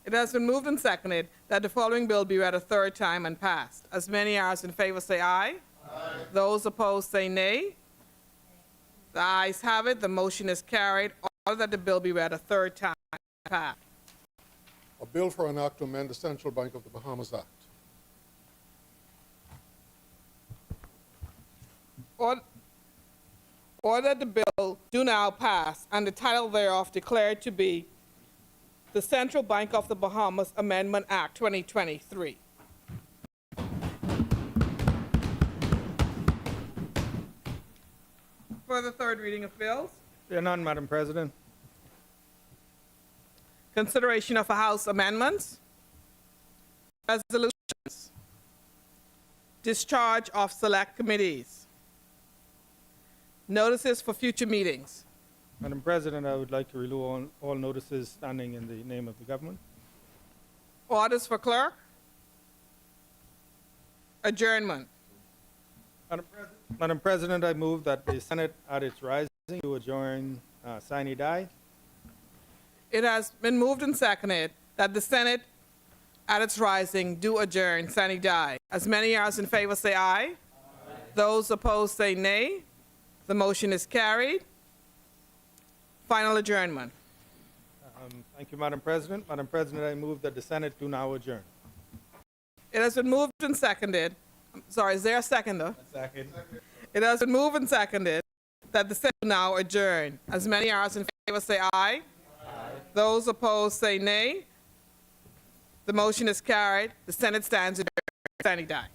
It has been moved and seconded that the following bill be read a third time and passed. As many as in favor say aye. Aye. Those opposed say nay. The ayes have it. The motion is carried. Order that the bill be read a third time and passed. A bill for an act to amend the Central Bank of the Bahamas Act. Order that the bill do now pass and the title thereof declared to be the Central Bank of the Bahamas Amendment Act 2023. For the third reading of bills, There are none, Madam President. consideration of a House amendments, resolutions, discharge of select committees, notices for future meetings. Madam President, I would like to renew all notices standing in the name of the government. Orders for clerk, adjournment. Madam President, I move that the Senate at its rising to adjourn sine die. It has been moved and seconded that the Senate at its rising, do adjourn, sine die. As many as in favor say aye. Those opposed say nay. The motion is carried. Final adjournment. Thank you, Madam President. Madam President, I move that the Senate do now adjourn. It has been moved and seconded. I'm sorry, is there a seconder? Second. It has been moved and seconded that the Senate now adjourn. As many as in favor say aye. Those opposed say nay. The motion is carried. The Senate stands adjourned. Sine die.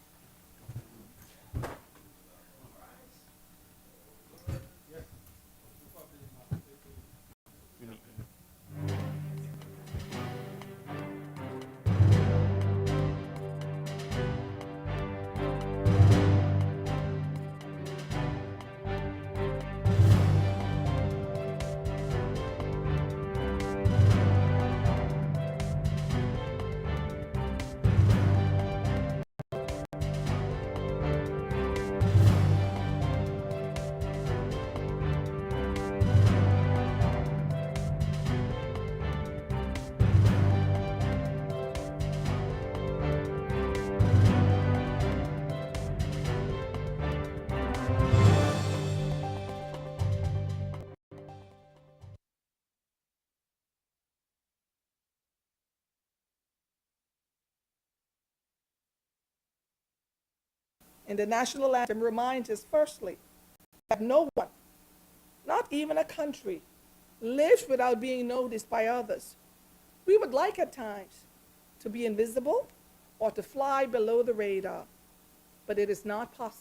And the national anthem reminds us, firstly, that no one, not even a country, lives without being noticed by others. We would like at times to be invisible or to fly below the radar, but it is not possible.